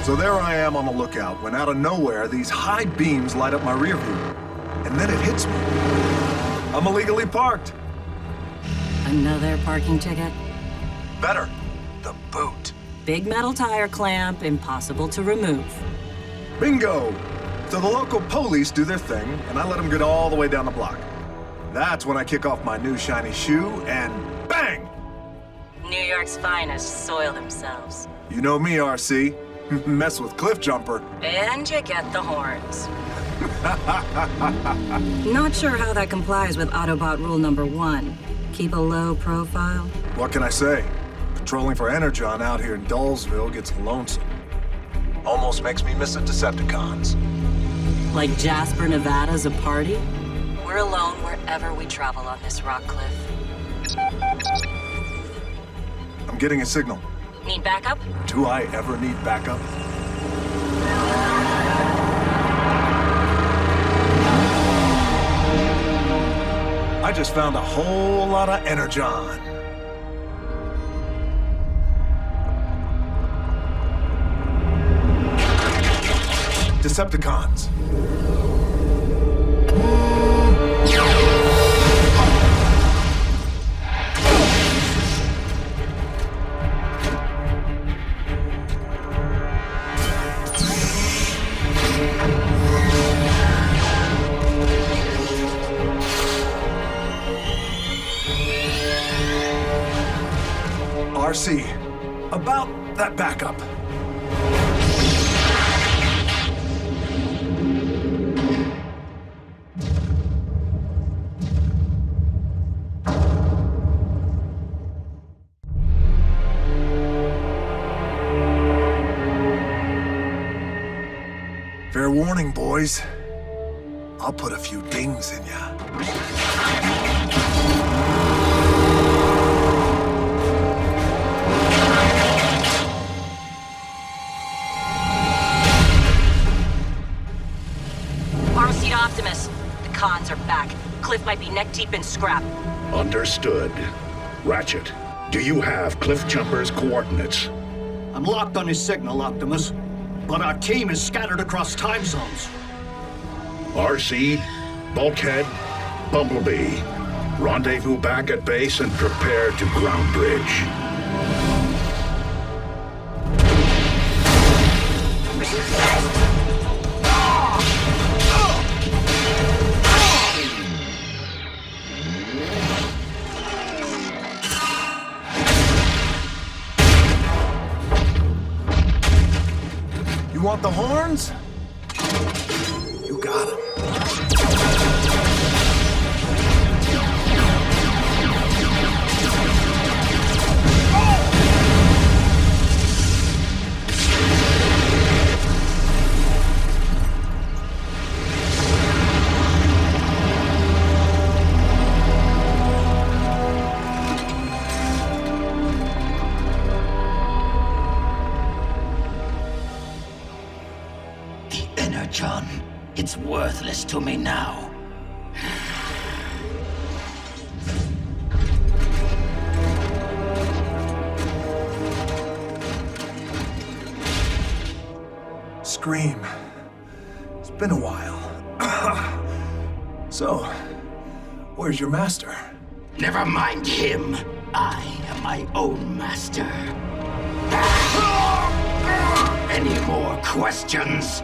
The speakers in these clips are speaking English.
So there I am on the lookout, when out of nowhere, these high beams light up my rear view. And then it hits me. I'm illegally parked. Another parking ticket? Better. The boot. Big metal tire clamp, impossible to remove. Bingo! So the local police do their thing, and I let them get all the way down the block. That's when I kick off my new shiny shoe, and bang! New York's finest soil themselves. You know me, RC. Mess with Cliff Jumper. And you get the horns. Not sure how that complies with Autobot rule number 1. Keep a low profile. What can I say? Patrolling for Energon out here in Dullsville gets lonesome. Almost makes me miss the Decepticons. Like Jasper, Nevada's a party? We're alone wherever we travel on this rock cliff. I'm getting a signal. Need backup? Do I ever need backup? I just found a whole lot of Energon. Decepticons. RC, about that backup. Fair warning, boys. I'll put a few dings in ya. RC to Optimus. The cons are back. Cliff might be neck-deep in scrap. Understood. Ratchet, do you have Cliff Jumper's coordinates? I'm locked on his signal, Optimus. But our team is scattered across time zones. RC, Bulkhead, Bumblebee. Rendezvous back at base and prepare to ground bridge. You want the horns? You got 'em. John, it's worthless to me now. Scream. It's been a while. So, where's your master? Never mind him. I am my own master. Any more questions?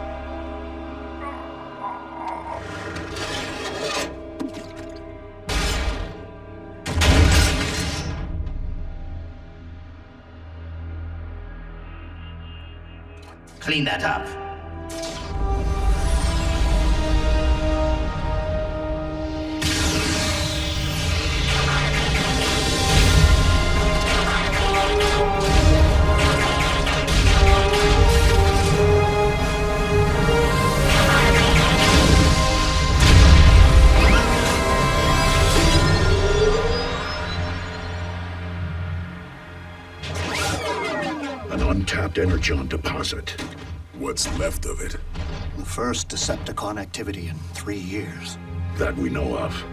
Clean that up. An untapped Energon deposit. What's left of it? The first Decepticon activity in 3 years. That we know of.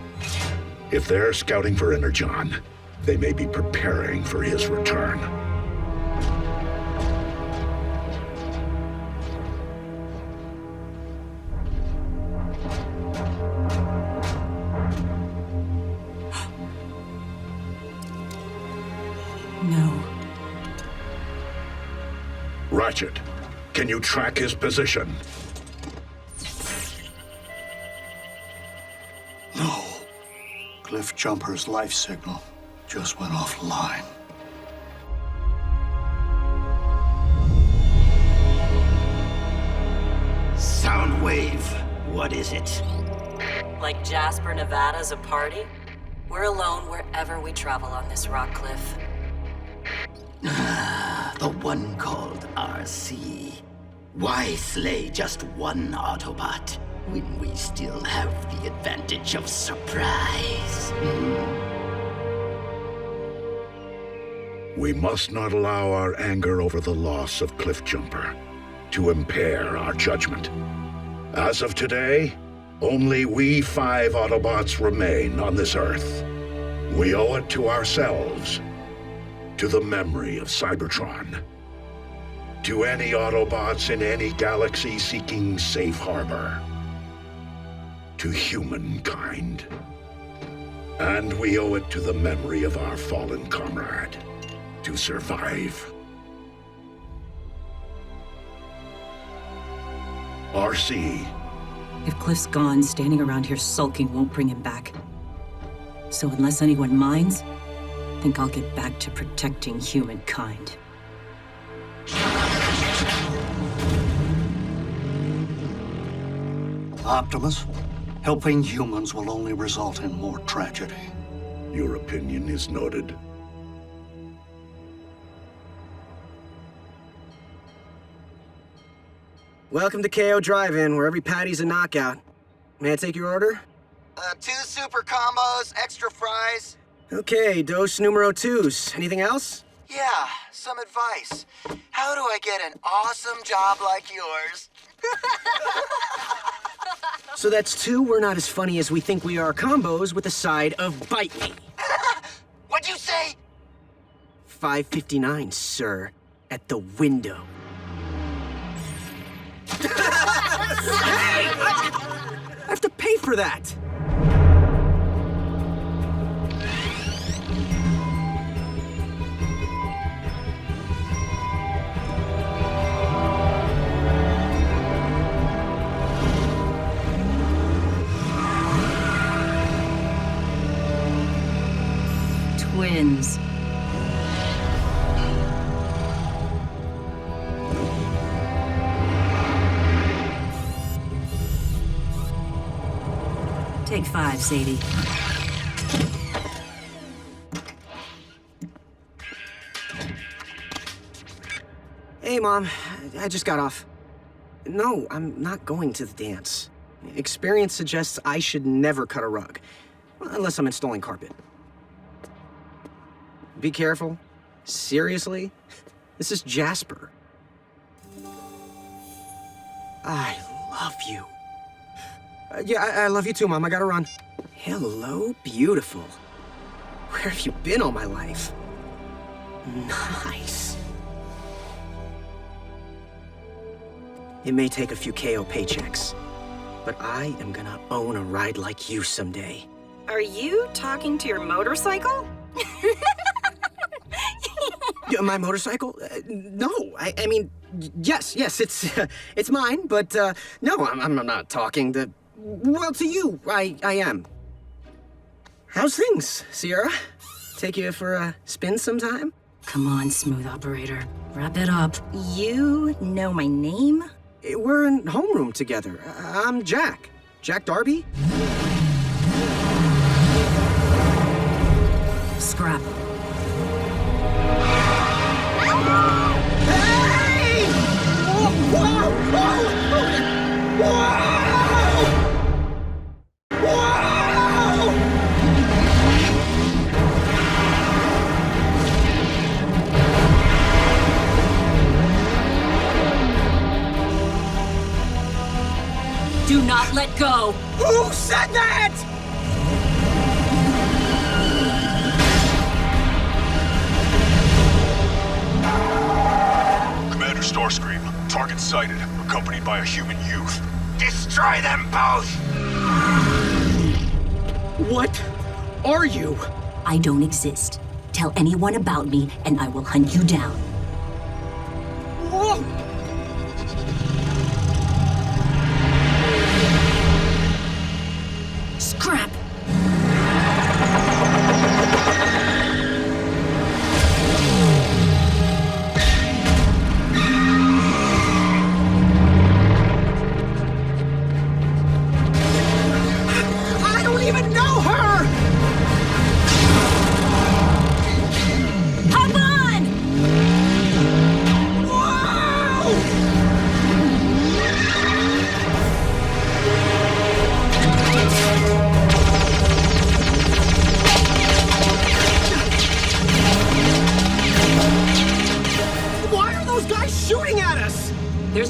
If they're scouting for Energon, they may be preparing for his return. Ratchet, can you track his position? No. Cliff Jumper's life signal just went offline. Soundwave, what is it? Like Jasper, Nevada's a party? We're alone wherever we travel on this rock cliff. The one called RC. Why slay just one Autobot when we still have the advantage of surprise? We must not allow our anger over the loss of Cliff Jumper to impair our judgment. As of today, only we 5 Autobots remain on this Earth. We owe it to ourselves, to the memory of Cybertron, to any Autobots in any galaxy seeking safe harbor, to humankind. And we owe it to the memory of our fallen comrade, to survive. RC. If Cliff's gone, standing around here sulking won't bring him back. So unless anyone minds, I think I'll get back to protecting humankind. Optimus, helping humans will only result in more tragedy. Your opinion is noted. Welcome to KO Drive-In, where every patty's a knockout. May I take your order? 2 super combos, extra fries. Okay, dose numero 2s. Anything else? Yeah, some advice. How do I get an awesome job like yours? So that's 2 we're not as funny as we think we are combos with a side of bite me. What'd you say? $5.59, sir. At the window. Hey! I have to pay for that! Twins. Take 5, Sadie. Hey, Mom. I just got off. No, I'm not going to the dance. Experience suggests I should never cut a rug. Unless I'm installing carpet. Be careful. Seriously? This is Jasper. I love you. Yeah, I love you too, Mom. I gotta run. Hello, beautiful. Where have you been all my life? Nice. It may take a few KO paychecks, but I am gonna own a ride like you someday. Are you talking to your motorcycle? Yeah, my motorcycle? No, I mean, yes, it's mine, but no, I'm not talking to, well, to you, I am. How's things, Sierra? Take you for a spin sometime? Come on, smooth operator. Wrap it up. You know my name? We're in homeroom together. I'm Jack. Jack Darby? Scrap. Hey! Whoa! Whoa! Do not let go! Who said that? Commander Starscream, target sighted, accompanied by a human youth. Destroy them both! What are you? I don't exist. Tell anyone about me, and I will hunt you down. Whoa!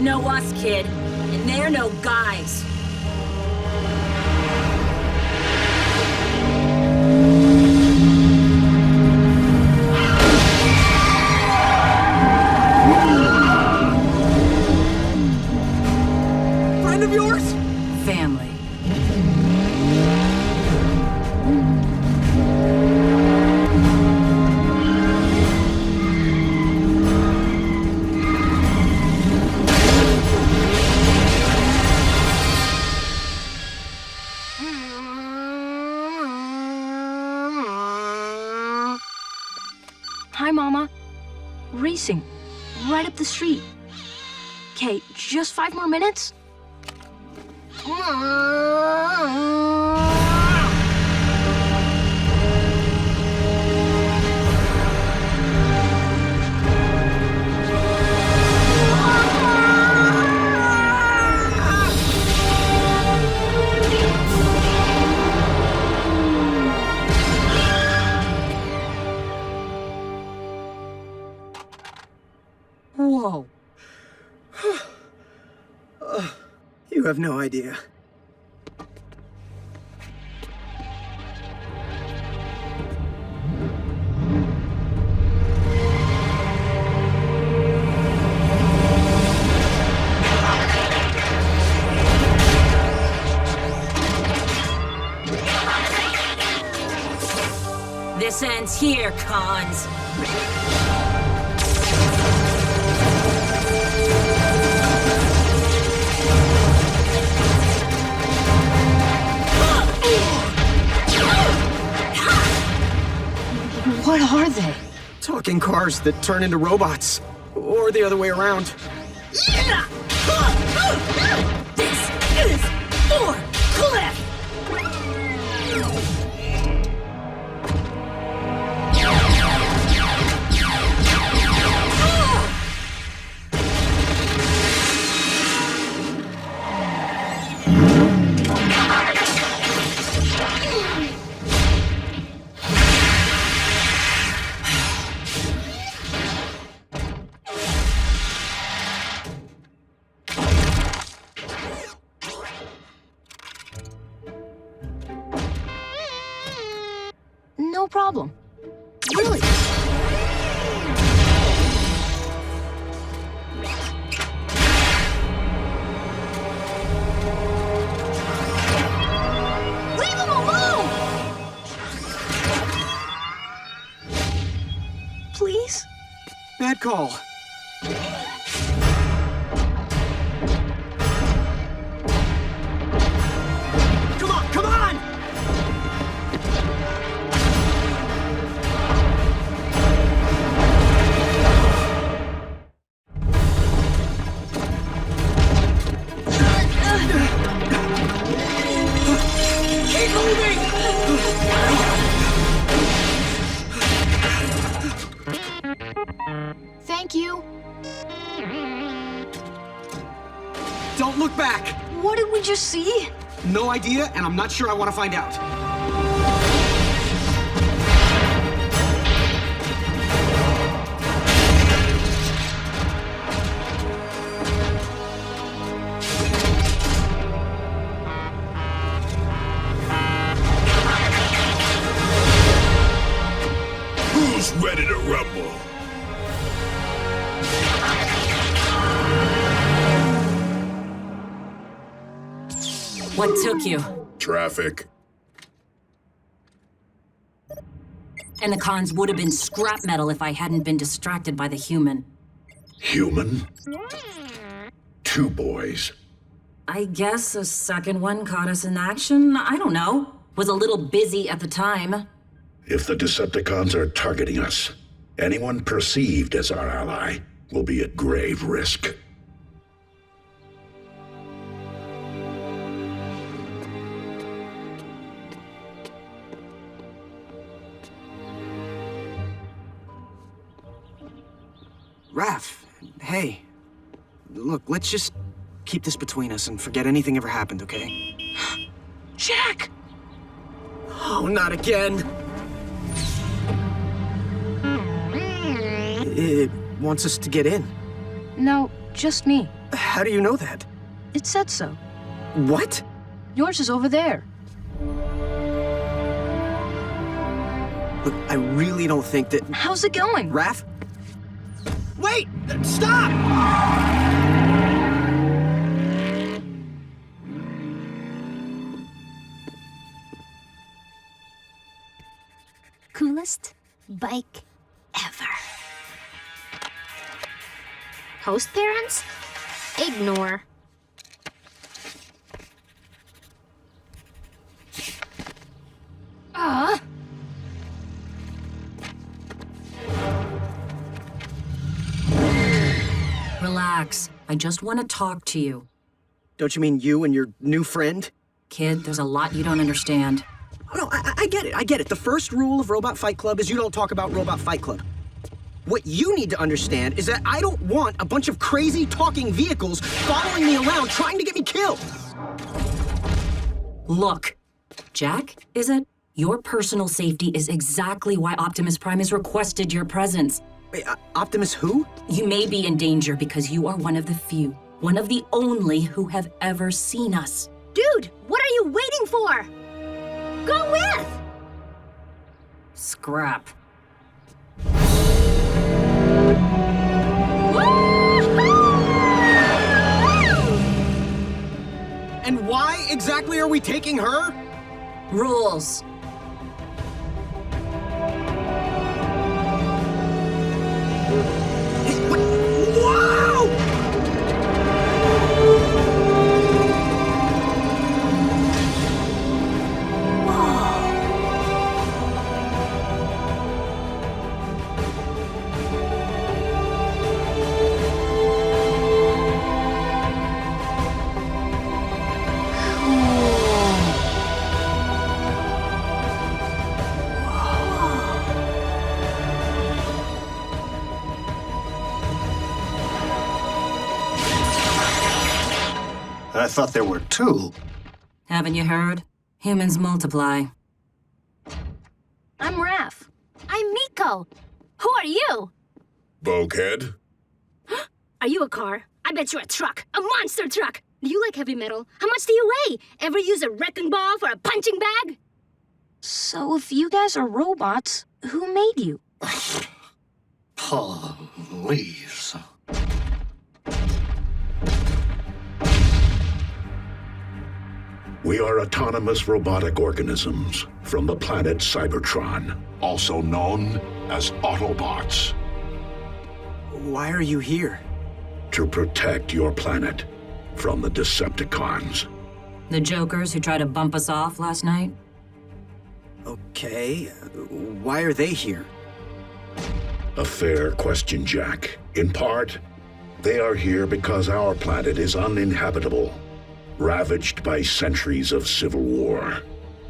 know us, kid. And they're no guys. Friend of yours? Family. Hi, Mama. Racing. Right up the street. Okay, just 5 more minutes? Whoa. You have no idea. This ends here, cons. What are they? Talking cars that turn into robots. Or the other way around. This is for Cliff! No problem. Really? Leave him alone! Please? Bad call. Come on, come on! Keep moving! Thank you. Don't look back! What did we just see? No idea, and I'm not sure I want to find out. Who's ready to rumble? What took you? Traffic. And the cons would have been scrap metal if I hadn't been distracted by the human. Human? 2 boys. I guess the second one caught us in action. I don't know. Was a little busy at the time. If the Decepticons are targeting us, anyone perceived as our ally will be at grave risk. Raph, hey. Look, let's just keep this between us and forget anything ever happened, okay? Jack! Oh, not again! It wants us to get in. No, just me. How do you know that? It said so. What? Yours is over there. Look, I really don't think that... How's it going? Raph? Wait! Stop! Coolest bike ever. Host parents? Ignore. Relax. I just want to talk to you. Don't you mean you and your new friend? Kid, there's a lot you don't understand. Oh, no, I get it, I get it. The first rule of Robot Fight Club is you don't talk about Robot Fight Club. What you need to understand is that I don't want a bunch of crazy talking vehicles following me around trying to get me killed. Look, Jack, is it? Your personal safety is exactly why Optimus Prime has requested your presence. Wait, Optimus who? You may be in danger because you are one of the few, one of the only who have ever seen us. Dude, what are you waiting for? Go with! Scrap. And why exactly are we taking her? Rules. Hey, what? Whoa! I thought there were two. Haven't you heard? Humans multiply. I'm Raph. I'm Miko. Who are you? Bulkhead? Are you a car? I bet you're a truck. A monster truck. Do you like heavy metal? How much do you weigh? Ever use a wrecking ball for a punching bag? So if you guys are robots, who made you? Please. We are autonomous robotic organisms from the planet Cybertron, also known as Autobots, Why are you here? to protect your planet from the Decepticons. The jokers who tried to bump us off last night? Okay, why are they here? A fair question, Jack. In part, they are here because our planet is uninhabitable, ravaged by centuries of civil war.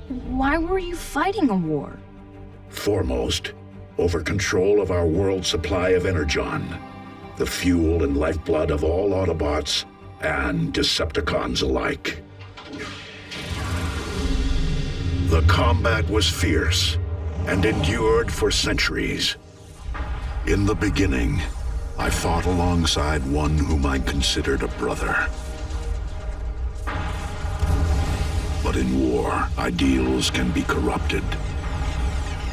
Why were you fighting a war? Foremost, over control of our world supply of energon, the fuel and lifeblood of all Autobots and Decepticons alike. The combat was fierce and endured for centuries. In the beginning, I fought alongside one whom I considered a brother. But in war, ideals can be corrupted.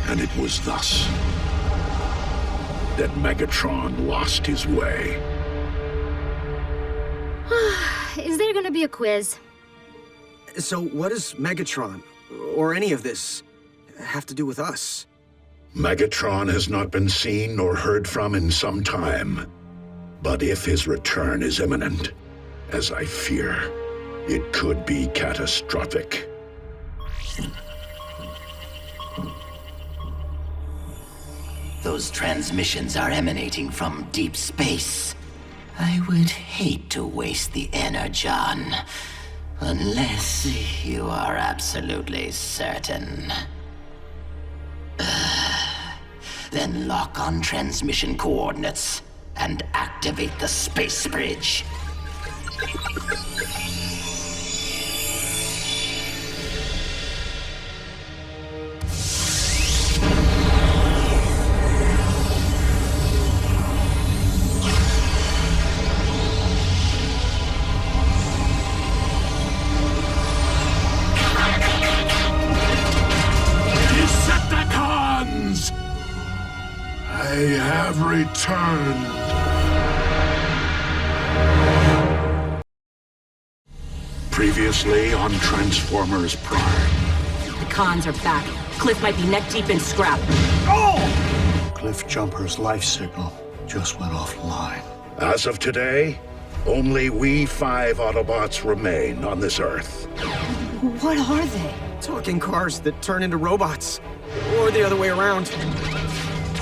And it was thus that Megatron lost his way. Is there gonna be a quiz? So what does Megatron, or any of this, have to do with us? Megatron has not been seen nor heard from in some time. But if his return is imminent, as I fear, it could be catastrophic. Those transmissions are emanating from deep space. I would hate to waste the energon, unless you are absolutely certain. Then lock on transmission coordinates and activate the space bridge. I have returned. Previously on Transformers Prime. The cons are back. Cliff might be neck deep in scrap. Cliff Jumper's life signal just went offline. As of today, only we 5 Autobots remain on this Earth. What are they? Talking cars that turn into robots. Or the other way around.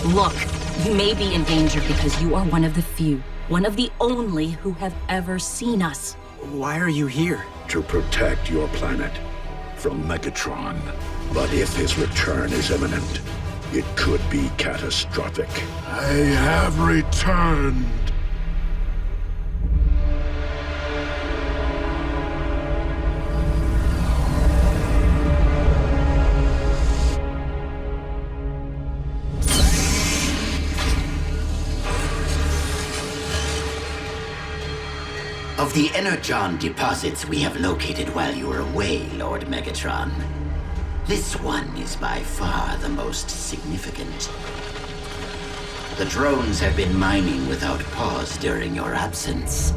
Look, you may be in danger because you are one of the few, one of the only who have ever seen us. Why are you here? To protect your planet from Megatron. But if his return is imminent, it could be catastrophic. I have returned. Of the energon deposits we have located while you were away, Lord Megatron, this one is by far the most significant. The drones have been mining without pause during your absence,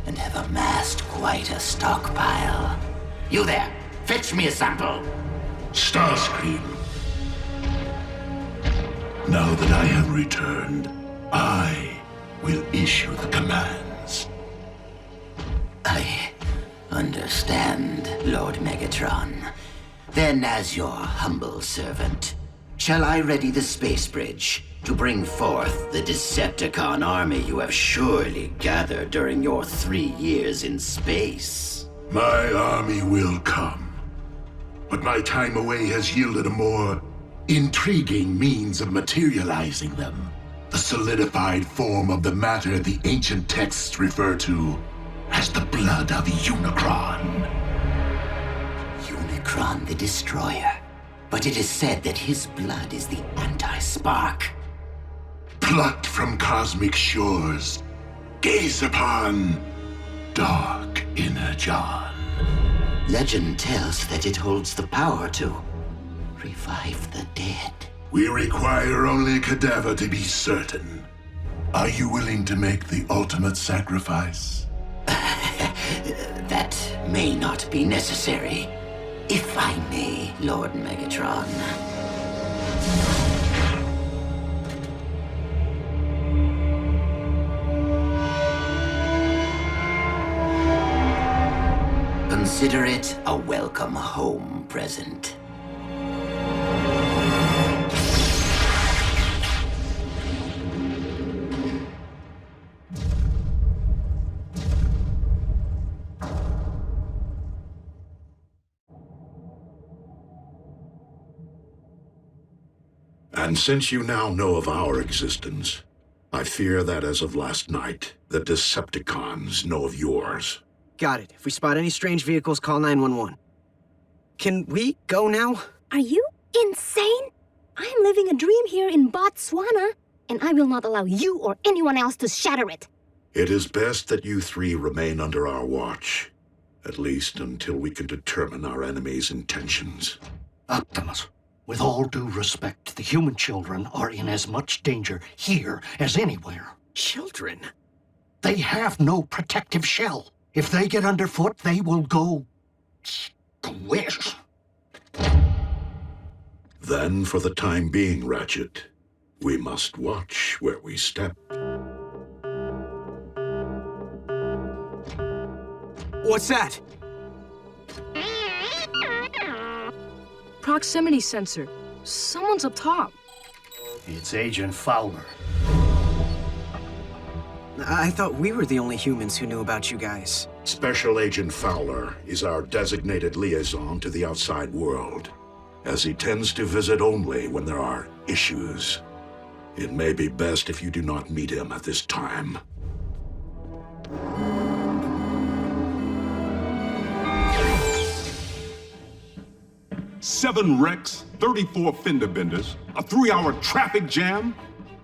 and have amassed quite a stockpile. You there, fetch me a sample. Starscream. Now that I have returned, I will issue the commands. I understand, Lord Megatron. Then, as your humble servant, shall I ready the space bridge to bring forth the Decepticon army you have surely gathered during your 3 years in space? My army will come, but my time away has yielded a more intriguing means of materializing them. The solidified form of the matter the ancient texts refer to as the blood of Unicron. Unicron the Destroyer. But it is said that his blood is the anti-spark. Plucked from cosmic shores, gaze upon dark energon. Legend tells that it holds the power to revive the dead. We require only a cadaver to be certain. Are you willing to make the ultimate sacrifice? That may not be necessary. If I may, Lord Megatron. Consider it a welcome home present. And since you now know of our existence, I fear that as of last night, the Decepticons know of yours. Got it. If we spot any strange vehicles, call 911. Can we go now? Are you insane? I am living a dream here in Botswana, and I will not allow you or anyone else to shatter it. It is best that you 3 remain under our watch, at least until we can determine our enemy's intentions. Optimus, with all due respect, the human children are in as much danger here as anywhere. Children? They have no protective shell. If they get underfoot, they will go squish. Then, for the time being, Ratchet, we must watch where we step. What's that? Proximity sensor. Someone's up top. It's Agent Fowler. I thought we were the only humans who knew about you guys. Special Agent Fowler is our designated liaison to the outside world, as he tends to visit only when there are issues. It may be best if you do not meet him at this time. Seven wrecks, 34 fender benders, a 3-hour traffic jam,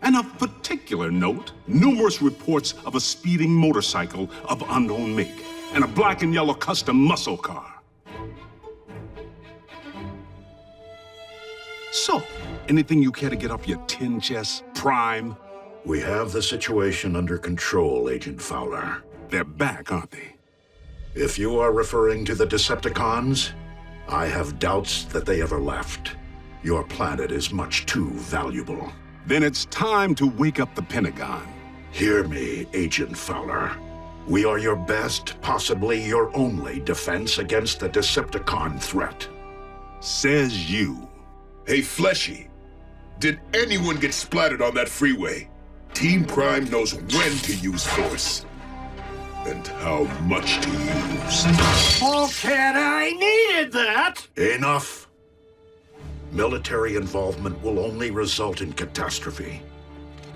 and of particular note, numerous reports of a speeding motorcycle of unknown make, and a black and yellow custom muscle car. So, anything you care to get off your tin chest? Prime? We have the situation under control, Agent Fowler. They're back, aren't they? If you are referring to the Decepticons, I have doubts that they ever left. Your planet is much too valuable. Then it's time to wake up the Pentagon. Hear me, Agent Fowler. We are your best, possibly your only defense against the Decepticon threat. Says you. Hey, Fleshy. Did anyone get splattered on that freeway? Team Prime knows when to use force. And how much to use. Oh, kid, I needed that! Enough. Military involvement will only result in catastrophe.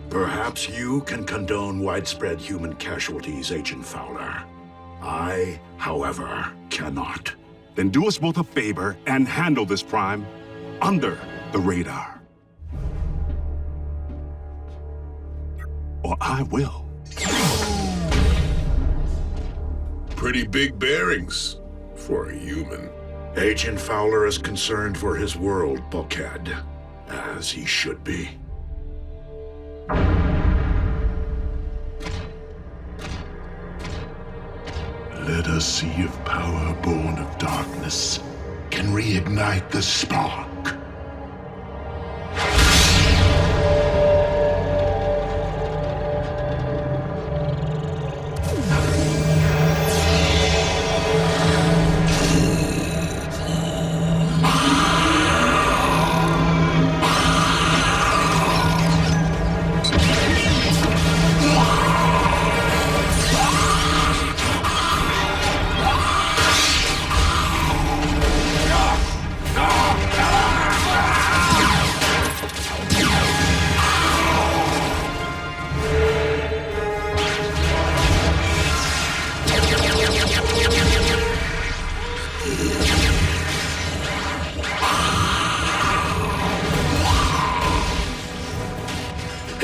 Perhaps you can condone widespread human casualties, Agent Fowler. I, however, cannot. Then do us both a favor and handle this, Prime, under the radar. Or I will. Pretty big bearings for a human. Agent Fowler is concerned for his world, Bulkhead, as he should be. Let us see if power born of darkness can reignite the spark.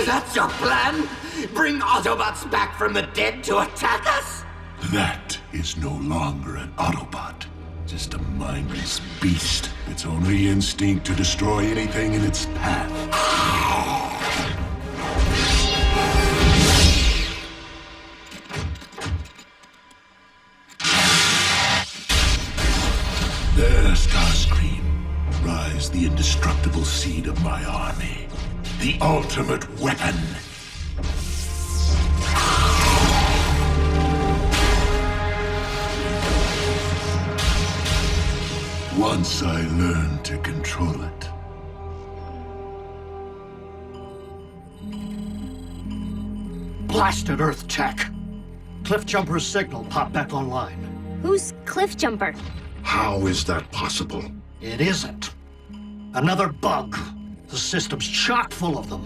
That's your plan? Bring Autobots back from the dead to attack us? That is no longer an Autobot. Just a mindless beast. Its only instinct to destroy anything in its path. There, Starscream. Rise the indestructible seed of my army. The ultimate weapon. Once I learn to control it. Blasted Earth tech. Cliffjumper's signal popped back online. Who's Cliffjumper? How is that possible? It isn't. Another bug. The system's chock full of them.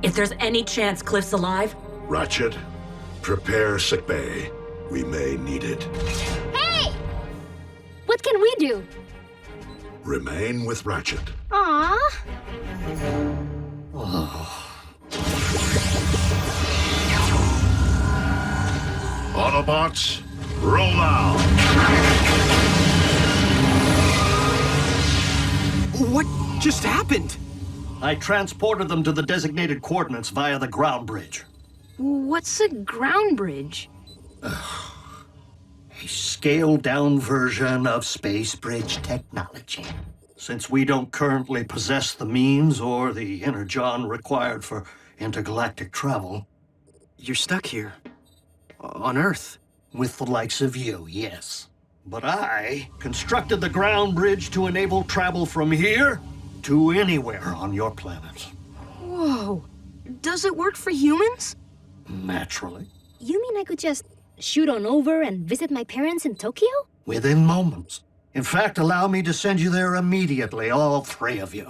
If there's any chance Cliff's alive... Ratchet, prepare sickbay. We may need it. Hey! What can we do? Remain with Ratchet. Aww. Autobots, roll out! What just happened? I transported them to the designated coordinates via the ground bridge. What's a ground bridge? A scaled-down version of space bridge technology. Since we don't currently possess the means or the energon required for intergalactic travel... You're stuck here. On Earth. With the likes of you, yes. But I constructed the ground bridge to enable travel from here to anywhere on your planet. Whoa. Does it work for humans? Naturally. You mean I could just shoot on over and visit my parents in Tokyo? Within moments. In fact, allow me to send you there immediately, all three of you.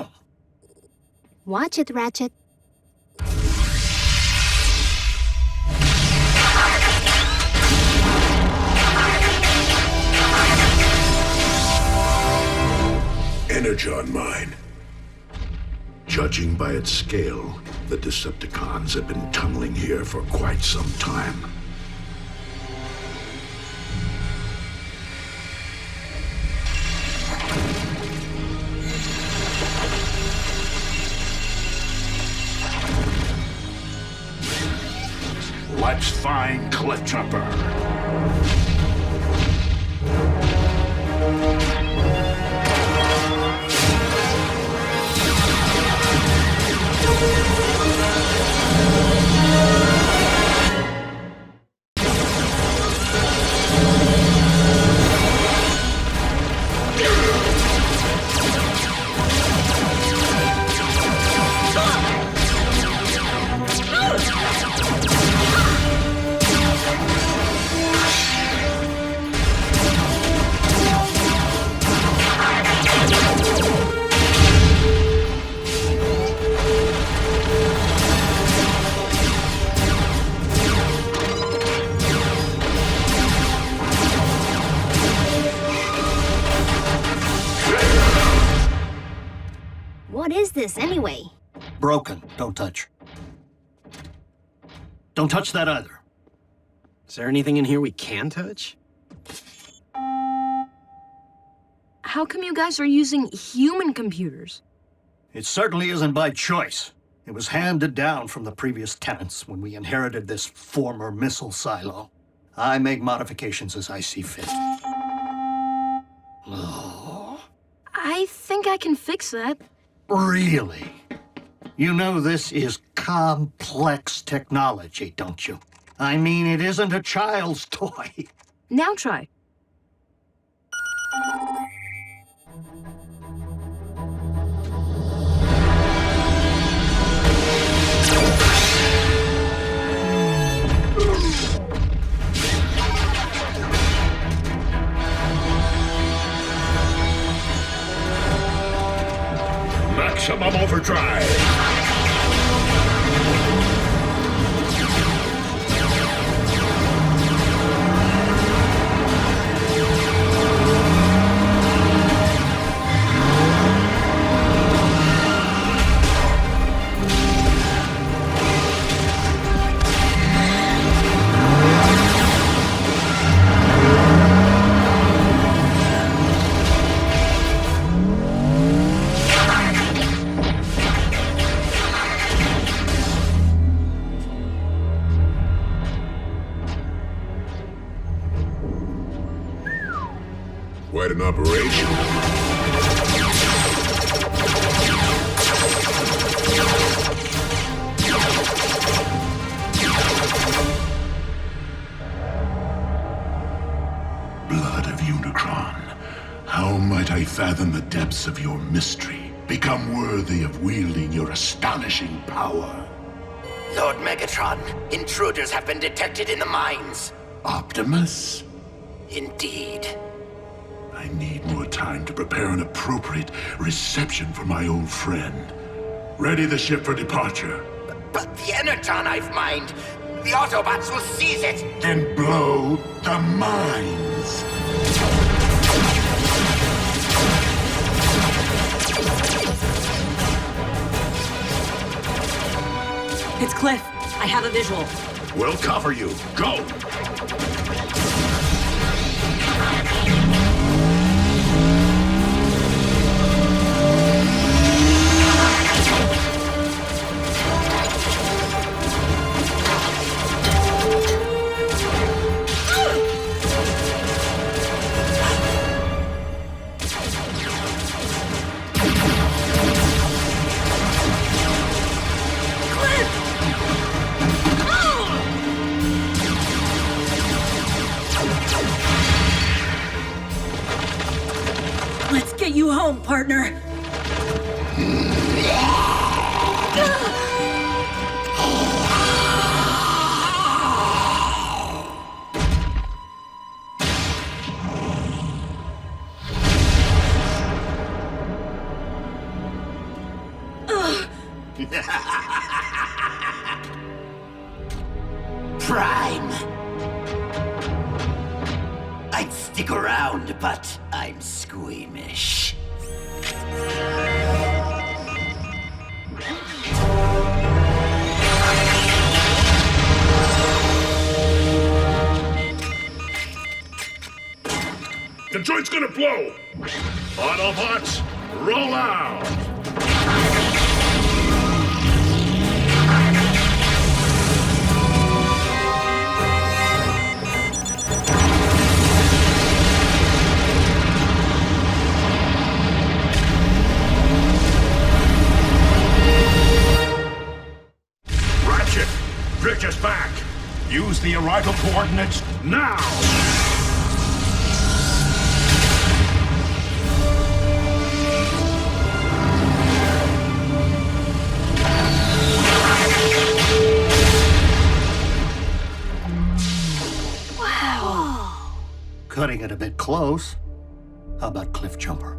Watch it, Ratchet. Energon mine. Judging by its scale, the Decepticons have been tunneling here for quite some time. Let's find Cliffjumper. What is this, anyway? Broken. Don't touch. Don't touch that either. Is there anything in here we can touch? How come you guys are using human computers? It certainly isn't by choice. It was handed down from the previous tenants when we inherited this former missile silo. I make modifications as I see fit. Oh. I think I can fix that. Really? You know this is complex technology, don't you? I mean, it isn't a child's toy. Now try. Maximum overdrive. Quite an operation. Blood of Unicron, how might I fathom the depths of your mystery, become worthy of wielding your astonishing power? Lord Megatron, intruders have been detected in the mines. Optimus? Indeed. I need more time to prepare an appropriate reception for my old friend. Ready the ship for departure. But the Energon I've mined, the Autobots will seize it! Then blow the mines! It's Cliff. I have a visual. We'll cover you. Go! Let's get you home, partner. Prime! I'd stick around, but I'm squeamish. The joint's gonna blow! Autobots, roll out! Use the arrival coordinates now! Cutting it a bit close. How about Cliff Jumper?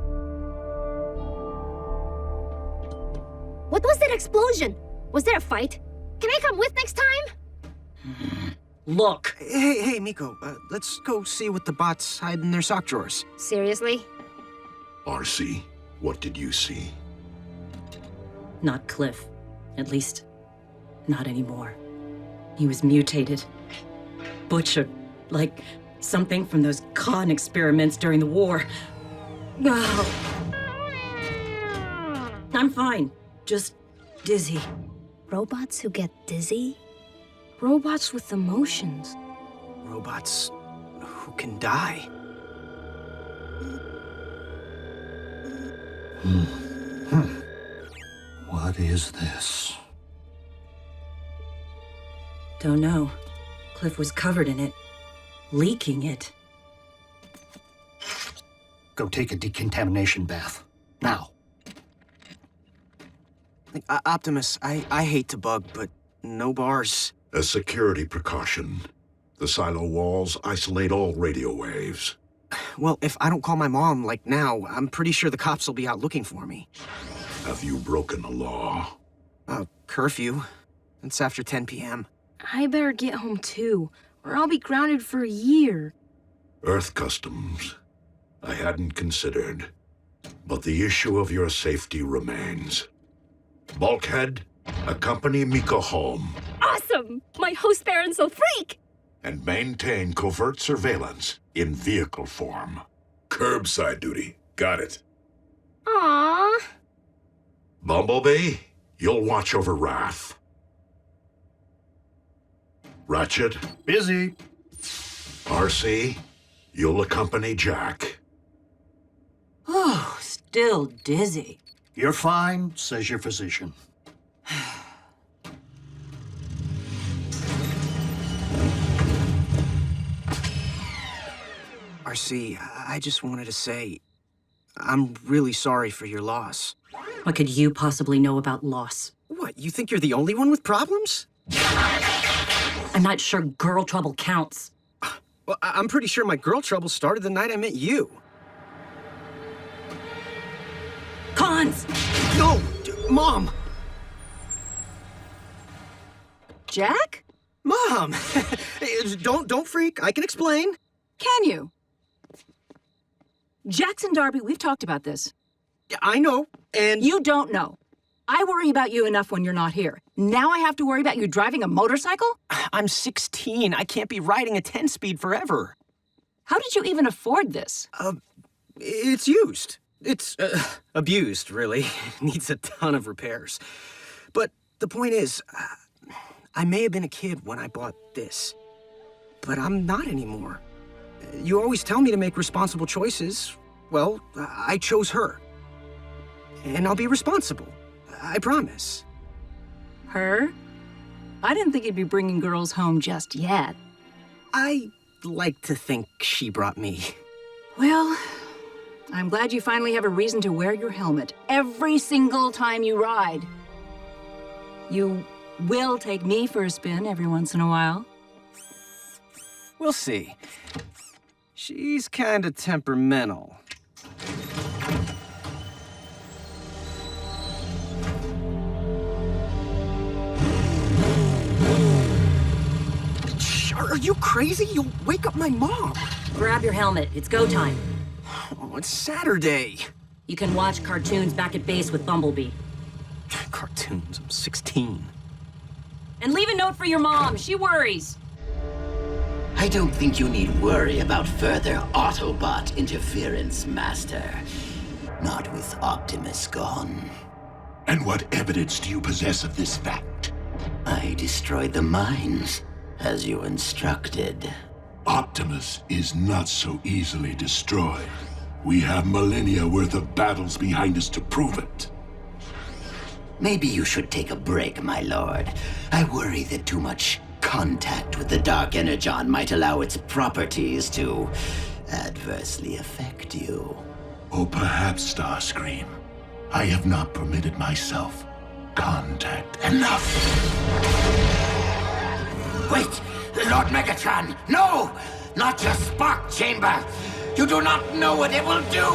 What was that explosion? Was there a fight? Can I come with next time? Look! Hey, Miko, let's go see what the bots hide in their sock drawers. Seriously? RC, what did you see? Not Cliff. At least, not anymore. He was mutated. Butchered. Like something from those con experiments during the war. Oh. I'm fine. Just dizzy. Robots who get dizzy? Robots with emotions. Robots who can die. What is this? Don't know. Cliff was covered in it. Leaking it. Go take a decontamination bath. Now. Optimus, I hate to bug, but no bars. A security precaution. The silo walls isolate all radio waves. Well, if I don't call my mom, like now, I'm pretty sure the cops will be out looking for me. Have you broken a law? Curfew. It's after 10 p.m. I better get home too, or I'll be grounded for a year. Earth customs. I hadn't considered. But the issue of your safety remains. Bulkhead, accompany Miko home. Awesome! My host parents will freak! And maintain covert surveillance in vehicle form. Curbside duty. Got it. Aww. Bumblebee, you'll watch over Wrath. Ratchet. Busy. RC, you'll accompany Jack. Oh, still dizzy. You're fine, says your physician. RC, I just wanted to say, I'm really sorry for your loss. What could you possibly know about loss? What, you think you're the only one with problems? I'm not sure girl trouble counts. Well, I'm pretty sure my girl trouble started the night I met you. Cons! No! Mom! Jack? Mom! Don't freak. I can explain. Can you? Jackson Darby, we've talked about this. I know, and... You don't know. I worry about you enough when you're not here. Now I have to worry about you driving a motorcycle? I'm 16. I can't be riding a 10-speed forever. How did you even afford this? It's used. It's, abused, really. Needs a ton of repairs. But the point is, I may have been a kid when I bought this, but I'm not anymore. You always tell me to make responsible choices. Well, I chose her. And I'll be responsible. I promise. Her? I didn't think you'd be bringing girls home just yet. I like to think she brought me. Well, I'm glad you finally have a reason to wear your helmet every single time you ride. You will take me for a spin every once in a while. We'll see. She's kinda temperamental. Are you crazy? You'll wake up my mom. Grab your helmet. It's go time. Oh, it's Saturday. You can watch cartoons back at base with Bumblebee. Cartoons? I'm 16. And leave a note for your mom. She worries. I don't think you need worry about further Autobot interference, Master. Not with Optimus gone. And what evidence do you possess of this fact? I destroyed the mines, as you instructed. Optimus is not so easily destroyed. We have millennia worth of battles behind us to prove it. Maybe you should take a break, my lord. I worry that too much contact with the Dark Energon might allow its properties to adversely affect you. Or perhaps, Starscream, I have not permitted myself contact enough. Wait! Lord Megatron! No! Not your spark chamber! You do not know what it will do!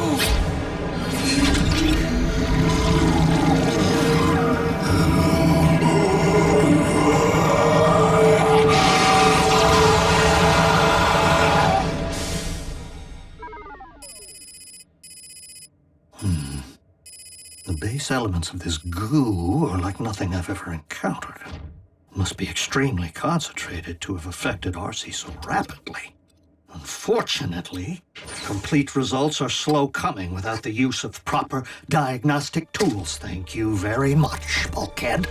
The base elements of this goo are like nothing I've ever encountered. Must be extremely concentrated to have affected RC so rapidly. Unfortunately, complete results are slow coming without the use of proper diagnostic tools. Thank you very much, Bulkhead.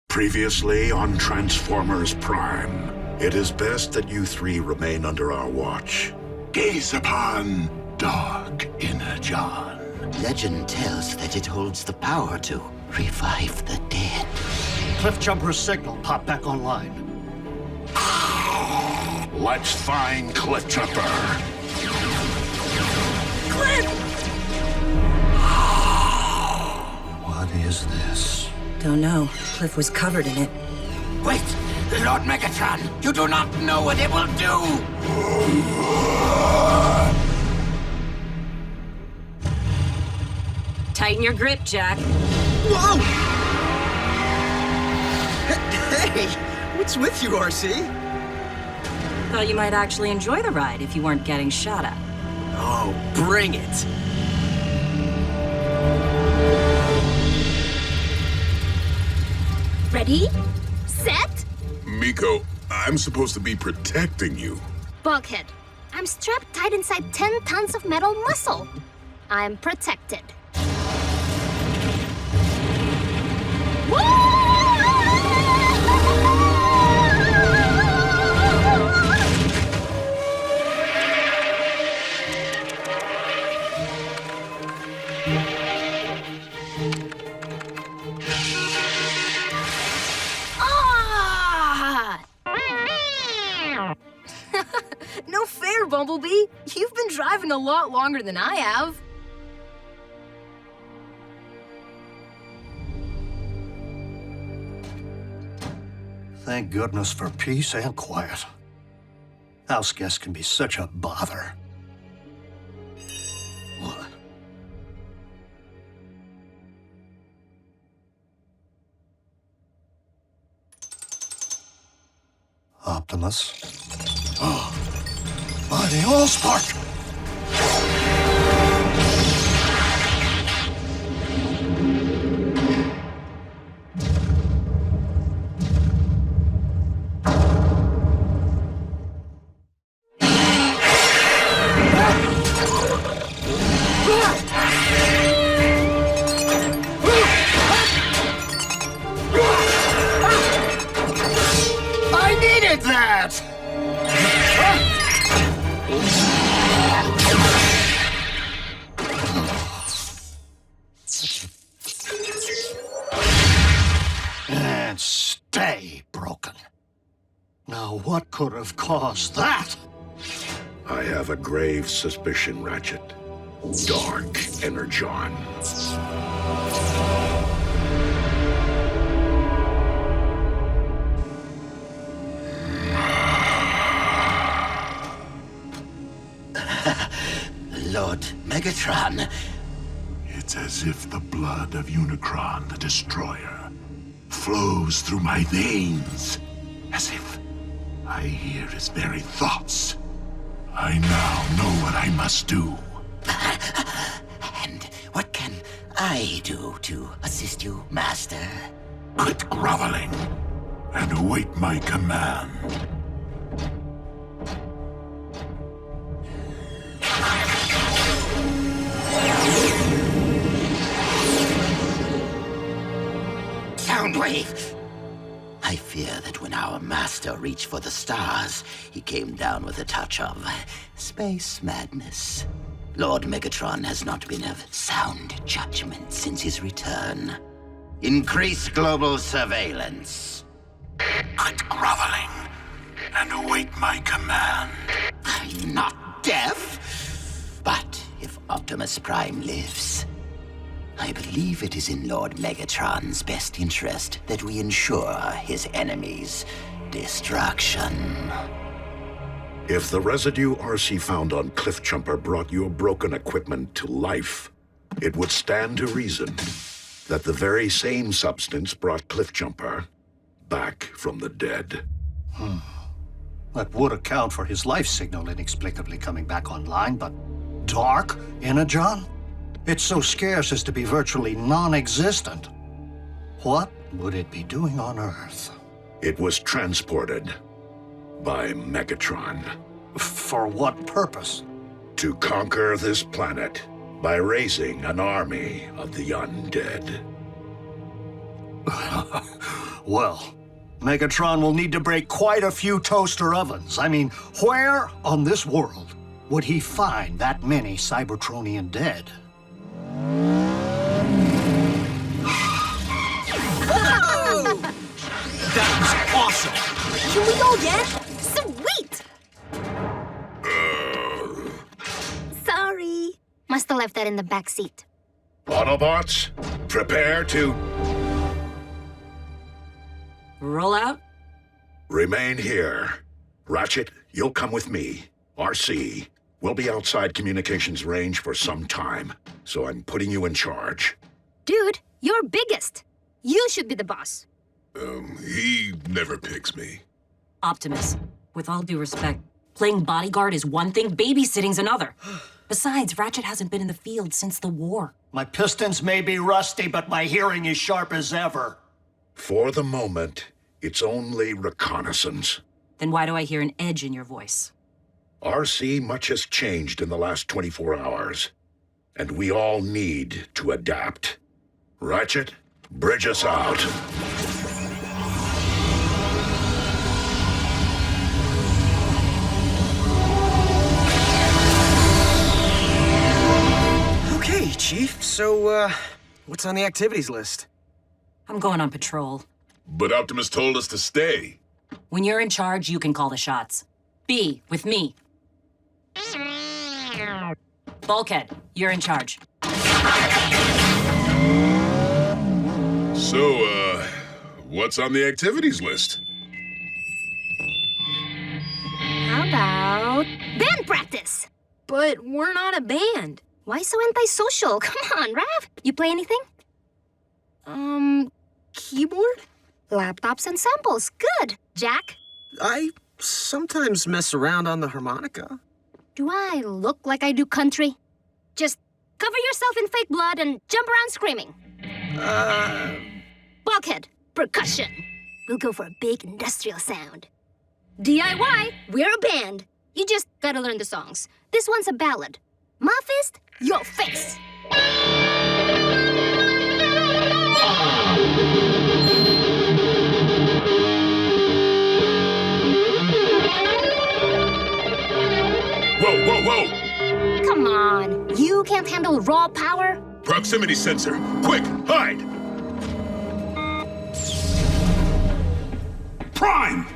Previously on Transformers Prime, it is best that you three remain under our watch. Gaze upon Dark Energon. Legend tells that it holds the power to revive the dead. Cliffjumper's signal popped back online. Let's find Cliffjumper. What is this? Don't know. Cliff was covered in it. Wait! Lord Megatron! You do not know what it will do! Tighten your grip, Jack. Whoa! Hey! What's with you, RC? Thought you might actually enjoy the ride if you weren't getting shot at. Oh, bring it! Ready? Set? Miko, I'm supposed to be protecting you. Bulkhead, I'm strapped tight inside 10 tons of metal muscle. I'm protected. No fair, Bumblebee. You've been driving a lot longer than I have. Thank goodness for peace and quiet. House guests can be such a bother. What? Optimus. Oh, by the Allspark! I needed that! And stay broken. Now, what could have caused that? I have a grave suspicion, Ratchet. Dark Energon. Lord Megatron. It's as if the blood of Unicron, the Destroyer, flows through my veins. As if I hear his very thoughts. I now know what I must do. And what can I do to assist you, Master? Quit groveling and await my command. So, Heatwave! I fear that when our master reached for the stars, he came down with a touch of space madness. Lord Megatron has not been of sound judgment since his return. Increase global surveillance. Quit groveling and await my command. Are you not deaf? But if Optimus Prime lives, I believe it is in Lord Megatron's best interest that we ensure his enemy's destruction. If the residue RC found on Cliffjumper brought your broken equipment to life, it would stand to reason that the very same substance brought Cliffjumper back from the dead. That would account for his life signal inexplicably coming back online, but dark energon? It's so scarce as to be virtually non-existent. What would it be doing on Earth? It was transported by Megatron. For what purpose? To conquer this planet by raising an army of the undead. Well, Megatron will need to break quite a few toaster ovens. I mean, where on this world would he find that many Cybertronian dead? Whoa! That was awesome! Can we go again? Sweet! Sorry. Must have left that in the back seat. Autobots, prepare to Roll out? remain here. Ratchet, you'll come with me. RC, we'll be outside communications range for some time, so I'm putting you in charge. Dude, you're biggest. You should be the boss. He never picks me. Optimus, with all due respect, playing bodyguard is one thing, babysitting's another. Besides, Ratchet hasn't been in the field since the war. My pistons may be rusty, but my hearing is sharp as ever. For the moment, it's only reconnaissance. Then why do I hear an edge in your voice? RC, much has changed in the last 24 hours, and we all need to adapt. Ratchet, bridge us out. Okay, Chief. So, what's on the activities list? I'm going on patrol. But Optimus told us to stay. When you're in charge, you can call the shots. B, with me. Bulkhead, you're in charge. So, what's on the activities list? How about band practice? But we're not a band. Why so antisocial? Come on, Rav. You play anything? Keyboard? Laptops and samples. Good. Jack? I sometimes mess around on the harmonica. Do I look like I do country? Just cover yourself in fake blood and jump around screaming. Bulkhead, percussion. We'll go for a big industrial sound. DIY, we're a band. You just gotta learn the songs. This one's a ballad. My fist, your face. Whoa, whoa, whoa! Come on, you can't handle raw power? Proximity sensor, quick, hide! Prime!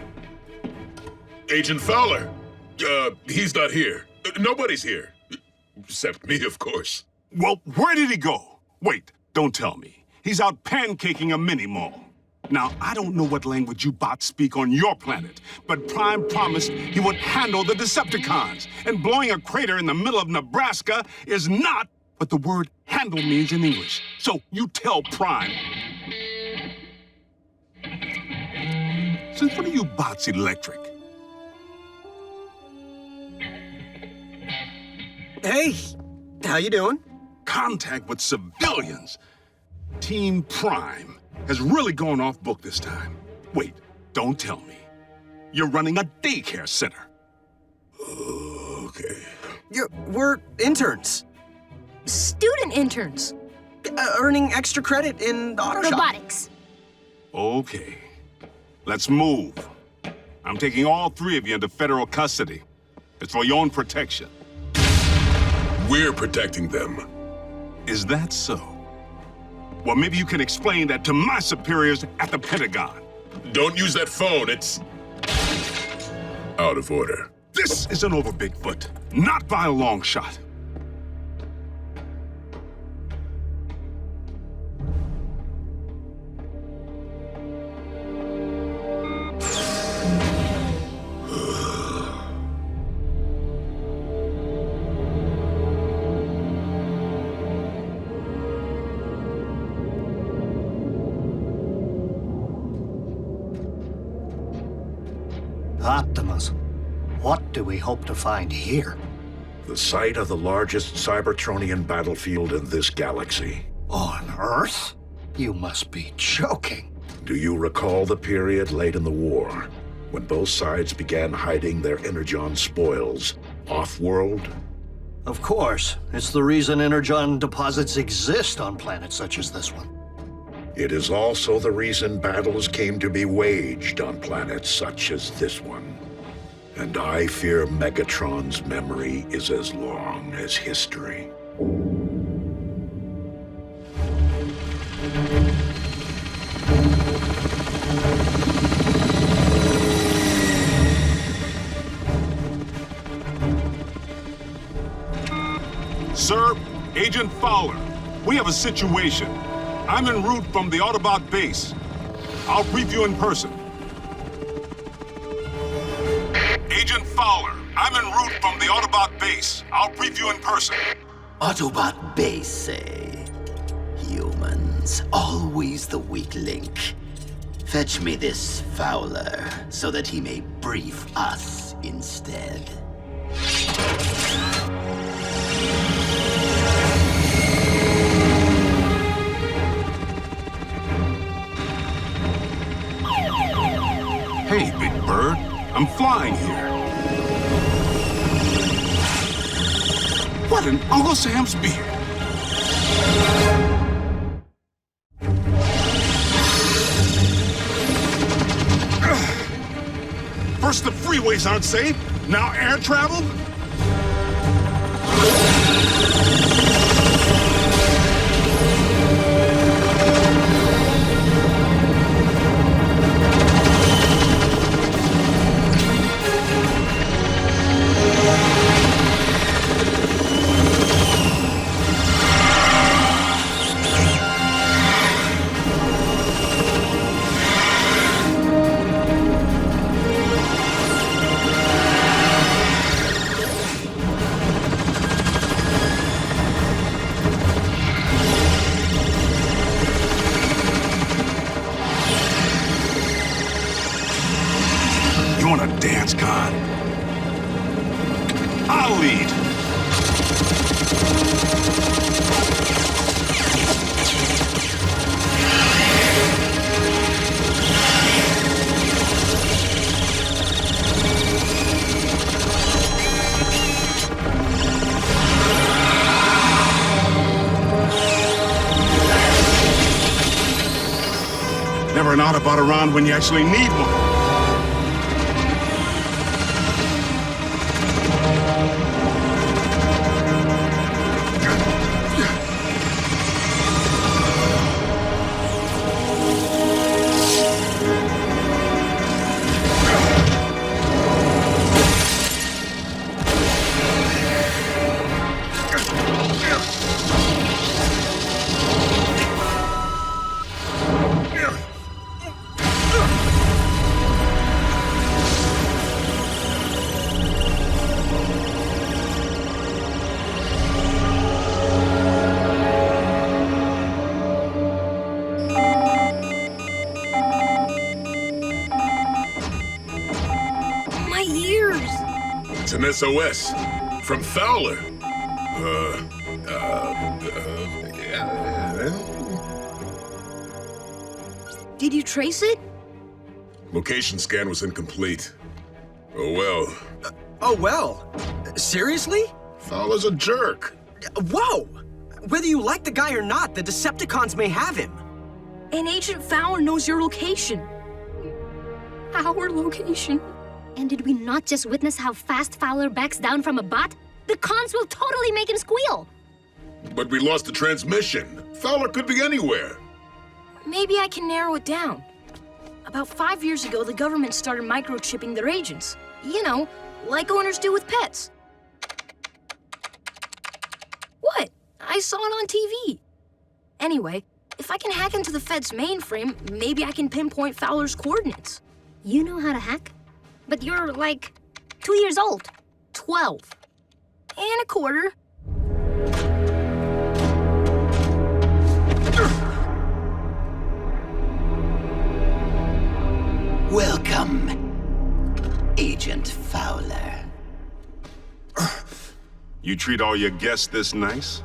Agent Fowler. He's not here. Nobody's here. Except me, of course. Well, where did he go? Wait, don't tell me. He's out pancaking a mini-mall. Now, I don't know what language you bots speak on your planet, but Prime promised he would handle the Decepticons, and blowing a crater in the middle of Nebraska is not what the word handle means in English. So you tell Prime. Since when are you bots electric? Hey, how you doing? Contact with civilians. Team Prime has really gone off book this time. Wait, don't tell me. You're running a daycare center. Okay. Yeah, we're interns. Student interns. Earning extra credit in auto shop. Robotics. Okay. Let's move. I'm taking all three of you into federal custody. It's for your own protection. We're protecting them. Is that so? Well, maybe you can explain that to my superiors at the Pentagon. Don't use that phone, it's out of order. This isn't over, Bigfoot. Not by a long shot. Optimus, what do we hope to find here? The site of the largest Cybertronian battlefield in this galaxy. On Earth? You must be joking. Do you recall the period late in the war, when both sides began hiding their Energon spoils off-world? Of course. It's the reason Energon deposits exist on planets such as this one. It is also the reason battles came to be waged on planets such as this one. And I fear Megatron's memory is as long as history. Sir, Agent Fowler, we have a situation. I'm en route from the Autobot base. I'll brief you in person. Agent Fowler, I'm en route from the Autobot base. I'll brief you in person. Autobot base, eh? Humans, always the weak link. Fetch me this Fowler, so that he may brief us instead. Hey, Big Bird. I'm flying here. What in Uncle Sam's beard? First the freeways aren't safe, now air travel? I'll lead. Never an Autobot around when you actually need one. It's an SOS from Fowler. Did you trace it? Location scan was incomplete. Oh well. Oh well? Seriously? Fowler's a jerk. Whoa! Whether you like the guy or not, the Decepticons may have him. And Agent Fowler knows your location. Our location. And did we not just witness how fast Fowler backs down from a bot? The cons will totally make him squeal. But we lost the transmission. Fowler could be anywhere. Maybe I can narrow it down. About 5 years ago, the government started microchipping their agents. You know, like owners do with pets. What? I saw it on TV. Anyway, if I can hack into the Fed's mainframe, maybe I can pinpoint Fowler's coordinates. You know how to hack? But you're, like, 2 years old. 12. And a quarter. Welcome, Agent Fowler. You treat all your guests this nice?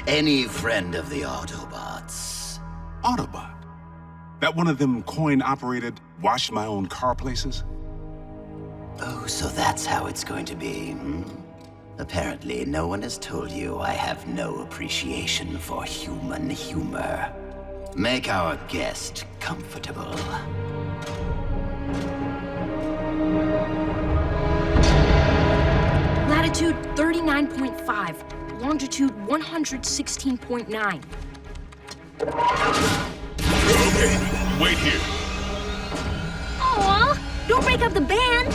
Any friend of the Autobots. Autobot? That one of them coin-operated, wash-my-own-car places? Oh, so that's how it's going to be, hmm? Apparently, no one has told you I have no appreciation for human humor. Make our guest comfortable. Latitude 39.5, longitude 116.9. Okay, wait here. Aw, don't break up the band.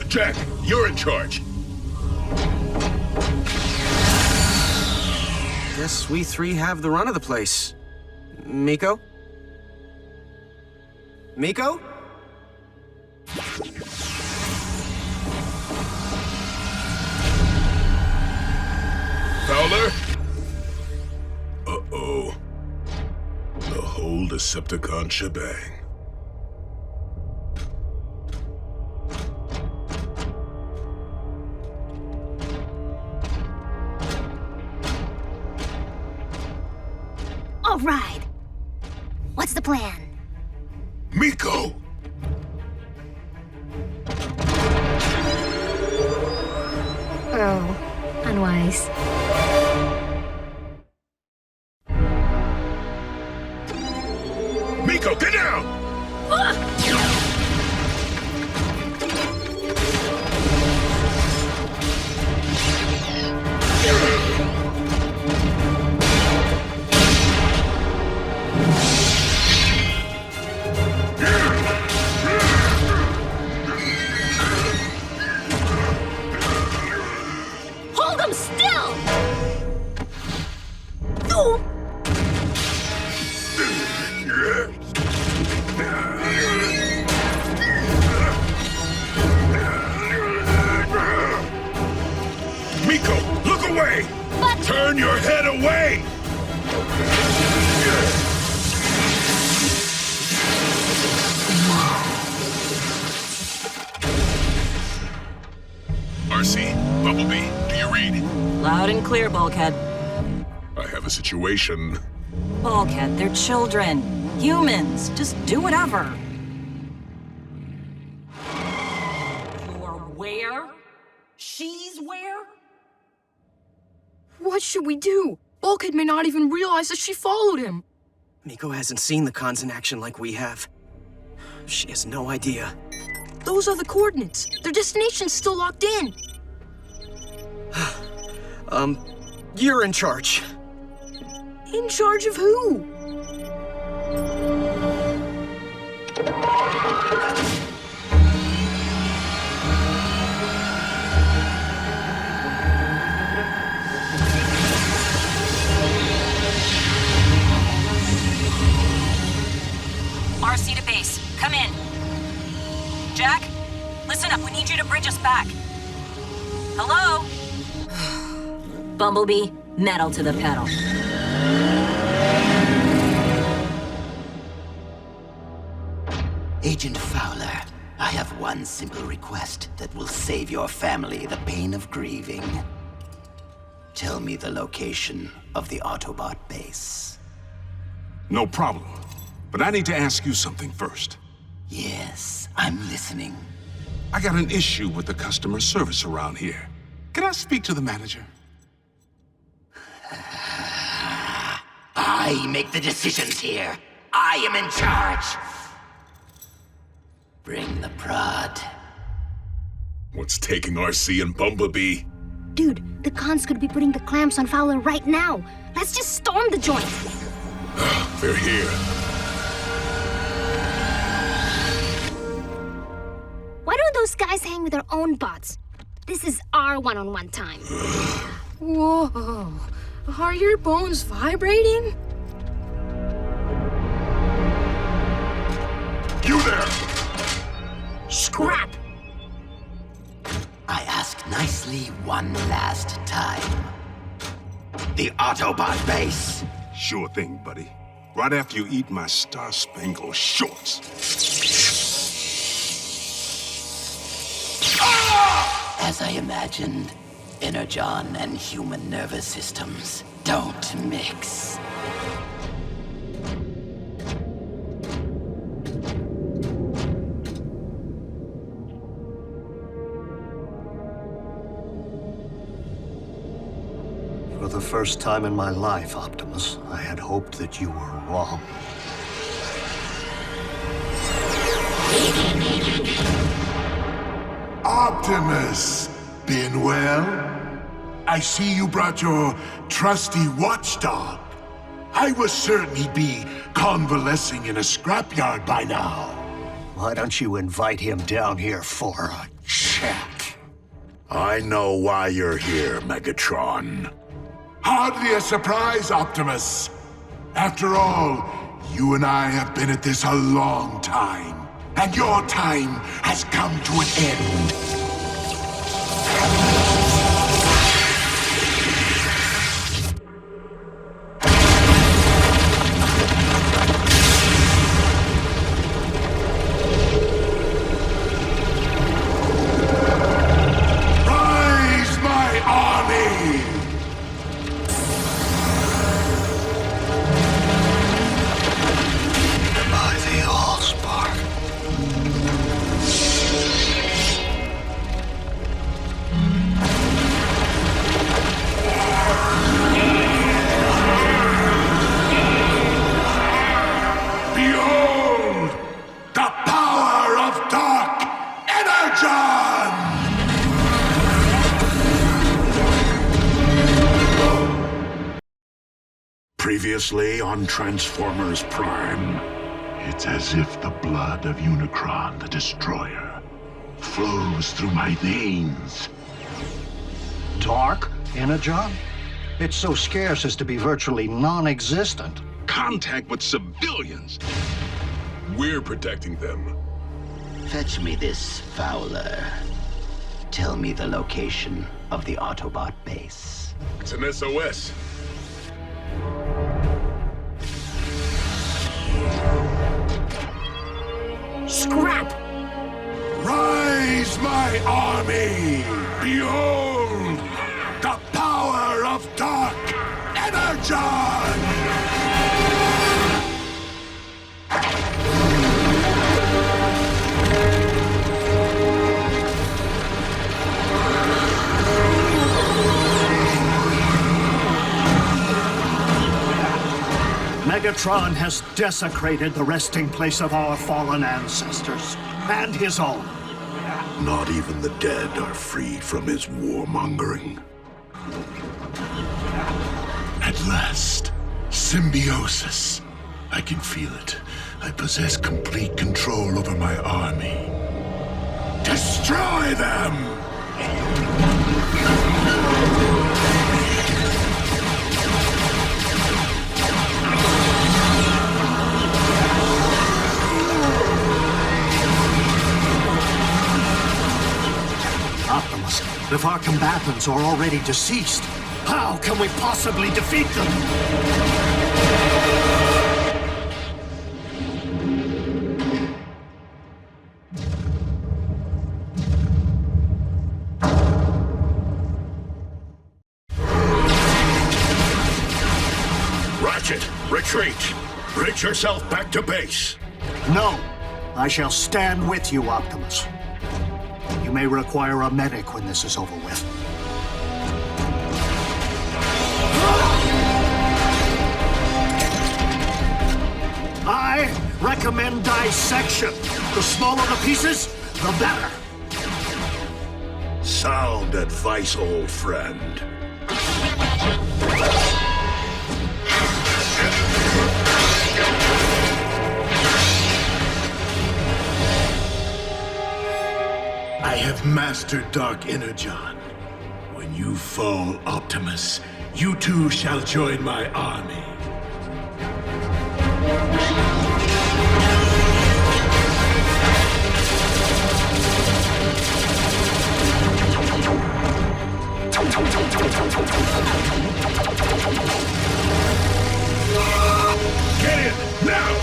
Jack, you're in charge. Guess we three have the run of the place. Miko? Miko? Fowler? Uh-oh. The whole Decepticon shebang. All right. What's the plan? Miko! Oh, unwise. Miko, get down! Hold him still! No! Miko, look away! But... Turn your head away! RC, Bumblebee, do you read? Loud and clear, Bulkhead. I have a situation. Bulkhead, they're children. Humans. Just do whatever. You're where? She's where? What should we do? Bulkhead may not even realize that she followed him. Miko hasn't seen the cons in action like we have. She has no idea. Those are the coordinates. Their destination's still locked in. You're in charge. In charge of who? RC to base. Come in. Jack, listen up. We need you to bridge us back. Hello? Bumblebee, metal to the pedal. Agent Fowler, I have one simple request that will save your family the pain of grieving. Tell me the location of the Autobot base. No problem. But I need to ask you something first. Yes, I'm listening. I got an issue with the customer service around here. Can I speak to the manager? I make the decisions here. I am in charge. Bring the prod. What's taking RC and Bumblebee? Dude, the cons could be putting the clamps on Fowler right now. Let's just storm the joint. They're here. Why don't those guys hang with their own bots? This is our one-on-one time. Whoa. Are your bones vibrating? You there! Scrap! I ask nicely one last time. The Autobot base. Sure thing, buddy. Right after you eat my star-spangled shorts. As I imagined, Energon and human nervous systems don't mix. For the first time in my life, Optimus, I had hoped that you were wrong. Optimus, been well? I see you brought your trusty watchdog. I was certain he'd be convalescing in a scrapyard by now. Why don't you invite him down here for a chat? I know why you're here, Megatron. Hardly a surprise, Optimus. After all, you and I have been at this a long time, and your time has come to an end. Rise, my army! By the Allspark. Behold, the power of Dark Energon! Previously on Transformers Prime. It's as if the blood of Unicron, the Destroyer, flows through my veins. Dark Energon? It's so scarce as to be virtually non-existent. Contact with civilians. We're protecting them. Fetch me this Fowler. Tell me the location of the Autobot base. It's an SOS. Scrap! Rise, my army! Behold, the power of Dark Energon! Megatron has desecrated the resting place of our fallen ancestors, and his own. Not even the dead are free from his warmongering. At last, symbiosis. I can feel it. I possess complete control over my army. Destroy them! Optimus, if our combatants are already deceased, how can we possibly defeat them? Ratchet, retreat! Bridge yourself back to base! No, I shall stand with you, Optimus. You may require a medic when this is over with. recommend dissection. The smaller the pieces, the better. Sound advice, old friend. I have mastered Dark Energon. When you fall, Optimus, you too shall join my army. Get in, now!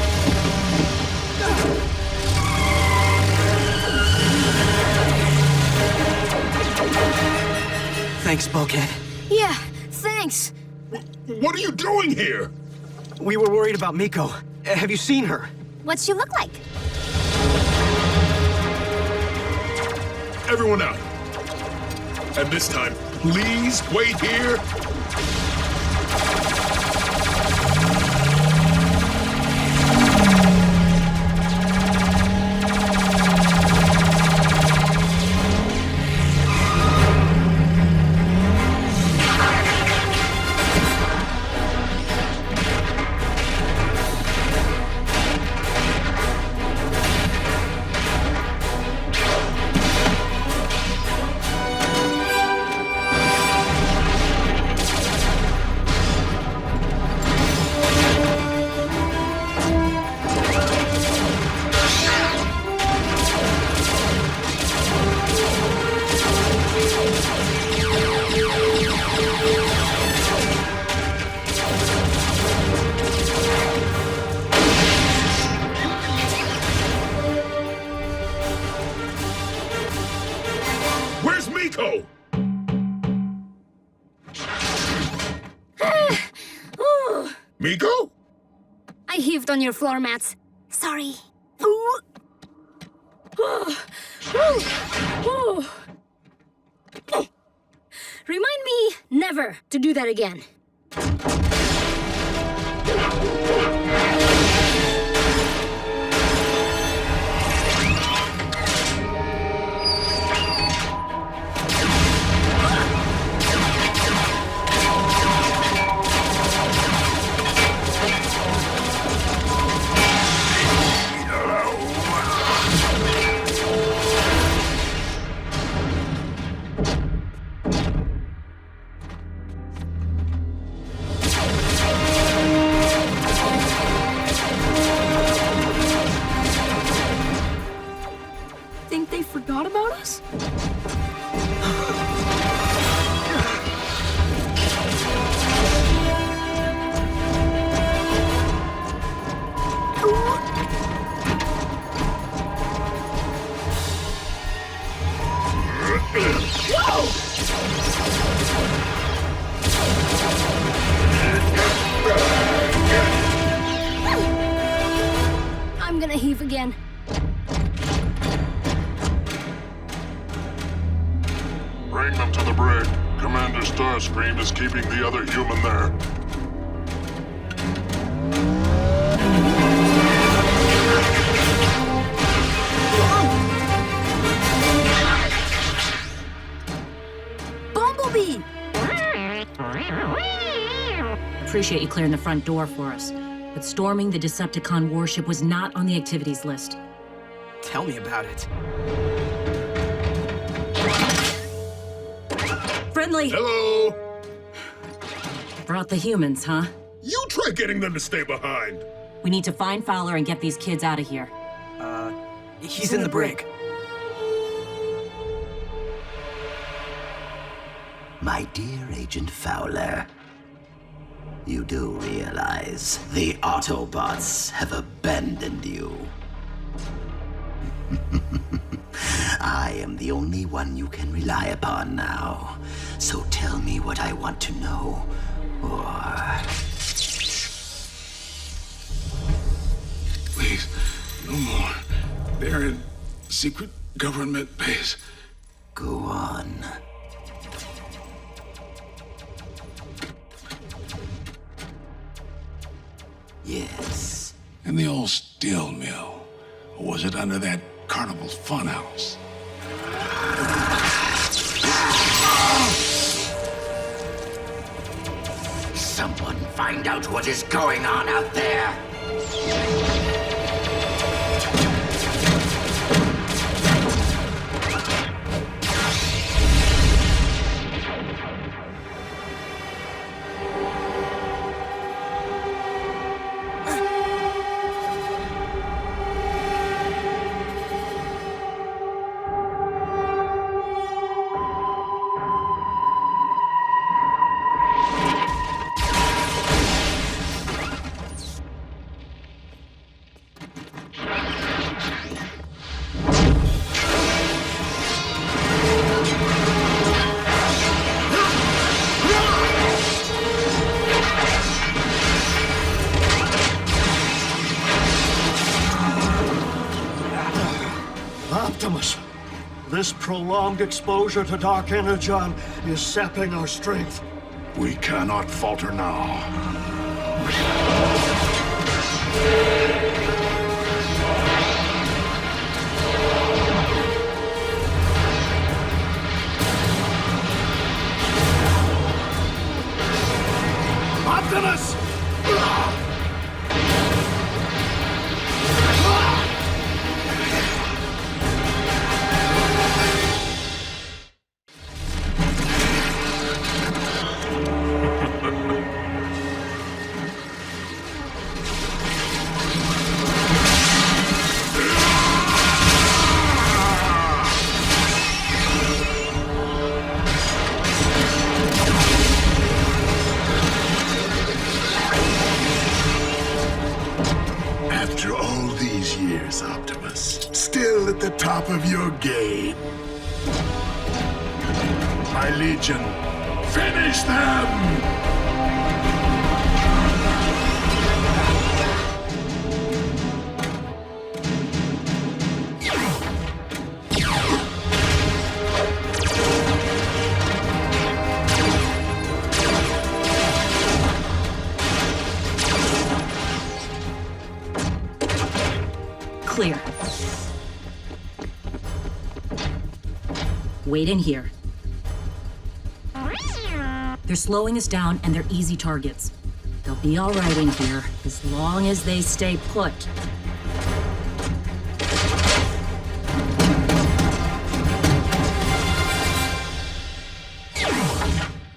Thanks, Bulkhead. Yeah, thanks. What are you doing here? We were worried about Miko. Have you seen her? What's she look like? Everyone out. And this time, please wait here. Where's Miko? Miko? I heaved on your floor mats. Sorry. Remind me never to do that again. Think they forgot about us? I'm gonna heave again. Bring them to the brig. Commander Starscream is keeping the other human there. Bumblebee! Appreciate you clearing the front door for us. But storming the Decepticon warship was not on the activities list. Tell me about it. Friendly! Hello? Brought the humans, huh? You try getting them to stay behind. We need to find Fowler and get these kids out of here. He's in the brig. My dear Agent Fowler, you do realize the Autobots have abandoned you. I am the only one you can rely upon now. So tell me what I want to know, or... Please, no more. They're in secret government base. Go on. Yes, In the old steel mill? Or was it under that carnival's funhouse? Someone find out what is going on out there! Optimus, this prolonged exposure to dark energon is sapping our strength. We cannot falter now. Optimus! Optimus, still at the top of your game. My Legion, finish them! Clear. Wait in here. They're slowing us down and they're easy targets. They'll be all right in here as long as they stay put.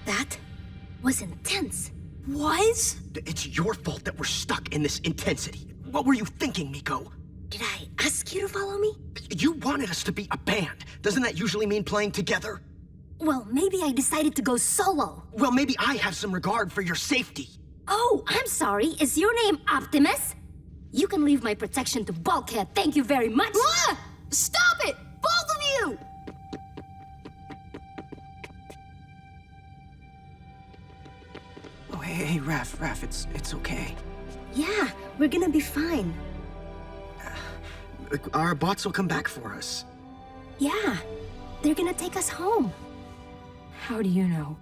That was intense. Was? It's your fault that we're stuck in this intensity. What were you thinking, Miko? Did I ask you to follow me? You wanted us to be a band. Doesn't that usually mean playing together? Well, maybe I decided to go solo. Well, maybe I have some regard for your safety. Oh, I'm sorry. Is your name Optimus? You can leave my protection to Bulkhead. Thank you very much. Ah! Stop it! Both of you! Oh, hey, Raph, it's okay. Yeah, we're gonna be fine. Our bots will come back for us. Yeah, they're gonna take us home. How do you know?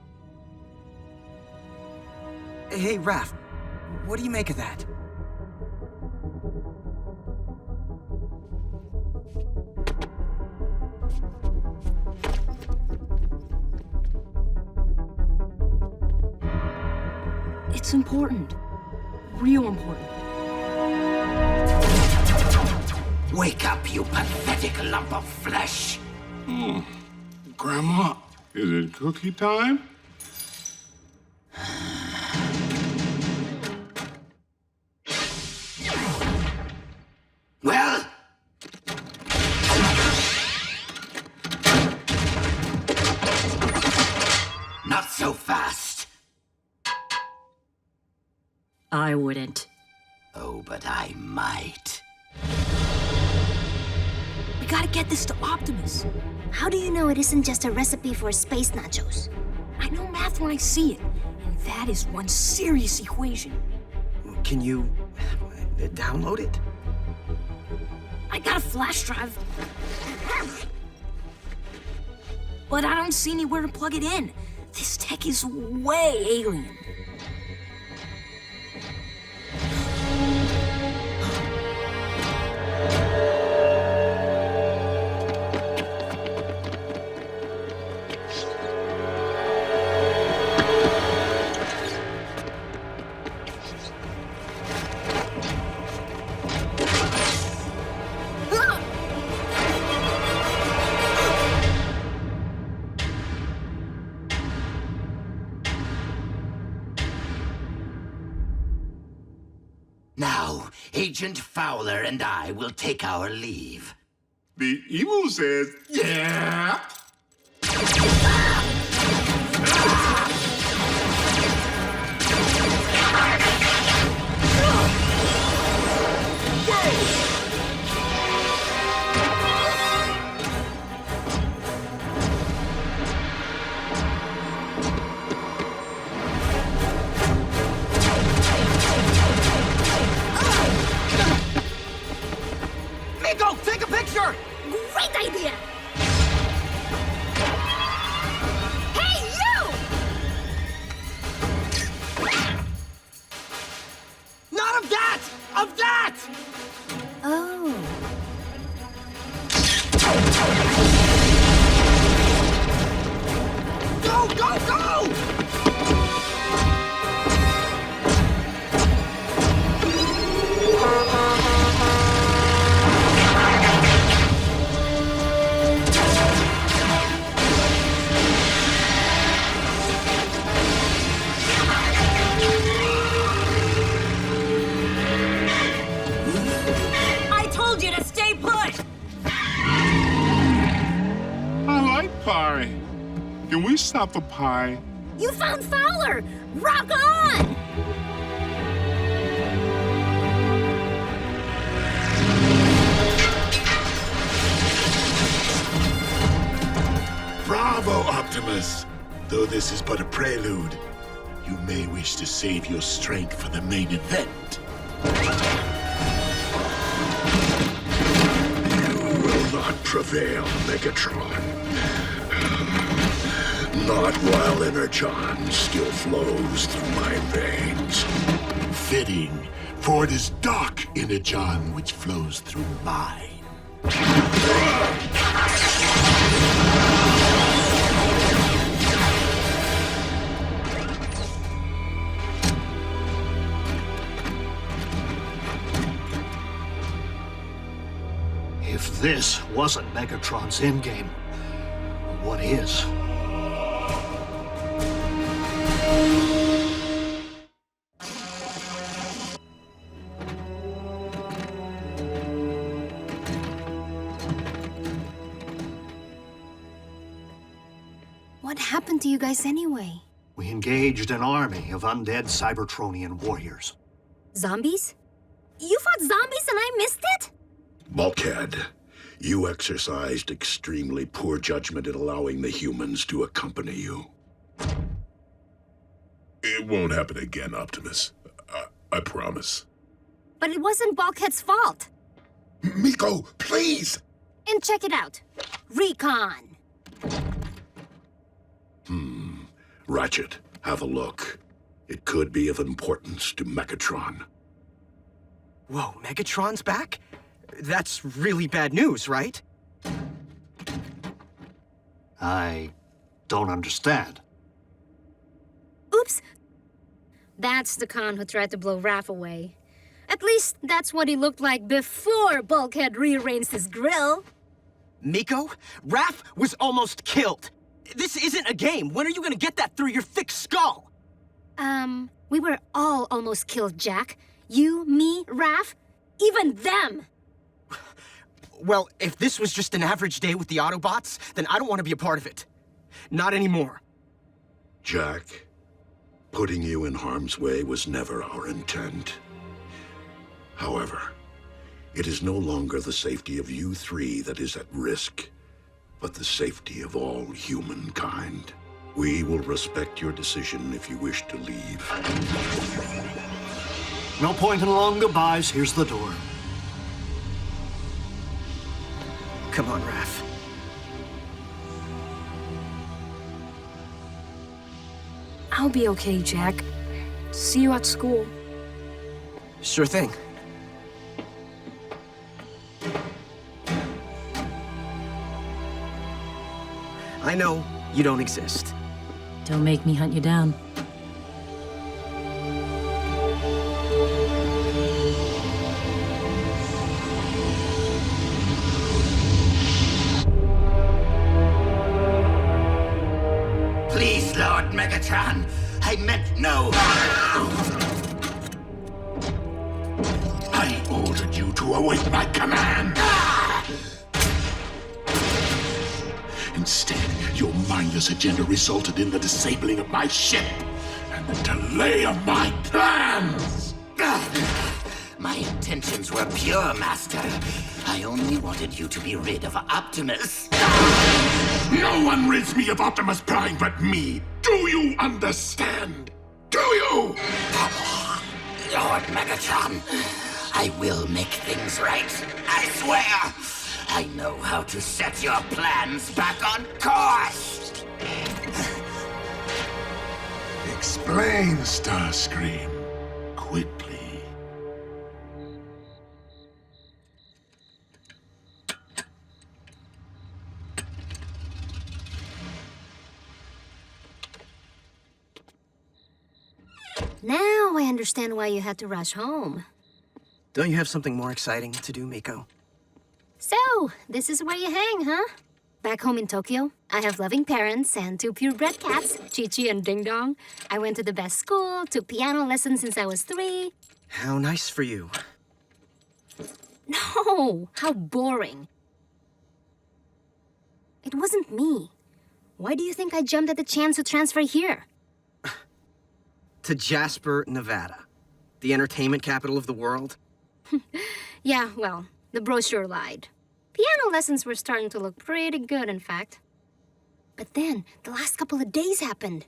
Hey, Raph, what do you make of that? It's important. Real important. Wake up, you pathetic lump of flesh! Grandma, is it cookie time? Well? Not so fast. I wouldn't. Oh, but I might. We gotta get this to Optimus. How do you know it isn't just a recipe for space nachos? I know math when I see it, and that is one serious equation. Can you download it? I got a flash drive. But I don't see anywhere to plug it in. This tech is way alien. Now, Agent Fowler and I will take our leave. The emu says, yeah. Miko, take a picture! Great idea! Hey, you! Not of that! Of that! Oh. Go, go, go! I told you to stay put! I like pie. Can we stop the pie? You found Fowler! Rock on! Bravo, Optimus! Though this is but a prelude, you may wish to save your strength for the main event. You will not prevail, Megatron. Not while Energon still flows through my veins. Fitting, for it is dark Energon which flows through mine. If this wasn't Megatron's endgame, what is? What happened to you guys anyway? We engaged an army of undead Cybertronian warriors. Zombies? You fought zombies and I missed it? Bulkhead, you exercised extremely poor judgment in allowing the humans to accompany you. It won't happen again, Optimus. I promise. But it wasn't Bulkhead's fault. Miko, please! And check it out. Recon. Ratchet, have a look. It could be of importance to Megatron. Whoa, Megatron's back? That's really bad news, right? I don't understand. Oops. That's the con who tried to blow Raph away. At least that's what he looked like before Bulkhead rearranged his grill. Miko, Raph was almost killed. This isn't a game. When are you gonna get that through your thick skull? We were all almost killed, Jack. You, me, Raph, even them. Well, if this was just an average day with the Autobots, then I don't want to be a part of it. Not anymore. Jack, putting you in harm's way was never our intent. However, it is no longer the safety of you three that is at risk, but the safety of all humankind. We will respect your decision if you wish to leave. No point in long goodbyes. Here's the door. Come on, Raph. I'll be okay, Jack. See you at school. Sure thing. I know you don't exist. Don't make me hunt you down. Please, Lord Megatron, I meant no harm. await my command. Instead, your mindless agenda resulted in the disabling of my ship and the delay of my plans. My intentions were pure, Master. I only wanted you to be rid of Optimus. No one rids me of Optimus Prime but me. Do you understand? Do you? Lord Megatron, I will make things right. I swear. I know how to set your plans back on course. Explain, Starscream. Quickly. Now I understand why you had to rush home. Don't you have something more exciting to do, Miko? So, this is where you hang, huh? Back home in Tokyo, I have loving parents and 2 purebred cats, Chi-Chi and Ding Dong. I went to the best school, took piano lessons since I was 3. How nice for you. No, how boring. It wasn't me. Why do you think I jumped at the chance to transfer here? To Jasper, Nevada, the entertainment capital of the world. Yeah, well, the brochure lied. Piano lessons were starting to look pretty good, in fact. But then, the last couple of days happened.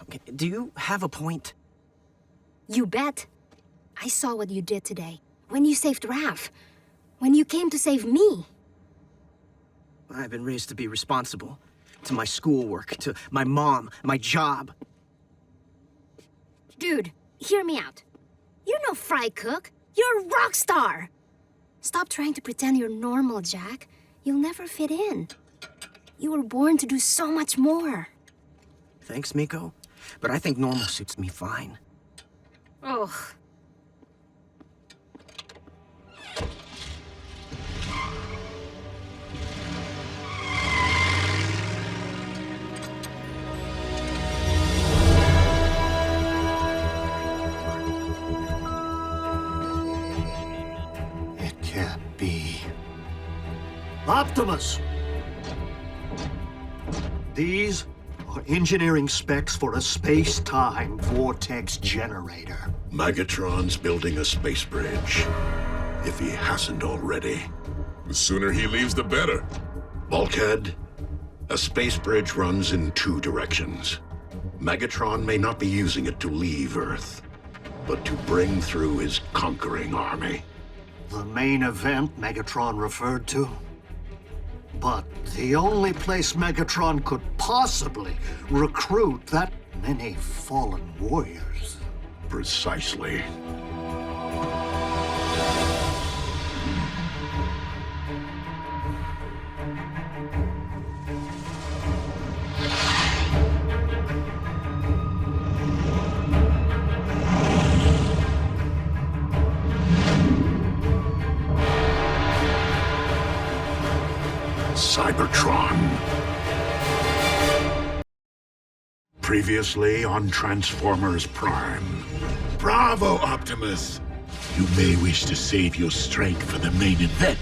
Okay, do you have a point? You bet. I saw what you did today. When you saved Raph. When you came to save me. I've been raised to be responsible. To my schoolwork, to my mom, my job. Dude, hear me out. You're no fry cook. You're a rock star. Stop trying to pretend you're normal, Jack. You'll never fit in. You were born to do so much more. Thanks, Miko. But I think normal suits me fine. Ugh. Optimus! These are engineering specs for a space-time vortex generator. Megatron's building a space bridge, if he hasn't already. The sooner he leaves, the better. Bulkhead, a space bridge runs in 2 directions. Megatron may not be using it to leave Earth, but to bring through his conquering army. The main event Megatron referred to? But the only place Megatron could possibly recruit that many fallen warriors. Precisely. Cybertron. Previously on Transformers Prime. Bravo, Optimus! You may wish to save your strength for the main event.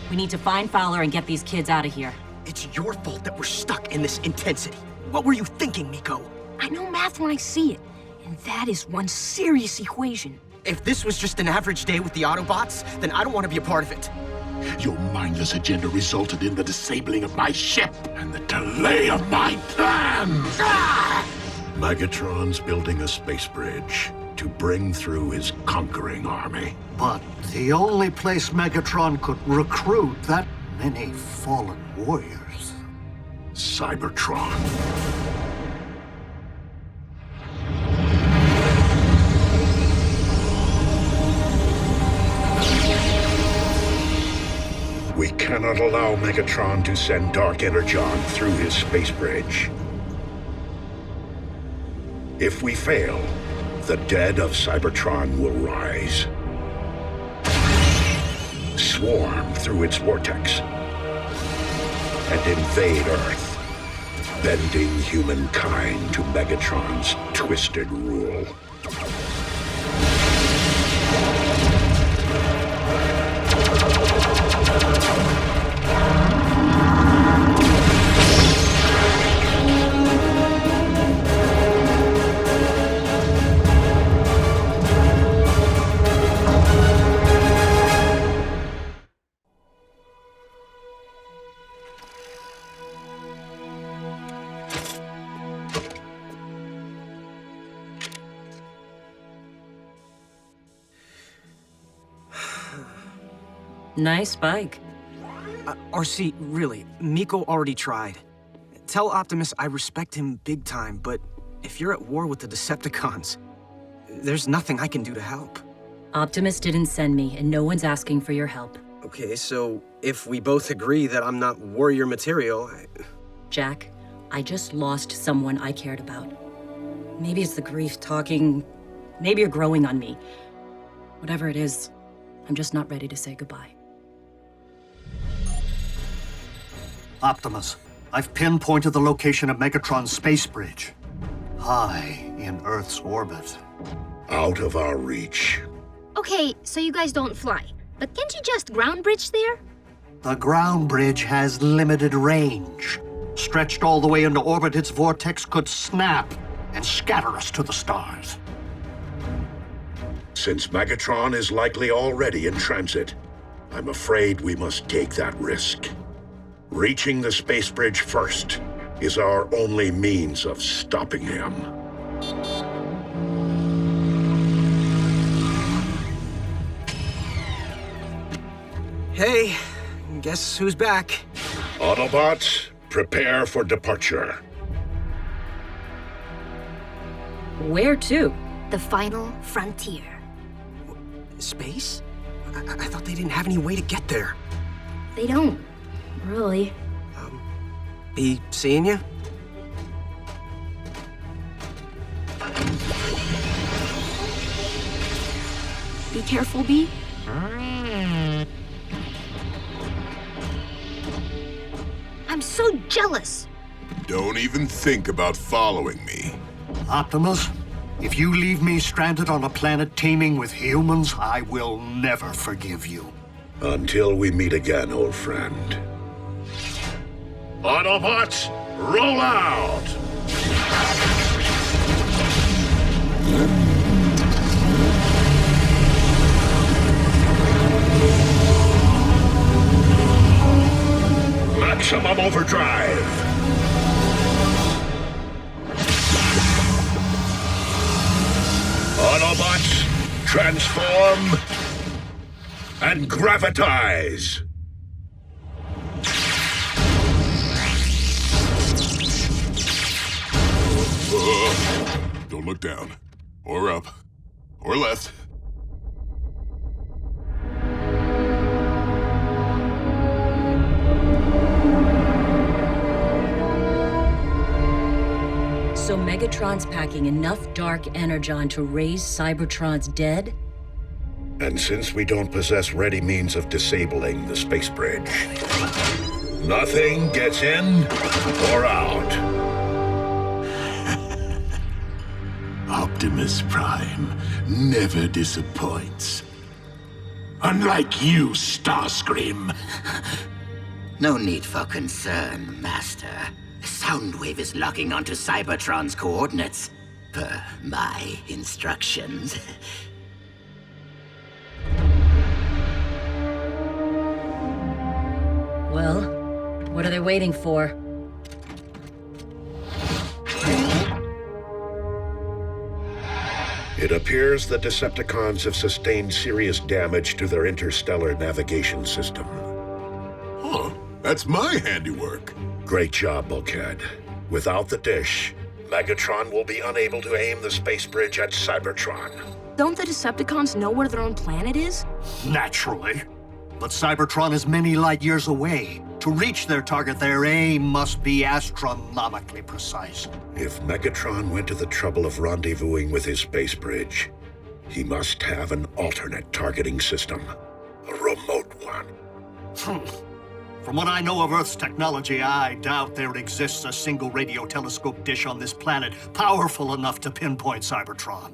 We need to find Fowler and get these kids out of here. It's your fault that we're stuck in this intensity. What were you thinking, Miko? I know math when I see it, and that is one serious equation. If this was just an average day with the Autobots, then I don't want to be a part of it. Your mindless agenda resulted in the disabling of my ship and the delay of my plans. Megatron's building a space bridge to bring through his conquering army. But the only place Megatron could recruit that many fallen warriors. Cybertron. We cannot allow Megatron to send Dark Energon through his space bridge. If we fail, the dead of Cybertron will rise. Swarm through its vortex and invade Earth, bending humankind to Megatron's twisted rule. Nice bike. RC, really, Miko already tried. Tell Optimus I respect him big time, but if you're at war with the Decepticons, there's nothing I can do to help. Optimus didn't send me, and no one's asking for your help. Okay, so if we both agree that I'm not warrior material, Jack, I just lost someone I cared about. Maybe it's the grief talking. Maybe you're growing on me. Whatever it is, I'm just not ready to say goodbye. Optimus, I've pinpointed the location of Megatron's space bridge. High in Earth's orbit. Out of our reach. Okay, so you guys don't fly. But can't you just ground bridge there? The ground bridge has limited range. Stretched all the way into orbit, its vortex could snap and scatter us to the stars. Since Megatron is likely already in transit, I'm afraid we must take that risk. Reaching the space bridge first is our only means of stopping him. Hey, guess who's back? Autobots, prepare for departure. Where to? The final frontier. Space? I thought they didn't have any way to get there. They don't, really. Be seeing you? Be careful, Bee. I'm so jealous. Don't even think about following me. Optimus, if you leave me stranded on a planet teeming with humans, I will never forgive you. Until we meet again, old friend. Autobots, roll out! Maximum overdrive! Autobots, transform and gravitize! Don't look down. Or up. Or left. So Megatron's packing enough dark energon to raise Cybertron's dead? And since we don't possess ready means of disabling the space bridge, nothing gets in or out. Optimus Prime never disappoints. Unlike you, Starscream. No need for concern, Master. Soundwave is locking onto Cybertron's coordinates, per my instructions. Well, what are they waiting for? It appears the Decepticons have sustained serious damage to their interstellar navigation system. Huh, that's my handiwork. Great job, Bulkhead. Without the dish, Megatron will be unable to aim the space bridge at Cybertron. Don't the Decepticons know where their own planet is? Naturally. But Cybertron is many light years away. To reach their target, their aim must be astronomically precise. If Megatron went to the trouble of rendezvousing with his space bridge, he must have an alternate targeting system. A remote one. From what I know of Earth's technology, I doubt there exists a single radio telescope dish on this planet powerful enough to pinpoint Cybertron.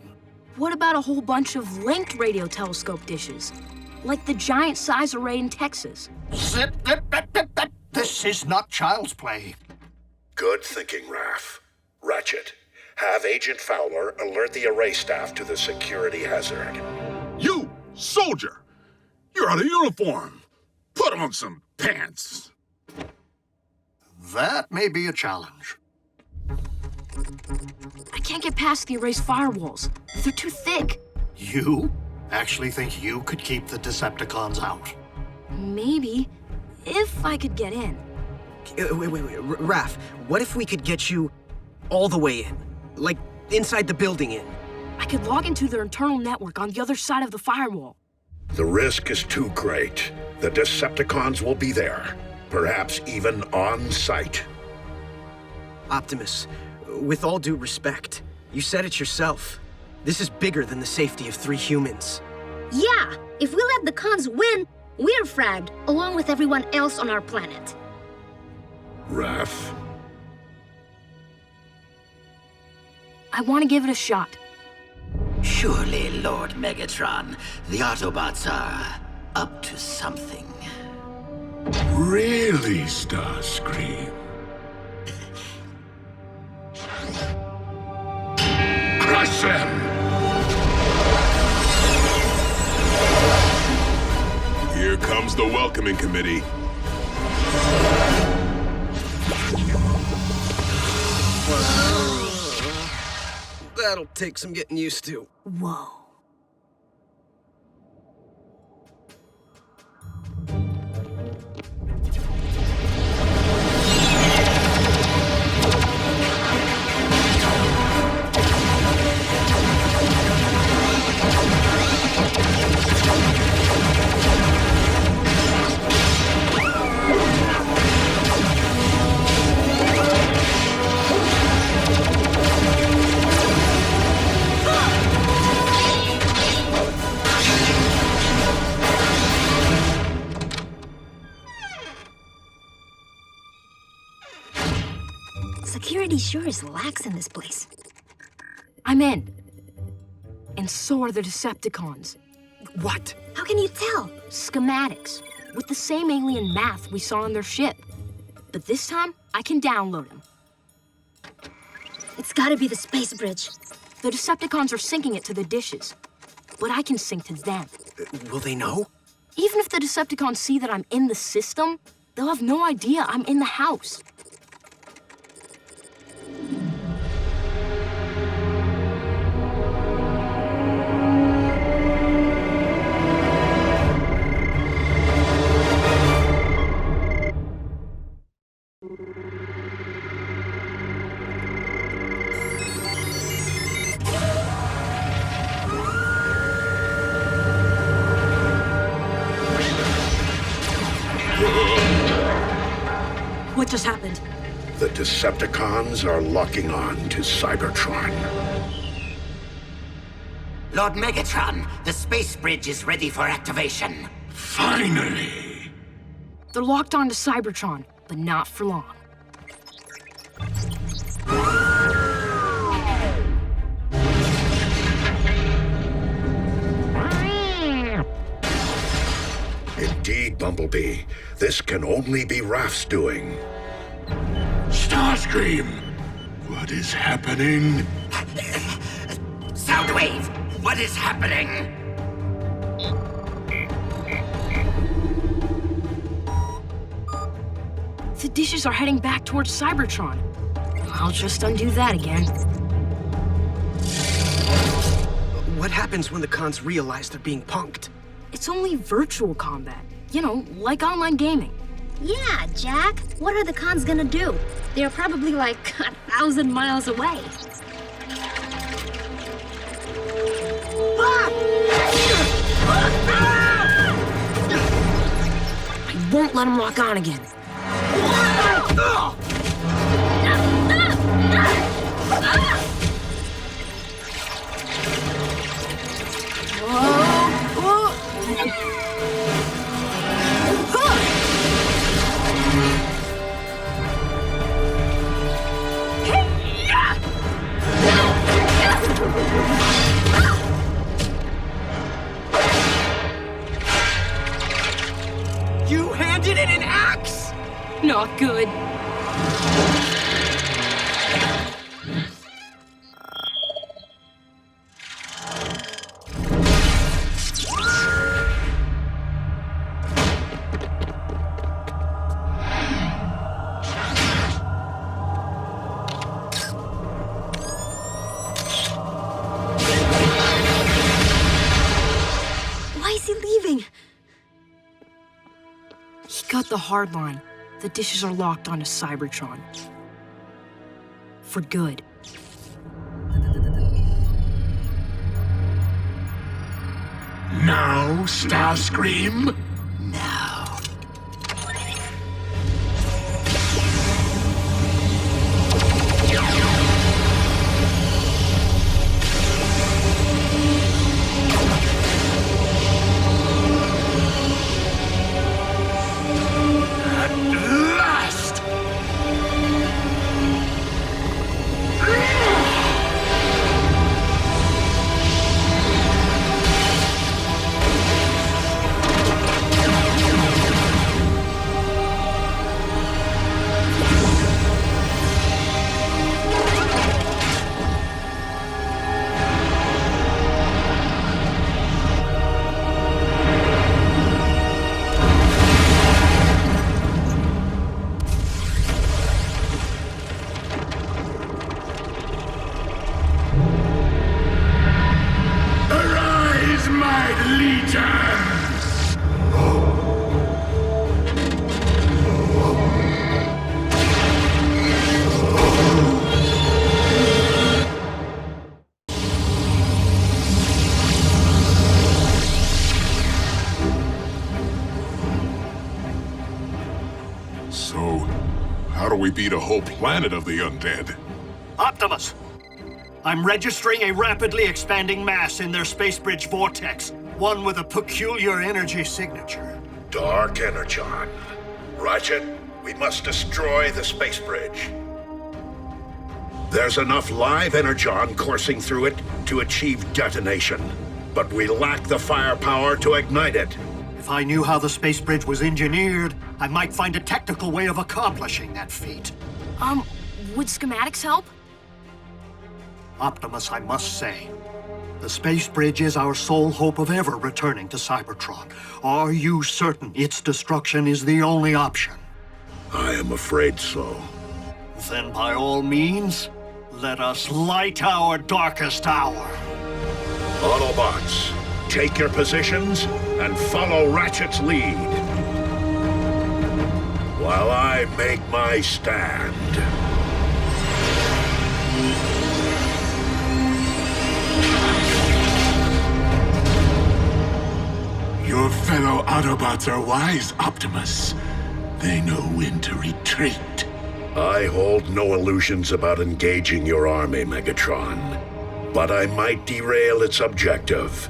What about a whole bunch of linked radio telescope dishes? Like the giant size array in Texas. This is not child's play. Good thinking, Raph. Ratchet, have Agent Fowler alert the array staff to the security hazard. You, soldier! You're out of uniform! Put on some pants! That may be a challenge. I can't get past the array's firewalls. They're too thick. You actually think you could keep the Decepticons out? Maybe, if I could get in. Wait, Raph, what if we could get you all the way in? Like, inside the building in? I could log into their internal network on the other side of the firewall. The risk is too great. The Decepticons will be there, perhaps even on site. Optimus, with all due respect, you said it yourself. This is bigger than the safety of 3 humans. Yeah, if we let the cons win, we're fragged, along with everyone else on our planet. Raph? I want to give it a shot. Surely, Lord Megatron, the Autobots are up to something. Really, Starscream? Crush them! Here comes the welcoming committee. That'll take some getting used to. Whoa. Security sure is lax in this place. I'm in. And so are the Decepticons. What? How can you tell? Schematics, with the same alien math we saw on their ship. But this time, I can download them. It's gotta be the space bridge. The Decepticons are syncing it to the dishes, but I can sync to them. Will they know? Even if the Decepticons see that I'm in the system, they'll have no idea I'm in the house. What just happened? The Decepticons are locking on to Cybertron. Lord Megatron, the space bridge is ready for activation. Finally! They're locked onto Cybertron, but not for long. Indeed, Bumblebee. This can only be Raph's doing. Starscream! What is happening? Soundwave, what is happening? The dishes are heading back towards Cybertron. I'll just undo that again. What happens when the cons realize they're being punked? It's only virtual combat. You know, like online gaming. Yeah, Jack. What are the cons gonna do? They're probably like 1,000 miles away. I won't let them lock on again. You handed it an axe! Not good. Why is he leaving? got the hard line. The dishes are locked onto Cybertron. For good. Now, Starscream? Now. We beat a whole planet of the undead. Optimus! I'm registering a rapidly expanding mass in their space bridge vortex, one with a peculiar energy signature. Dark Energon. Ratchet, we must destroy the space bridge. There's enough live Energon coursing through it to achieve detonation, but we lack the firepower to ignite it. If I knew how the space bridge was engineered, I might find a technical way of accomplishing that feat. Would schematics help? Optimus, I must say, the space bridge is our sole hope of ever returning to Cybertron. Are you certain its destruction is the only option? I am afraid so. Then by all means, let us light our darkest hour. Autobots, take your positions and follow Ratchet's lead, while I make my stand. Your fellow Autobots are wise, Optimus. They know when to retreat. I hold no illusions about engaging your army, Megatron, but I might derail its objective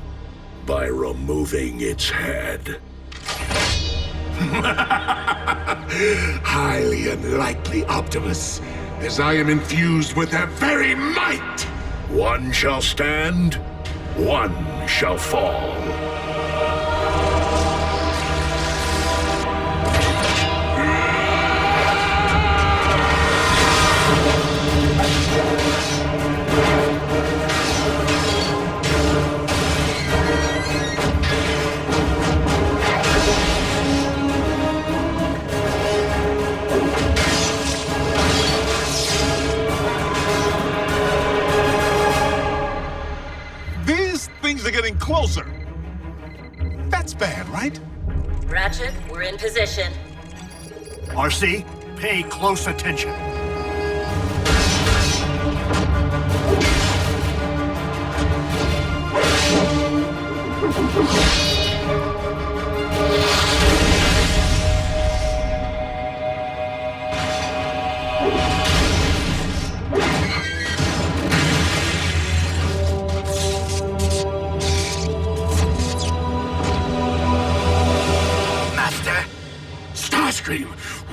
by removing its head. Highly unlikely, Optimus, as I am infused with their very might! One shall stand, one shall fall. Getting closer. That's bad, right? Ratchet, we're in position. RC, pay close attention.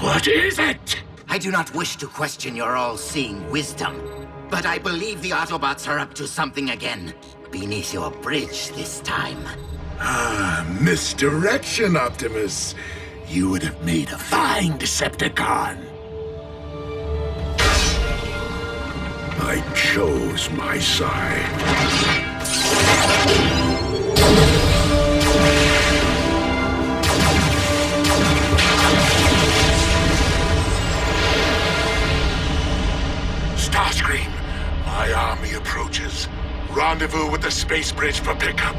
What is it? I do not wish to question your all-seeing wisdom, but I believe the Autobots are up to something again. Beneath your bridge this time. Ah, misdirection, Optimus. You would have made a fine Decepticon. I chose my side. Starscream, my army approaches. Rendezvous with the space bridge for pickup.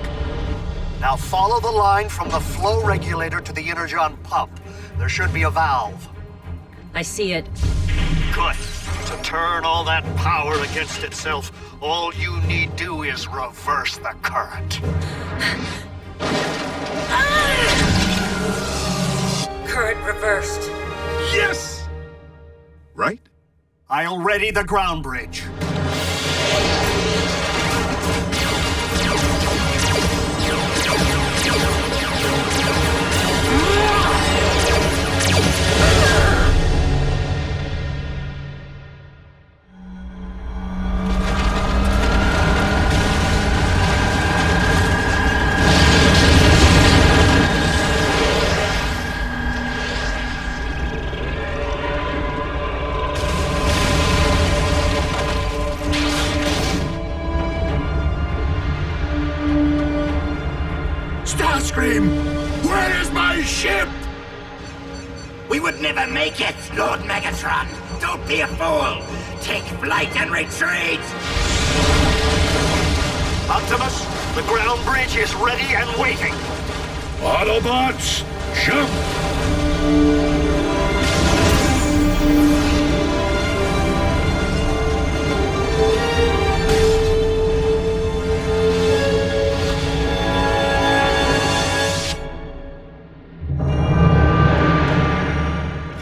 Now follow the line from the flow regulator to the energon pump. There should be a valve. I see it. Good. To turn all that power against itself, all you need do is reverse the current. Current reversed. Yes! Right? I'll ready the ground bridge. Starscream! Where is my ship? We would never make it, Lord Megatron. Don't be a fool. Take flight and retreat. Optimus, the ground bridge is ready and waiting. Autobots, jump!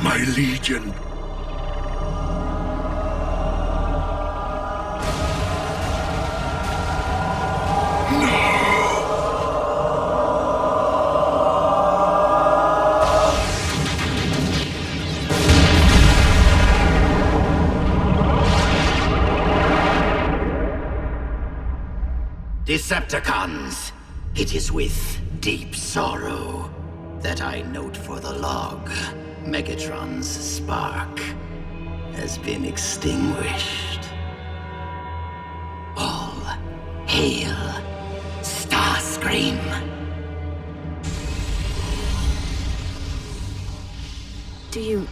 My Legion. Decepticons, it is with deep sorrow that I note for the log Megatron's spark has been extinguished. All hail Starscream. Do you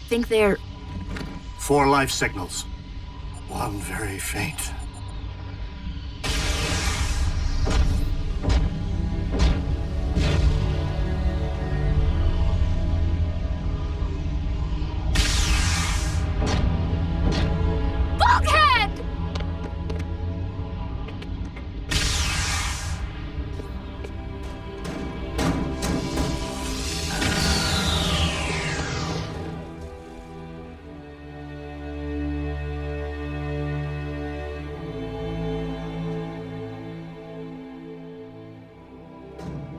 think they're... 4 life signals. One very faint.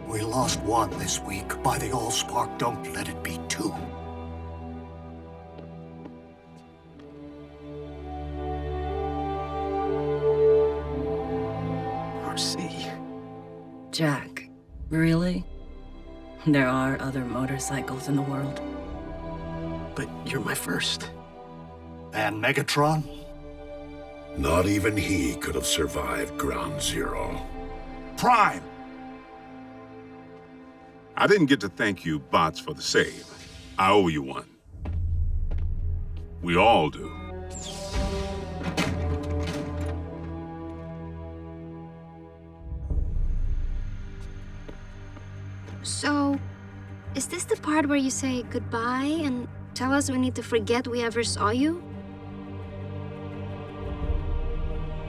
We lost 1 this week. By the Allspark, don't let it be 2. RC. Jack, really? There are other motorcycles in the world. But you're my first. And Megatron? Not even he could have survived Ground Zero. Prime! I didn't get to thank you, bots, for the save. I owe you one. We all do. So, is this the part where you say goodbye and tell us we need to forget we ever saw you?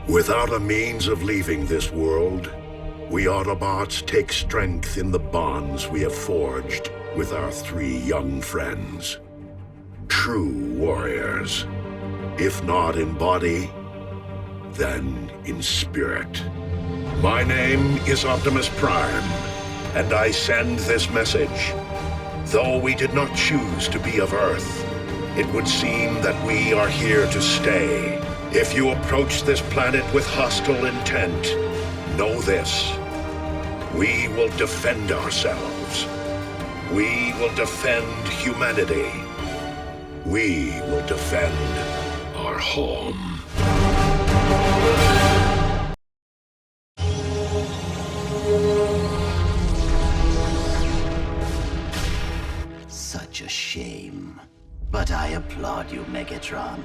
Without a means of leaving this world, we Autobots take strength in the bonds we have forged with our 3 young friends. True warriors. If not in body, then in spirit. My name is Optimus Prime, and I send this message. Though we did not choose to be of Earth, it would seem that we are here to stay. If you approach this planet with hostile intent, know this. We will defend ourselves. We will defend humanity. We will defend our home. Such a shame. But I applaud you, Megatron.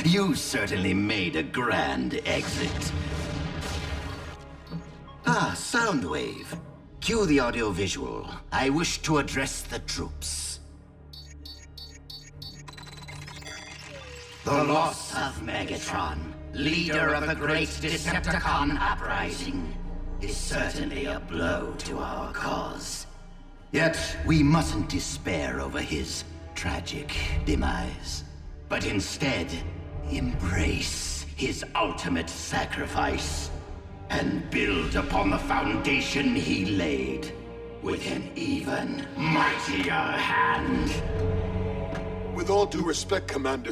You certainly made a grand exit. Soundwave. Cue the audio-visual. I wish to address the troops. The loss of Megatron, leader of the great Decepticon uprising, is certainly a blow to our cause. Yet, we mustn't despair over his tragic demise, but instead embrace his ultimate sacrifice and build upon the foundation he laid with an even mightier hand. With all due respect, Commander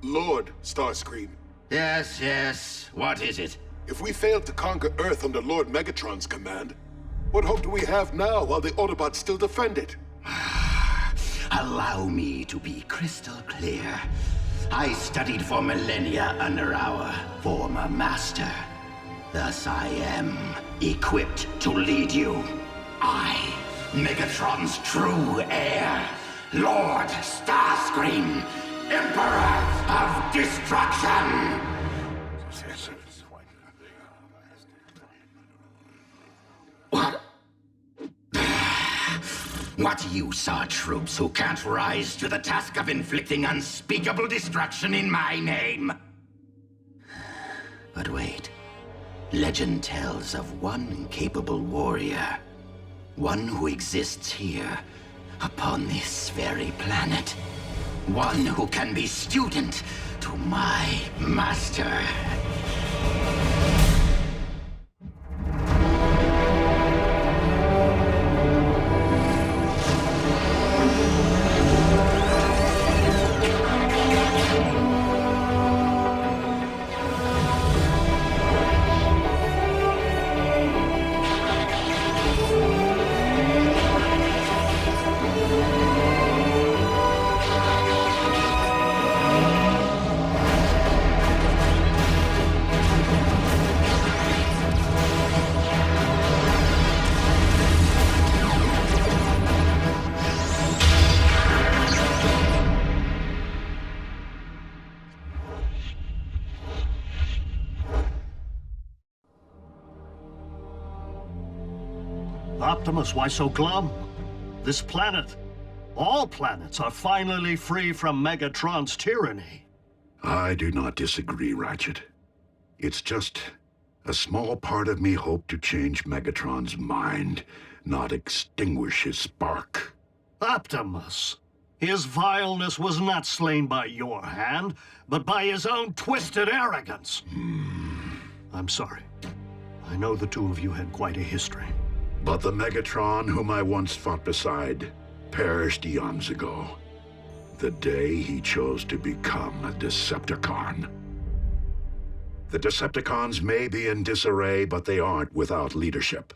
Lord Starscream. Yes, what is it? If we failed to conquer Earth under Lord Megatron's command, what hope do we have now while the Autobots still defend it? Allow me to be crystal clear. I studied for millennia under our former master. Thus I am equipped to lead you. I, Megatron's true heir, Lord Starscream, Emperor of Destruction! What use are troops who can't rise to the task of inflicting unspeakable destruction in my name? But wait. Legend tells of one capable warrior. One who exists here, upon this very planet. One who can be student to my master. Optimus, why so glum? This planet, all planets, are finally free from Megatron's tyranny. I do not disagree, Ratchet. It's just a small part of me hoped to change Megatron's mind, not extinguish his spark. Optimus, his vileness was not slain by your hand, but by his own twisted arrogance. I'm sorry. I know the two of you had quite a history. But the Megatron whom I once fought beside perished eons ago. The day he chose to become a Decepticon. The Decepticons may be in disarray, but they aren't without leadership.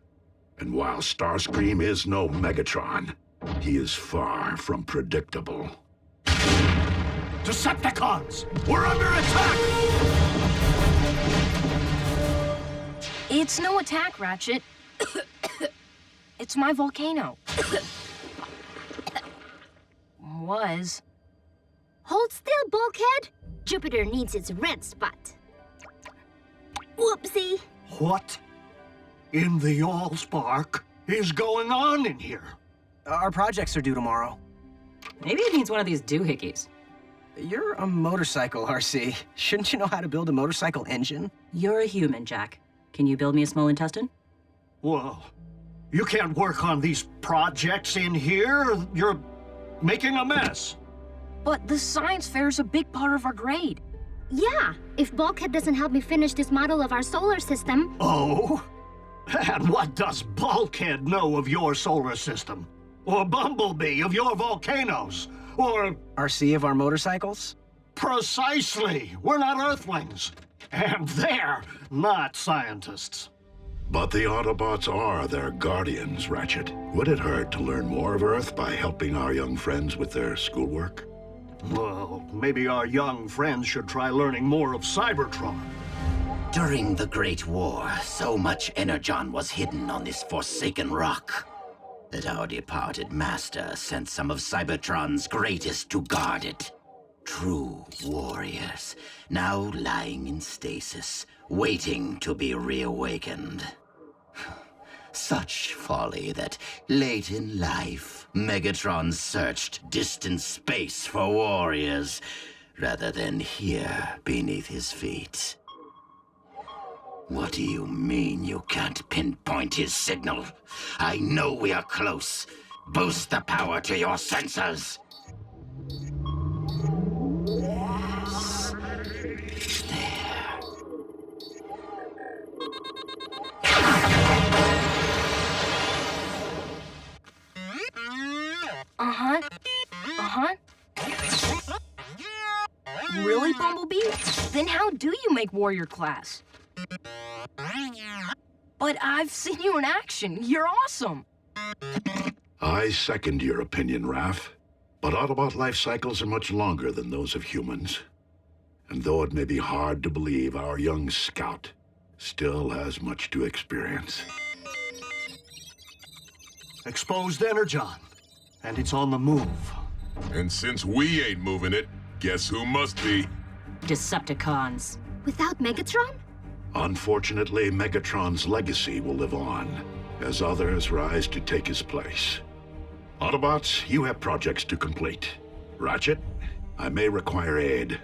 And while Starscream is no Megatron, he is far from predictable. Decepticons! We're under attack! It's no attack, Ratchet. It's my volcano. Was. Hold still, bulkhead. Jupiter needs its red spot. Whoopsie. What in the Allspark is going on in here? Our projects are due tomorrow. Maybe it needs one of these doohickeys. You're a motorcycle, RC. Shouldn't you know how to build a motorcycle engine? You're a human, Jack. Can you build me a small intestine? Well, you can't work on these projects in here. You're making a mess. But the science fair's a big part of our grade. Yeah, if Bulkhead doesn't help me finish this model of our solar system... Oh? And what does Bulkhead know of your solar system? Or Bumblebee of your volcanoes? Or... RC of our motorcycles? Precisely! We're not Earthlings. And they're not scientists. But the Autobots are their guardians, Ratchet. Would it hurt to learn more of Earth by helping our young friends with their schoolwork? Well, maybe our young friends should try learning more of Cybertron. During the Great War, so much energon was hidden on this forsaken rock that our departed master sent some of Cybertron's greatest to guard it. True warriors, now lying in stasis, waiting to be reawakened. Such folly that late in life, Megatron searched distant space for warriors, rather than here beneath his feet. What do you mean you can't pinpoint his signal? I know we are close. Boost the power to your sensors. Yes. There. Uh-huh. Uh-huh. Really, Bumblebee? Then how do you make warrior class? But I've seen you in action. You're awesome. I second your opinion, Raph. But Autobot life cycles are much longer than those of humans. And though it may be hard to believe, our young scout still has much to experience. Exposed Energon, and it's on the move. And since we ain't moving it, guess who must be? Decepticons. Without Megatron? Unfortunately, Megatron's legacy will live on, as others rise to take his place. Autobots, you have projects to complete. Ratchet, I may require aid.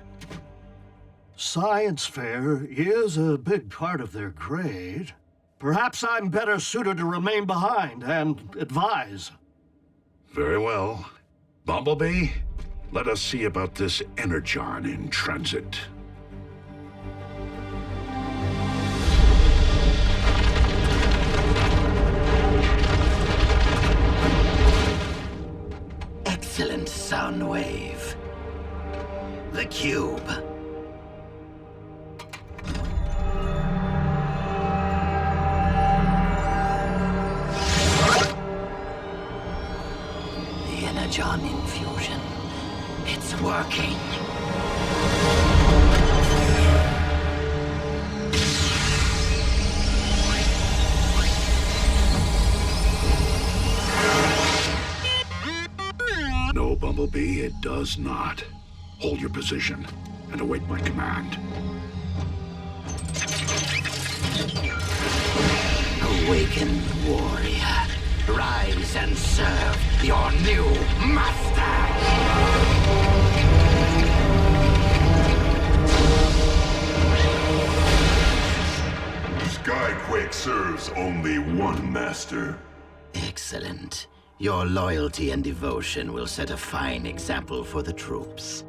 Science fair is a big part of their grade. Perhaps I'm better suited to remain behind and advise. Very well. Bumblebee, let us see about this Energon in transit. Excellent sound wave. The cube. The Energon infusion. It's working. No, Bumblebee, it does not. Hold your position and await my command. Awaken, warrior. Rise and serve your new master! Skyquake serves only one master. Excellent. Your loyalty and devotion will set a fine example for the troops.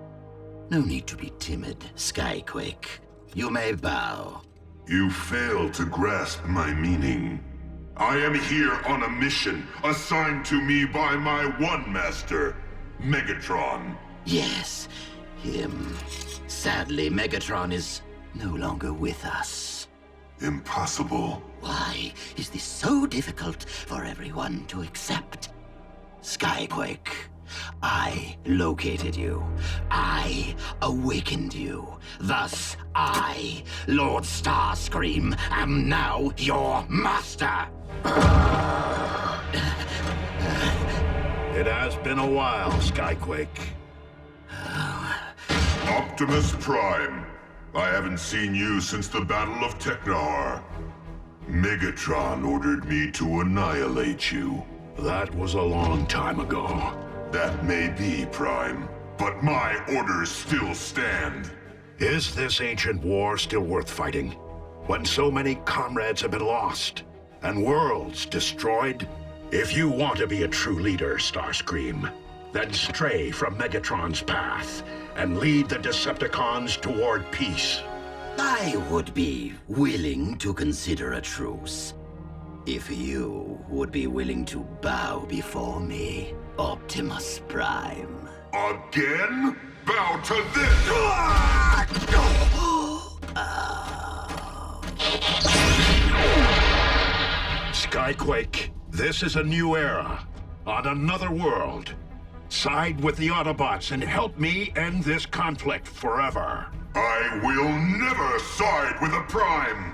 No need to be timid, Skyquake. You may bow. You fail to grasp my meaning. I am here on a mission assigned to me by my one master, Megatron. Yes, him. Sadly, Megatron is no longer with us. Impossible. Why is this so difficult for everyone to accept? Skyquake, I located you. I awakened you. Thus, I, Lord Starscream, am now your master. It has been a while, Skyquake. Optimus Prime, I haven't seen you since the Battle of Technar. Megatron ordered me to annihilate you. That was a long time ago. That may be, Prime, but my orders still stand. Is this ancient war still worth fighting? When so many comrades have been lost, and worlds destroyed? If you want to be a true leader, Starscream, then stray from Megatron's path, and lead the Decepticons toward peace. I would be willing to consider a truce. If you would be willing to bow before me, Optimus Prime. Again? Bow to this! Skyquake, this is a new era, on another world. Side with the Autobots and help me end this conflict forever. I will never side with a Prime!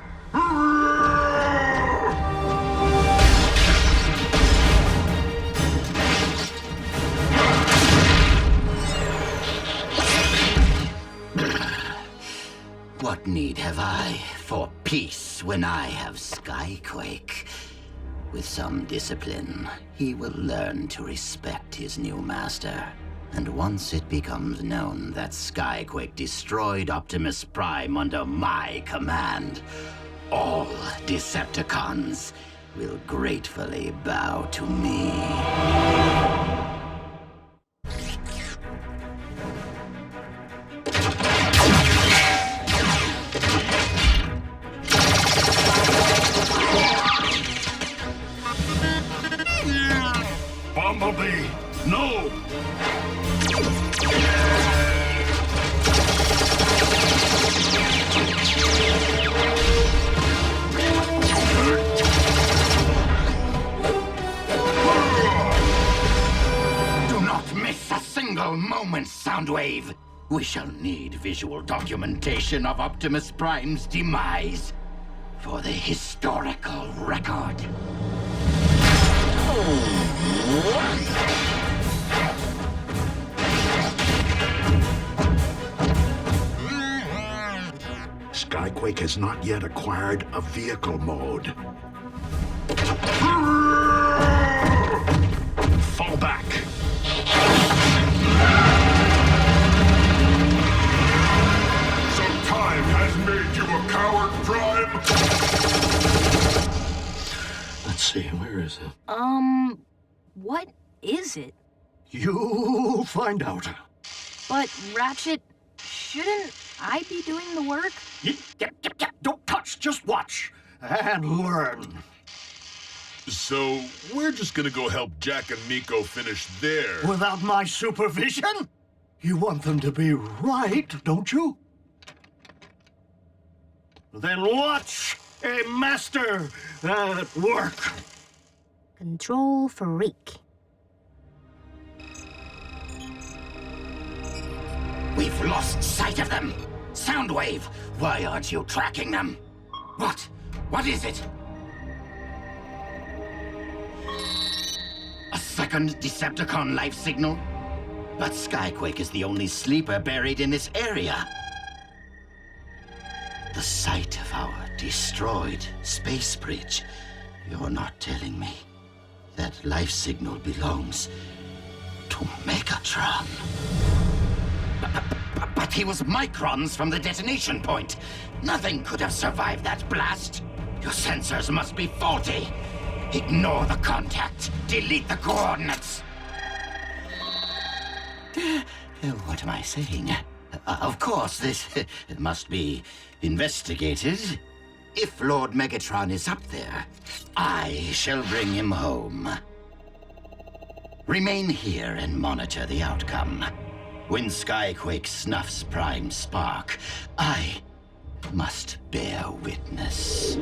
What need have I for peace when I have Skyquake? With some discipline, he will learn to respect his new master. And once it becomes known that Skyquake destroyed Optimus Prime under my command, all Decepticons will gratefully bow to me. Bumblebee, no! Do not miss a single moment, Soundwave. We shall need visual documentation of Optimus Prime's demise for the historical record. Skyquake has not yet acquired a vehicle mode. Fall back! So time has made you a coward, Prime? Let's see, where is it? What is it? You'll find out. But, Ratchet, shouldn't I be doing the work? Yep. Don't touch, just watch and learn. So, we're just gonna go help Jack and Miko finish their... Without my supervision? You want them to be right, don't you? Then watch a master at work. Control freak. We've lost sight of them. Soundwave, why aren't you tracking them? What is it? A second Decepticon life signal? But Skyquake is the only sleeper buried in this area. The site of our destroyed space bridge. You're not telling me that life signal belongs to Megatron. But he was microns from the detonation point. Nothing could have survived that blast. Your sensors must be faulty. Ignore the contact. Delete the coordinates. What am I saying? Of course, this must be investigated. If Lord Megatron is up there, I shall bring him home. Remain here and monitor the outcome. When Skyquake snuffs Prime Spark, I must bear witness.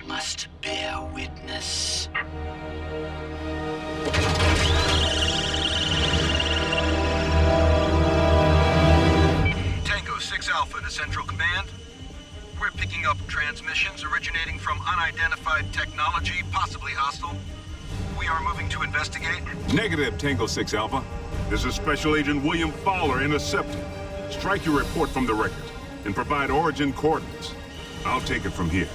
Must bear witness. Tango 6 Alpha to Central Command. We're picking up transmissions originating from unidentified technology, possibly hostile. We are moving to investigate. Negative, Tango 6 Alpha. This is Special Agent William Fowler intercepting. Strike your report from the record and provide origin coordinates. I'll take it from here.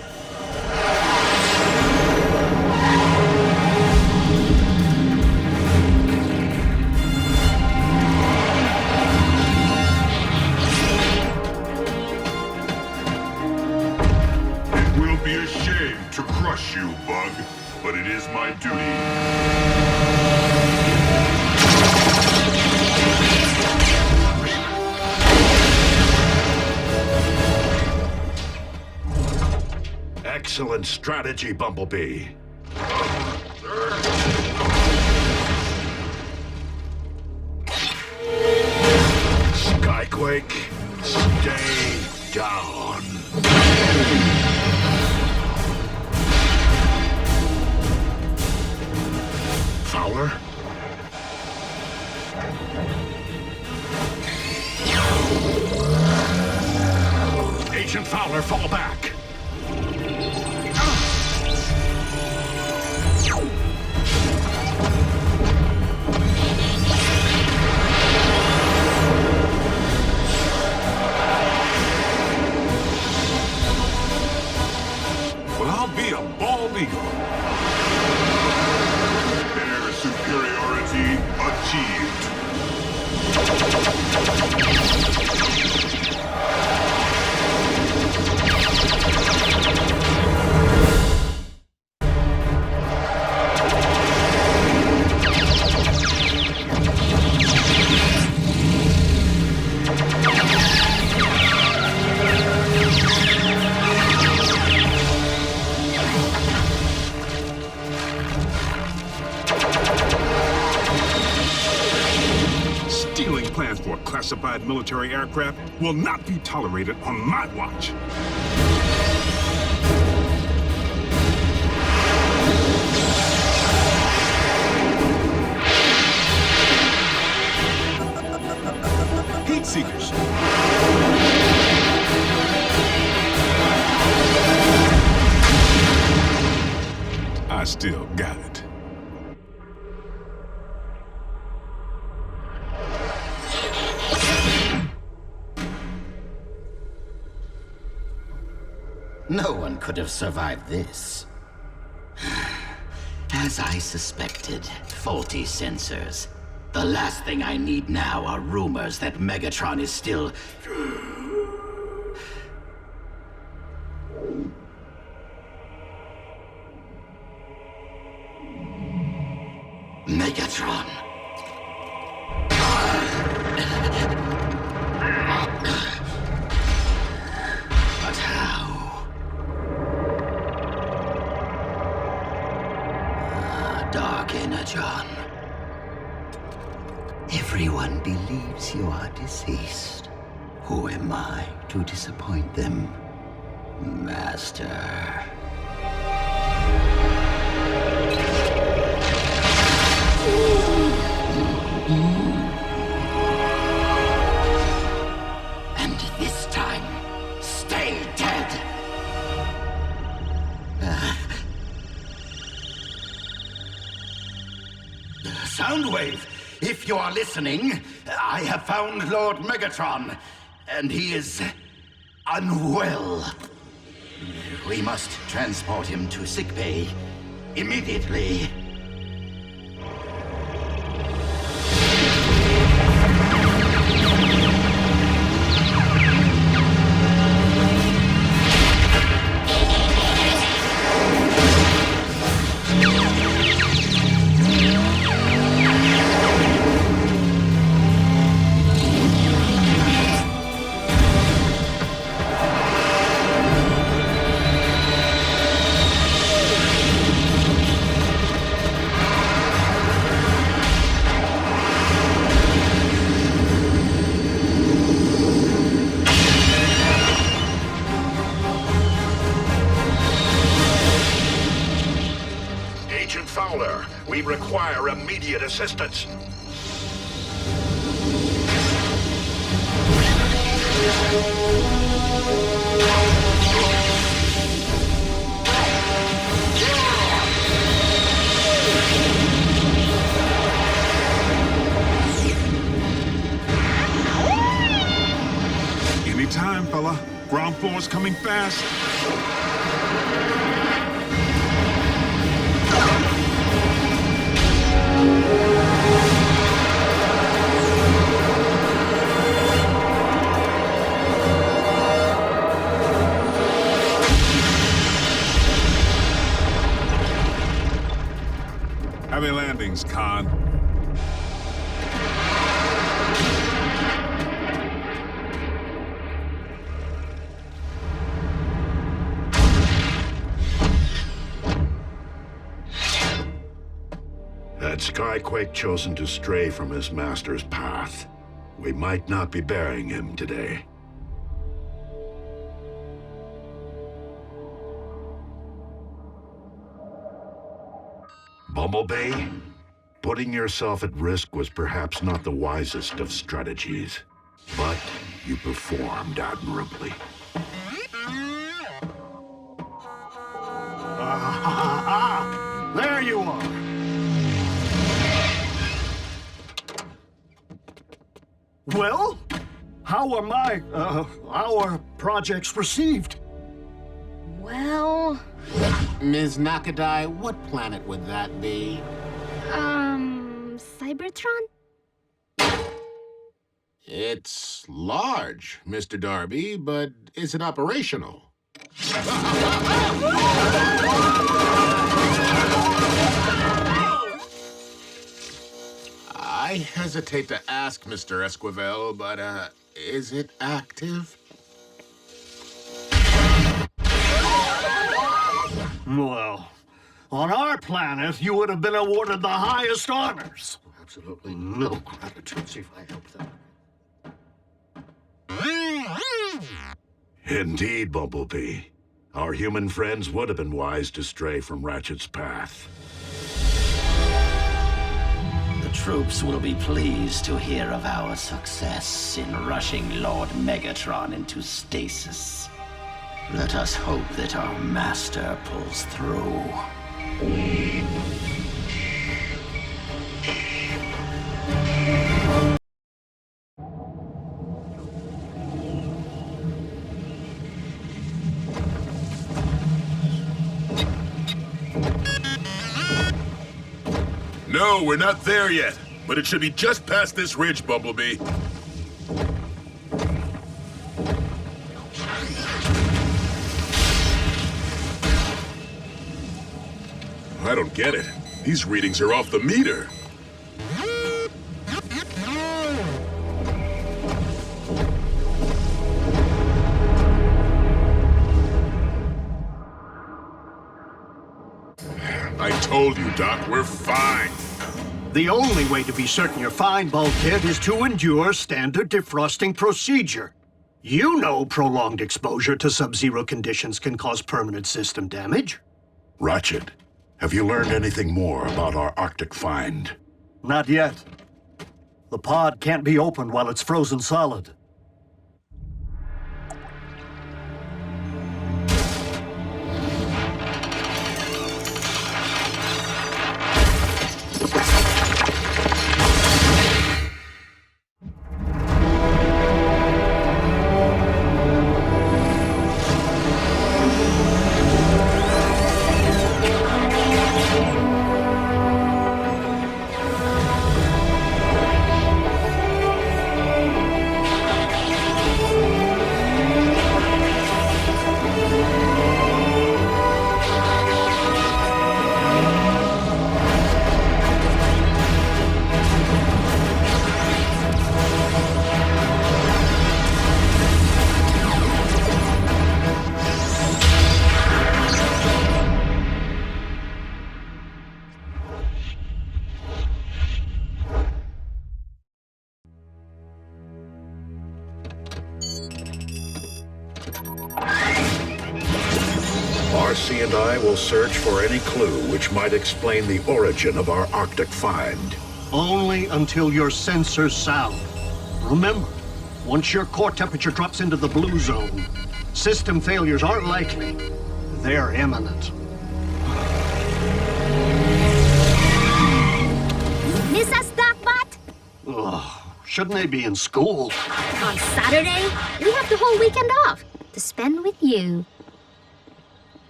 It will be a shame to crush you, Bug, but it is my duty. Excellent strategy, Bumblebee. Skyquake, stay down. Fowler? Agent Fowler, fall back. Well, classified military aircraft will not be tolerated on my watch. Heat seekers. I still got it. No one could have survived this. As I suspected, faulty sensors. The last thing I need now are rumors that Megatron is still... Megatron. But how? Dark Energon. Everyone believes you are deceased. Who am I to disappoint them, Master? And this time, stay dead! Soundwave, if you are listening, I have found Lord Megatron, and he is unwell. We must transport him to sickbay immediately. We require immediate assistance. Anytime, fella. Ground floor's coming fast. Heavy landings, Khan. Had Skyquake chosen to stray from his master's path, we might not be burying him today. Bumblebee, putting yourself at risk was perhaps not the wisest of strategies, but you performed admirably. There you are. Well, how are our projects received? Well... Ms. Nakadai, what planet would that be? Cybertron? It's large, Mr. Darby, but is it operational? I hesitate to ask, Mr. Esquivel, but, is it active? Well, on our planet, you would have been awarded the highest honors. Absolutely no gratitude if I help them. Indeed, Bumblebee. Our human friends would have been wise to stray from Ratchet's path. The troops will be pleased to hear of our success in rushing Lord Megatron into stasis. Let us hope that our master pulls through. No, we're not there yet, but it should be just past this ridge, Bumblebee. I don't get it. These readings are off the meter. I told you, Doc, we're fine. The only way to be certain you're fine, Bulkhead, is to endure standard defrosting procedure. You know prolonged exposure to sub-zero conditions can cause permanent system damage. Ratchet, have you learned anything more about our Arctic find? Not yet. The pod can't be opened while it's frozen solid. RC and I will search for any clue which might explain the origin of our Arctic find. Only until your sensors sound. Remember, once your core temperature drops into the blue zone, system failures aren't likely. They're imminent. Miss us, Docbot? Ugh, shouldn't they be in school? On Saturday, we have the whole weekend off to spend with you.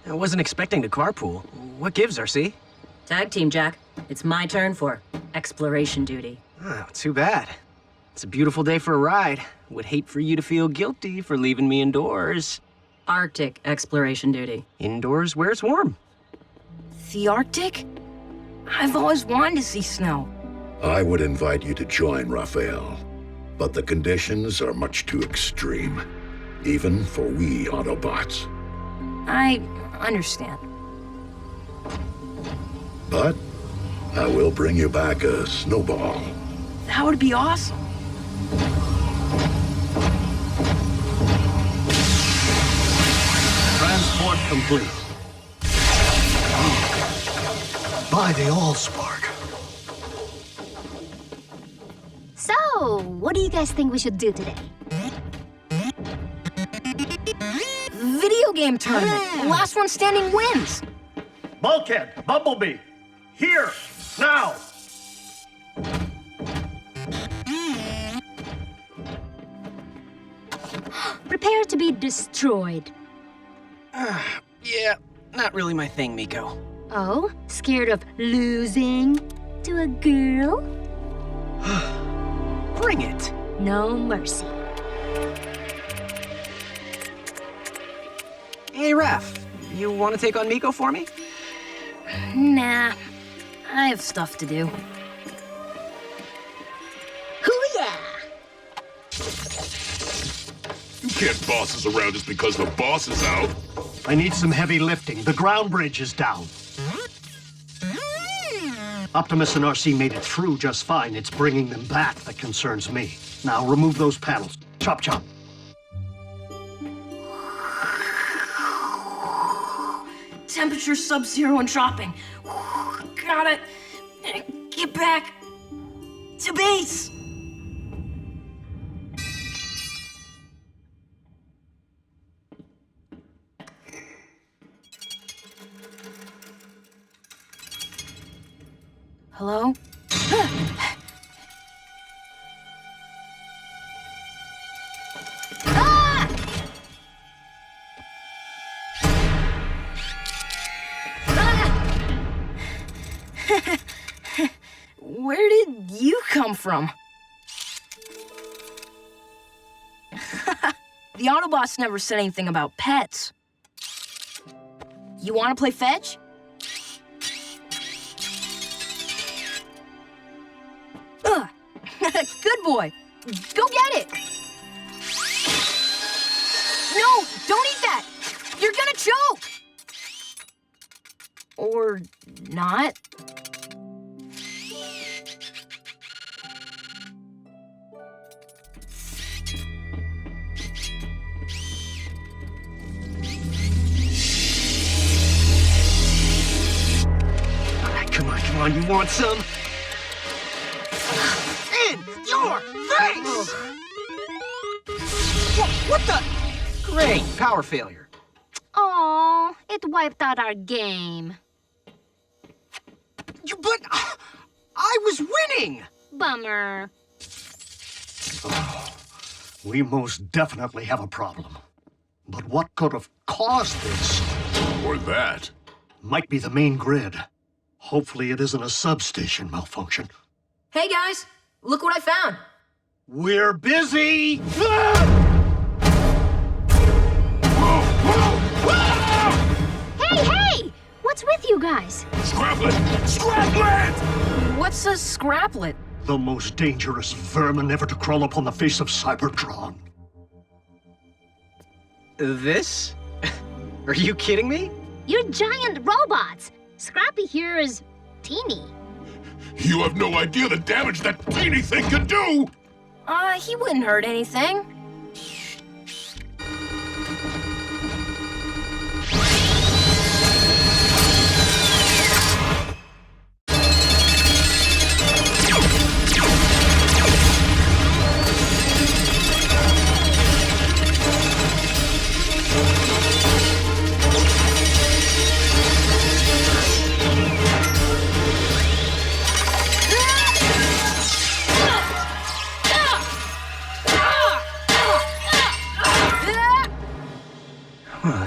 I wasn't expecting to carpool. What gives, RC? Tag team, Jack. It's my turn for exploration duty. Oh, too bad. It's a beautiful day for a ride. Would hate for you to feel guilty for leaving me indoors. Arctic exploration duty. Indoors where it's warm. The Arctic? I've always wanted to see snow. I would invite you to join, Rafael, but the conditions are much too extreme, even for we Autobots. I understand. But I will bring you back a snowball. That would be awesome. Transport complete. By the Allspark. So, what do you guys think we should do today? Video game tournament. Last one standing wins. Bulkhead, Bumblebee, here, now. Prepare to be destroyed. Yeah, not really my thing, Miko. Oh, scared of losing to a girl? Bring it. No mercy. Hey, Raph, you want to take on Miko for me? Nah, I have stuff to do. Hoo-yeah! You can't boss us around just because the boss is out. I need some heavy lifting. The ground bridge is down. Optimus and RC made it through just fine. It's bringing them back that concerns me. Now remove those panels. Chop, chop. temperature sub-zero and dropping. Gotta get back to base. Hello? Where did you come from? The Autobots never said anything about pets. You want to play fetch? Good boy. Go get it. No, don't eat that. You're gonna choke. Or not. Come on, you want some? In your face! What the? Great, power failure. Oh, it wiped out our game. But I was winning! Bummer. We most definitely have a problem. But what could have caused this? Or that. Might be the main grid. Hopefully it isn't a substation malfunction. Hey guys, look what I found. We're busy! Hey! What's with you guys? Scraplet! Scraplet! What's a scraplet? The most dangerous vermin ever to crawl upon the face of Cybertron. This? Are you kidding me? You're giant robots. Scrappy here is teeny. You have no idea the damage that teeny thing can do! He wouldn't hurt anything.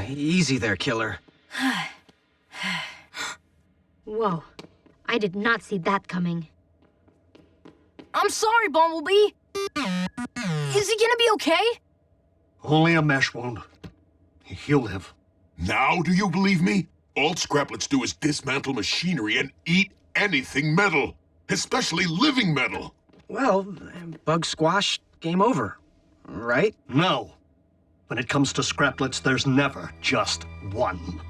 Easy there, killer. Whoa, I did not see that coming. I'm sorry, Bumblebee. Is he gonna be okay? Only a mesh wound. He'll live. Now do you believe me? All Scraplets do is dismantle machinery and eat anything metal. Especially living metal. Well, bug squash, game over. Right? No. When it comes to Scraplets, there's never just one.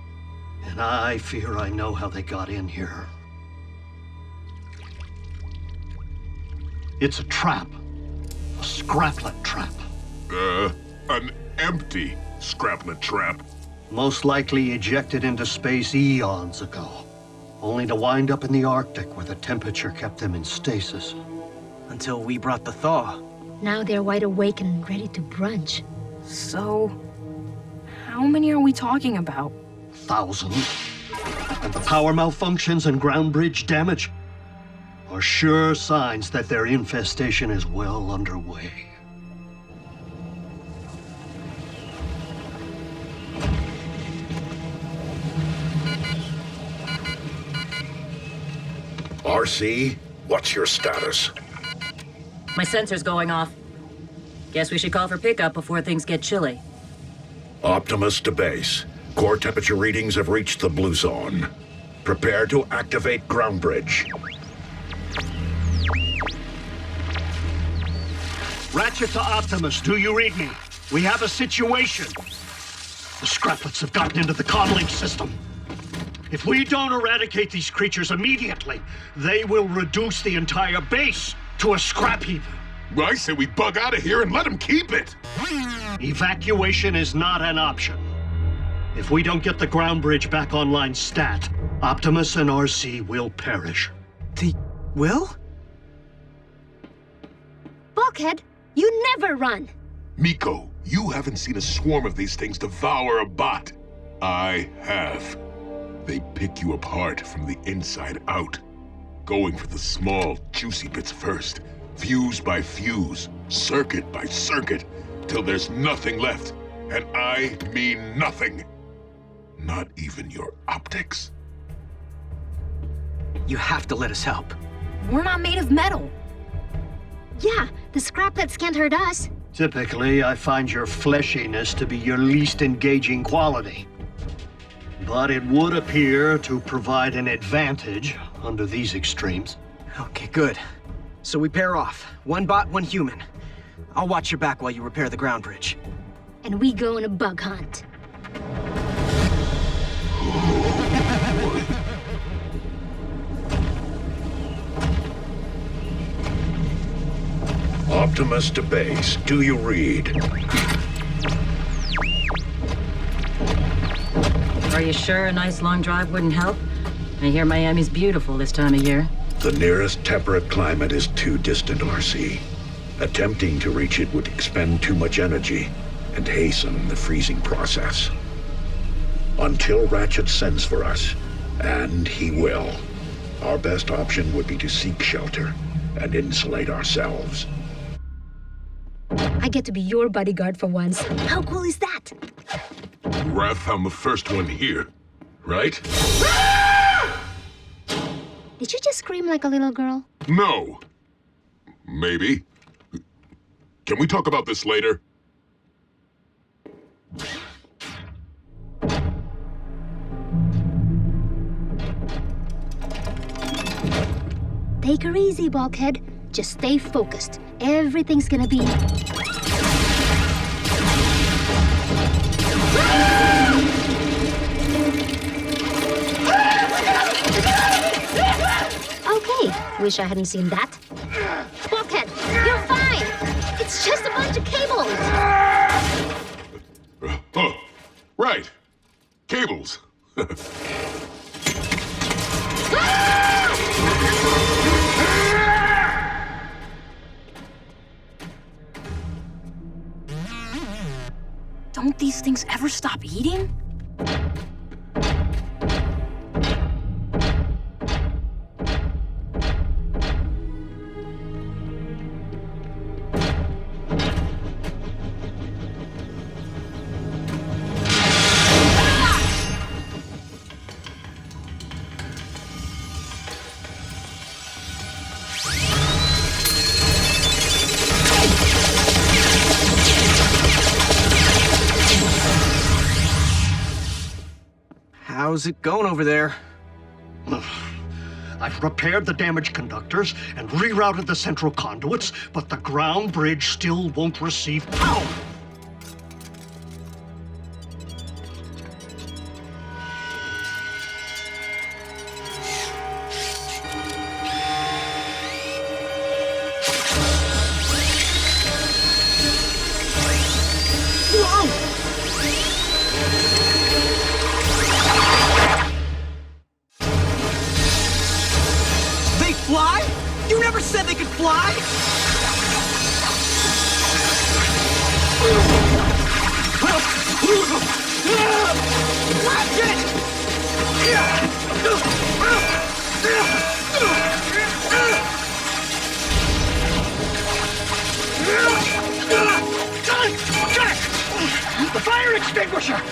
And I fear I know how they got in here. It's a trap. A Scraplet trap. An empty Scraplet trap. Most likely ejected into space eons ago. Only to wind up in the Arctic where the temperature kept them in stasis. Until we brought the thaw. Now they're wide awake and ready to brunch. So, how many are we talking about? Thousands. And the power malfunctions and ground bridge damage are sure signs that their infestation is well underway. RC, what's your status? My sensor's going off. Guess we should call for pickup before things get chilly. Optimus to base. Core temperature readings have reached the blue zone. Prepare to activate ground bridge. Ratchet to Optimus, do you read me? We have a situation. The Scraplets have gotten into the comlink system. If we don't eradicate these creatures immediately, they will reduce the entire base to a scrap heap. I say we bug out of here and let them keep it. Evacuation is not an option. If we don't get the ground bridge back online stat, Optimus and RC will perish. They will? Bulkhead, you never run. Miko, you haven't seen a swarm of these things devour a bot. I have. They pick you apart from the inside out, going for the small, juicy bits first, fuse by fuse, circuit by circuit, till there's nothing left. And I mean nothing. Not even your optics. You have to let us help. We're not made of metal. Yeah, the scraplets can't hurt us. Typically, I find your fleshiness to be your least engaging quality. But it would appear to provide an advantage under these extremes. Okay, good. So we pair off. One bot, one human. I'll watch your back while you repair the ground bridge. And we go on a bug hunt. Optimus to base. Do you read? Are you sure a nice long drive wouldn't help? I hear Miami's beautiful this time of year. The nearest temperate climate is too distant, RC. Attempting to reach it would expend too much energy and hasten the freezing process. Until Ratchet sends for us, and he will, our best option would be to seek shelter and insulate ourselves. I get to be your bodyguard for once. How cool is that? Raph found the first one here, right? Did you just scream like a little girl? No. Maybe. Can we talk about this later? Take her easy, Bulkhead. Just stay focused. Everything's gonna be... Okay, wish I hadn't seen that. Bulkhead, you're fine! It's just a bunch of cables! Oh, right. Cables. Don't these things ever stop eating? How's it going over there? I've repaired the damaged conductors and rerouted the central conduits, but the ground bridge still won't receive power. Fly? You never said they could fly! Ratchet! Jack! The fire extinguisher!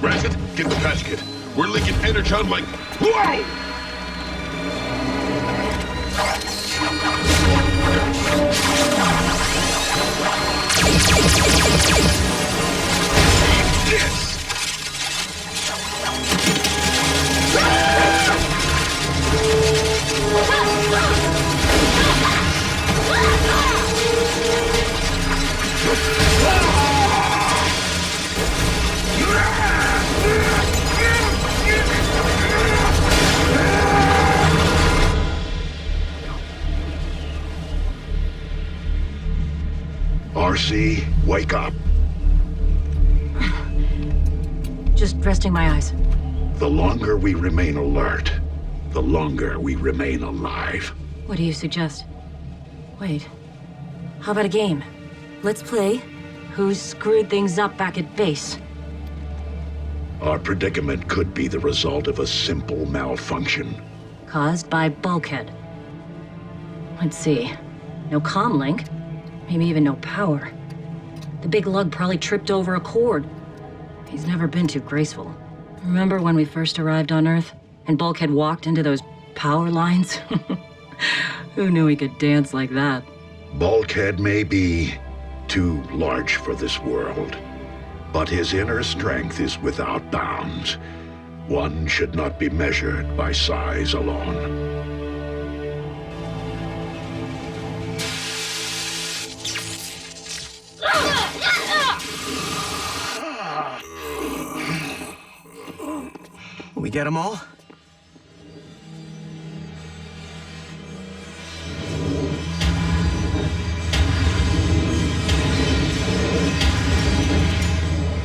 Ratchet, get the patch kit. We're leaking energon like... Whoa! RC, wake up. Just resting my eyes. The longer we remain alert, the longer we remain alive. What do you suggest? Wait. How about a game? Let's play Who Screwed Things Up back at base. Our predicament could be the result of a simple malfunction. Caused by Bulkhead. Let's see. No comm link. Maybe even no power. The big lug probably tripped over a cord. He's never been too graceful. Remember when we first arrived on Earth and Bulkhead walked into those power lines? Who knew he could dance like that? Bulkhead may be too large for this world, but his inner strength is without bounds. One should not be measured by size alone. We get them all?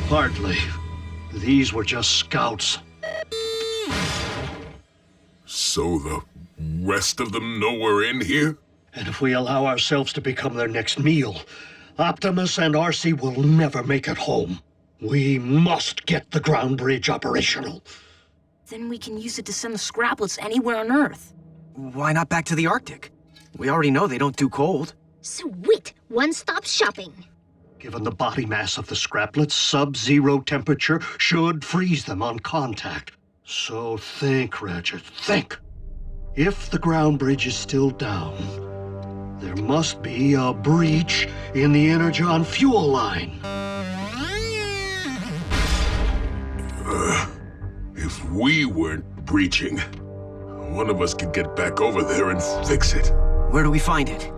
Hardly. These were just scouts. So the rest of them know we're in here? And if we allow ourselves to become their next meal, Optimus and RC will never make it home. We must get the ground bridge operational. Then we can use it to send the scraplets anywhere on Earth. Why not back to the Arctic? We already know they don't do cold. Sweet! One-stop shopping. Given the body mass of the scraplets, sub-zero temperature should freeze them on contact. So think, Ratchet, think. If the ground bridge is still down, there must be a breach in the Energon fuel line. If we weren't breaching, one of us could get back over there and fix it. Where do we find it?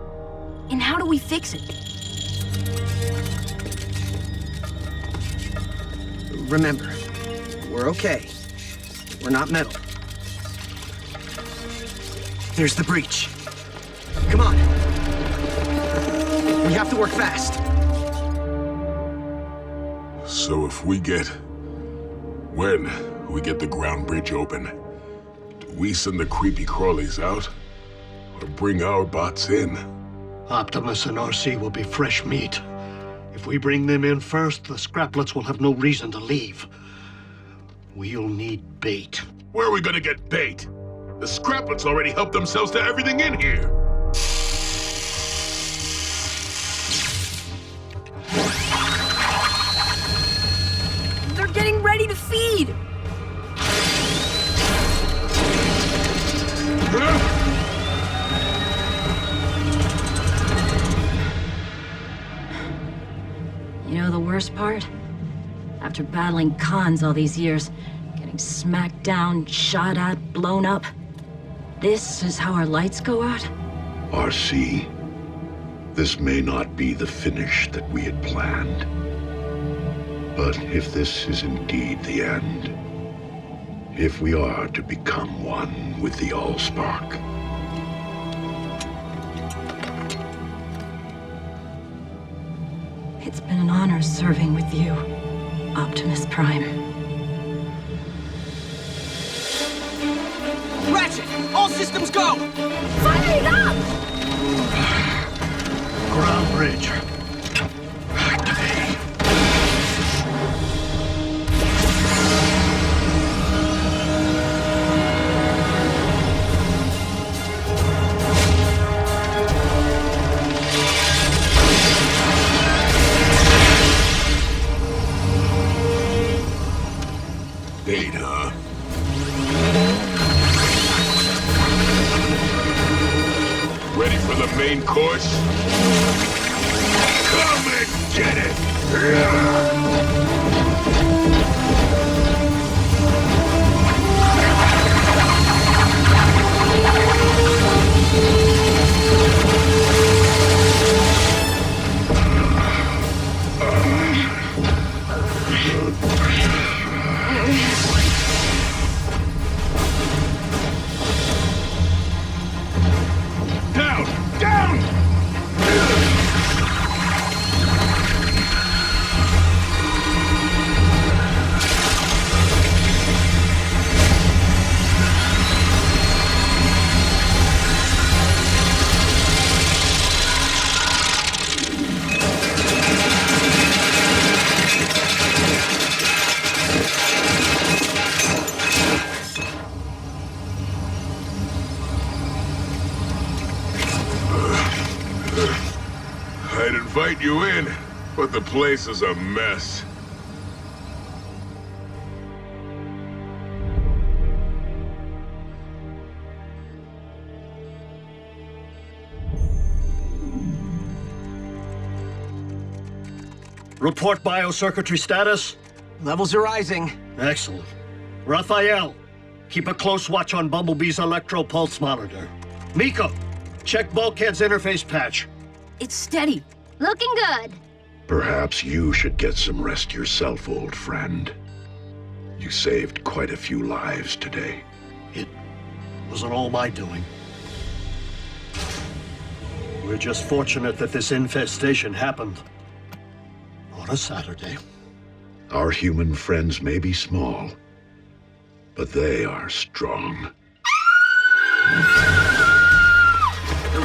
And how do we fix it? Remember, we're okay. We're not metal. There's the breach. Come on. We have to work fast. So if we get... When we get the ground bridge open, do we send the creepy crawlies out? Or bring our bots in? Optimus and RC will be fresh meat. If we bring them in first, the scraplets will have no reason to leave. We'll need bait. Where are we gonna get bait? The scraplets already helped themselves to everything in here. They're getting ready to feed! You know the worst part? After battling cons all these years, getting smacked down, shot at, blown up, this is how our lights go out? RC, this may not be the finish that we had planned. But if this is indeed the end, if we are to become one with the Allspark, it's been an honor serving with you, Optimus Prime. Ratchet! All systems go! Fire it up! Ground bridge. Bait, huh? Ready for the main course? Come and get it! Down! Down! invite you in, but the place is a mess. Report biocircuitry status. Levels are rising. Excellent. Rafael, keep a close watch on Bumblebee's electro-pulse monitor. Miko, check Bulkhead's interface patch. It's steady. Looking good. Perhaps you should get some rest yourself, old friend. You saved quite a few lives today. It wasn't all my doing. We're just fortunate that this infestation happened on a Saturday. Our human friends may be small, but they are strong.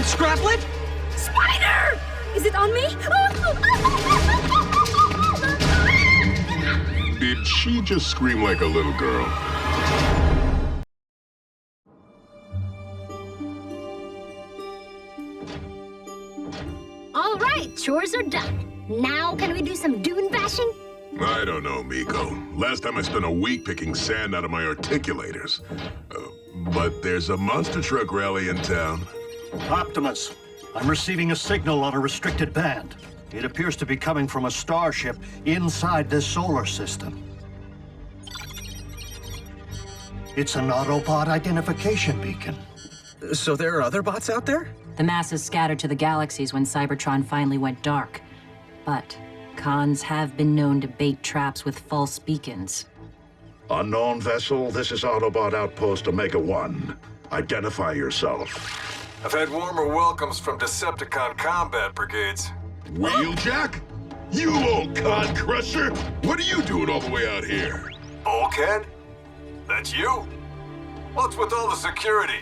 Scraplet? Spider! Is it on me? Did she just scream like a little girl? All right, chores are done. Now can we do some dune bashing? I don't know, Miko. Last time I spent a week picking sand out of my articulators. But there's a monster truck rally in town. Optimus, I'm receiving a signal on a restricted band. It appears to be coming from a starship inside this solar system. It's an Autobot identification beacon. So there are other bots out there? The masses scattered to the galaxies when Cybertron finally went dark. But cons have been known to bait traps with false beacons. Unknown vessel, this is Autobot Outpost Omega-1. Identify yourself. I've had warmer welcomes from Decepticon combat brigades. Wheeljack? You old con crusher! What are you doing all the way out here? Bulkhead? That's you? What's with all the security?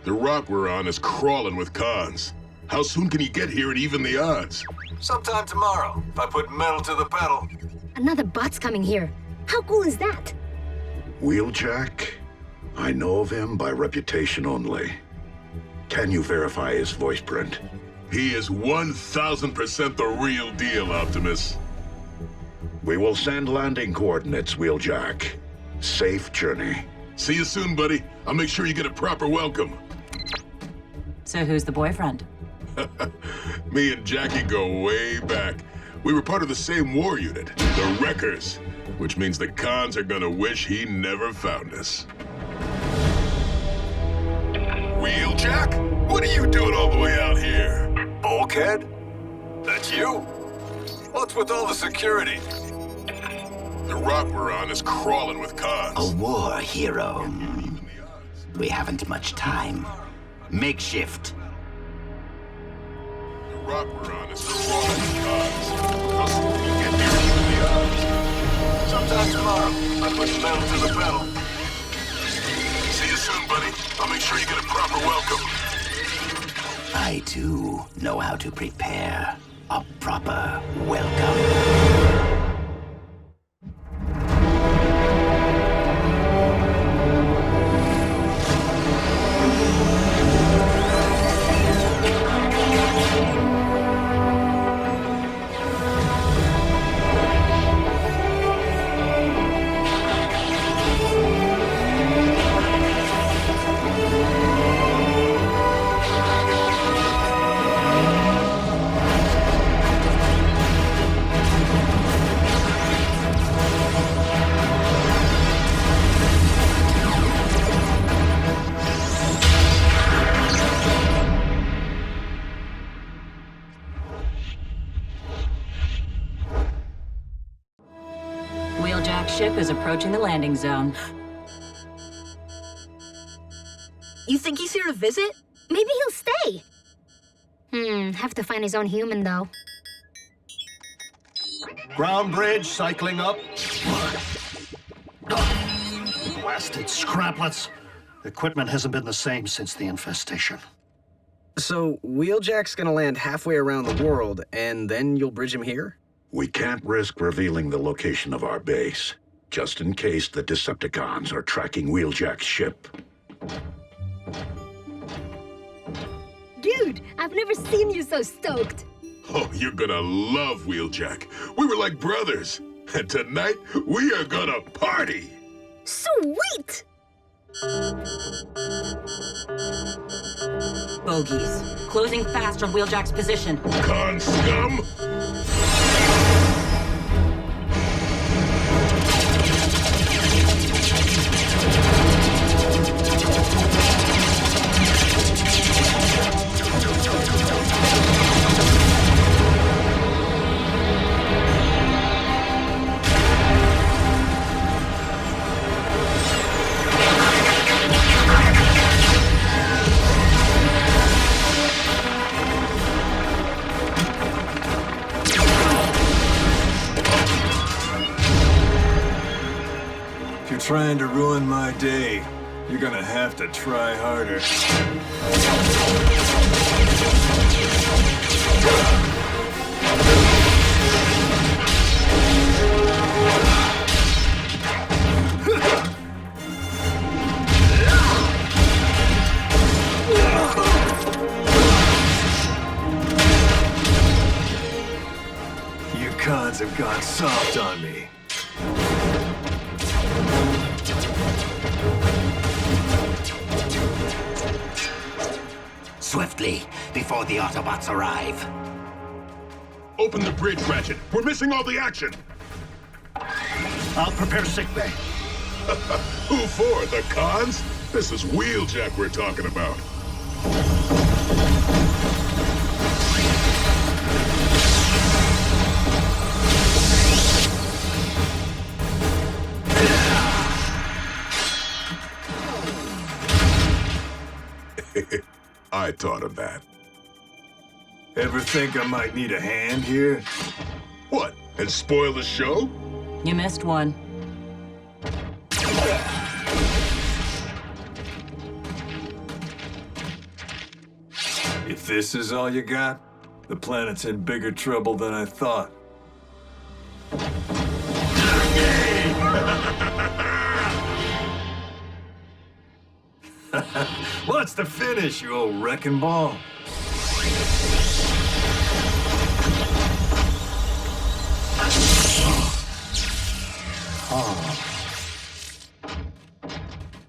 The rock we're on is crawling with cons. How soon can you get here and even the odds? Sometime tomorrow, if I put metal to the pedal. Another bot's coming here. How cool is that? Wheeljack? I know of him by reputation only. Can you verify his voice print? He is 1000% the real deal, Optimus. We will send landing coordinates, Wheeljack. Safe journey. See you soon, buddy. I'll make sure you get a proper welcome. So who's the boyfriend? Me and Jackie go way back. We were part of the same war unit, the Wreckers, which means the cons are gonna wish he never found us. Wheeljack? What are you doing all the way out here? Bulkhead? That's you? What's with all the security? The rock we're on is crawling with cons. A war hero. We haven't much time. Makeshift. The rock we're on is crawling with cons. How soon can you get here and even the odds? Sometime tomorrow, I put metal to the pedal. See you soon, buddy. I'll make sure you get a proper welcome. I, too, know how to prepare a proper welcome. Wheeljack's ship is approaching the landing zone. You think he's here to visit? Maybe he'll stay. Have to find his own human, though. Ground bridge cycling up. Blasted scraplets. Equipment hasn't been the same since the infestation. So, Wheeljack's gonna land halfway around the world, and then you'll bridge him here? We can't risk revealing the location of our base, just in case the Decepticons are tracking Wheeljack's ship. Dude, I've never seen you so stoked. Oh, you're gonna love Wheeljack. We were like brothers. And tonight, we are gonna party. Sweet! Bogies. Closing fast on Wheeljack's position. Con scum! Trying to ruin my day, you're gonna have to try harder. You cons have gone soft on me. Swiftly, before the Autobots arrive. Open the bridge, Ratchet. We're missing all the action. I'll prepare sickbay. Who for? The cons? This is Wheeljack we're talking about. I thought of that. Ever think I might need a hand here? What? And spoil the show? You missed one. If this is all you got, the planet's in bigger trouble than I thought. What's the finish, you old wrecking ball?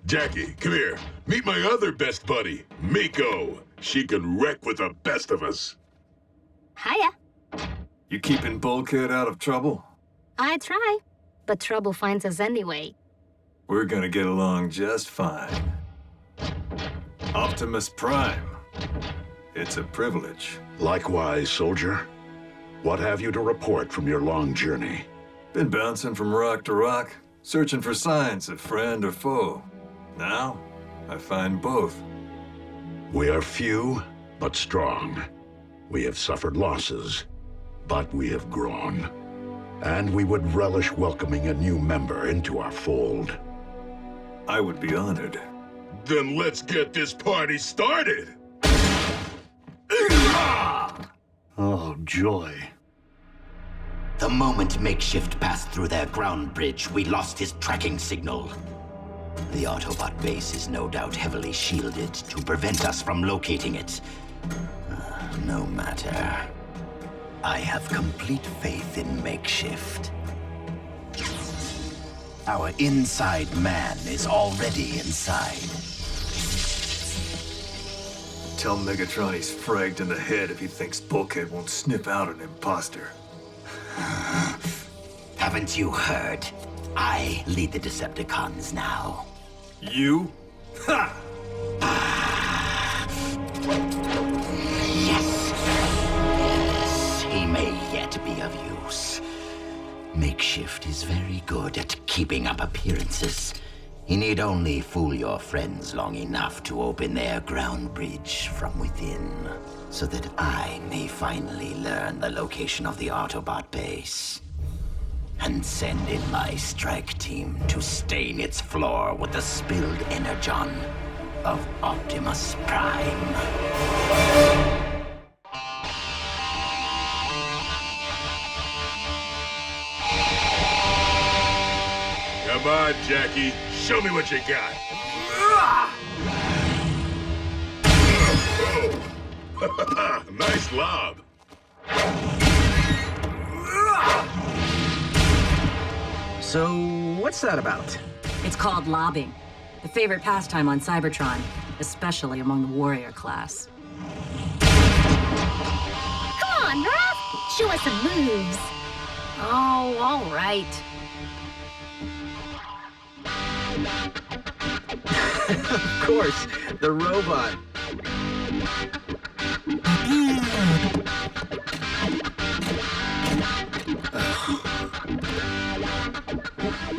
Jackie, come here. Meet my other best buddy, Miko. She can wreck with the best of us. Hiya. You keeping Bulkhead out of trouble? I try, but trouble finds us anyway. We're gonna get along just fine. Optimus Prime. It's a privilege. Likewise, soldier. What have you to report from your long journey? Been bouncing from rock to rock, searching for signs of friend or foe. Now, I find both. We are few, but strong. We have suffered losses, but we have grown. And we would relish welcoming a new member into our fold. I would be honored. Then let's get this party started! Oh, joy. The moment Makeshift passed through their ground bridge, we lost his tracking signal. The Autobot base is no doubt heavily shielded to prevent us from locating it. No matter. I have complete faith in Makeshift. Our inside man is already inside. Tell Megatron he's fragged in the head if he thinks Bulkhead won't sniff out an imposter. Haven't you heard? I lead the Decepticons now. You? Ha! Yes, he may yet be of use. Makeshift is very good at keeping up appearances. He need only fool your friends long enough to open their ground bridge from within, so that I may finally learn the location of the Autobot base. And send in my strike team to stain its floor with the spilled energon of Optimus Prime. Come on, Jackie. Show me what you got. Oh. Nice lob. So, what's that about? It's called lobbing. The favorite pastime on Cybertron, especially among the warrior class. Come on, Raph! Show us some moves. Oh, all right. Of course, the robot.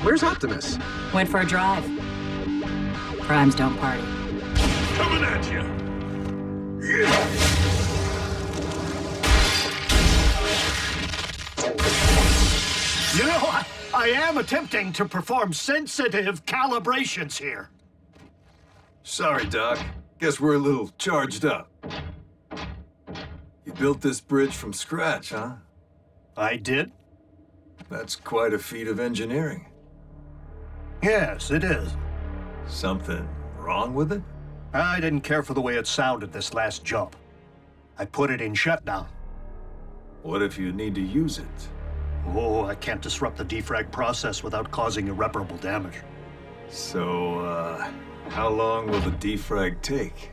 Where's Optimus? Went for a drive. Primes don't party. Coming at you. You know, I am attempting to perform sensitive calibrations here. Sorry, Doc. Guess we're a little charged up. You built this bridge from scratch, huh? I did? That's quite a feat of engineering. Yes, it is. Something wrong with it? I didn't care for the way it sounded this last jump. I put it in shutdown. What if you need to use it? Oh, I can't disrupt the defrag process without causing irreparable damage. So, how long will the defrag take?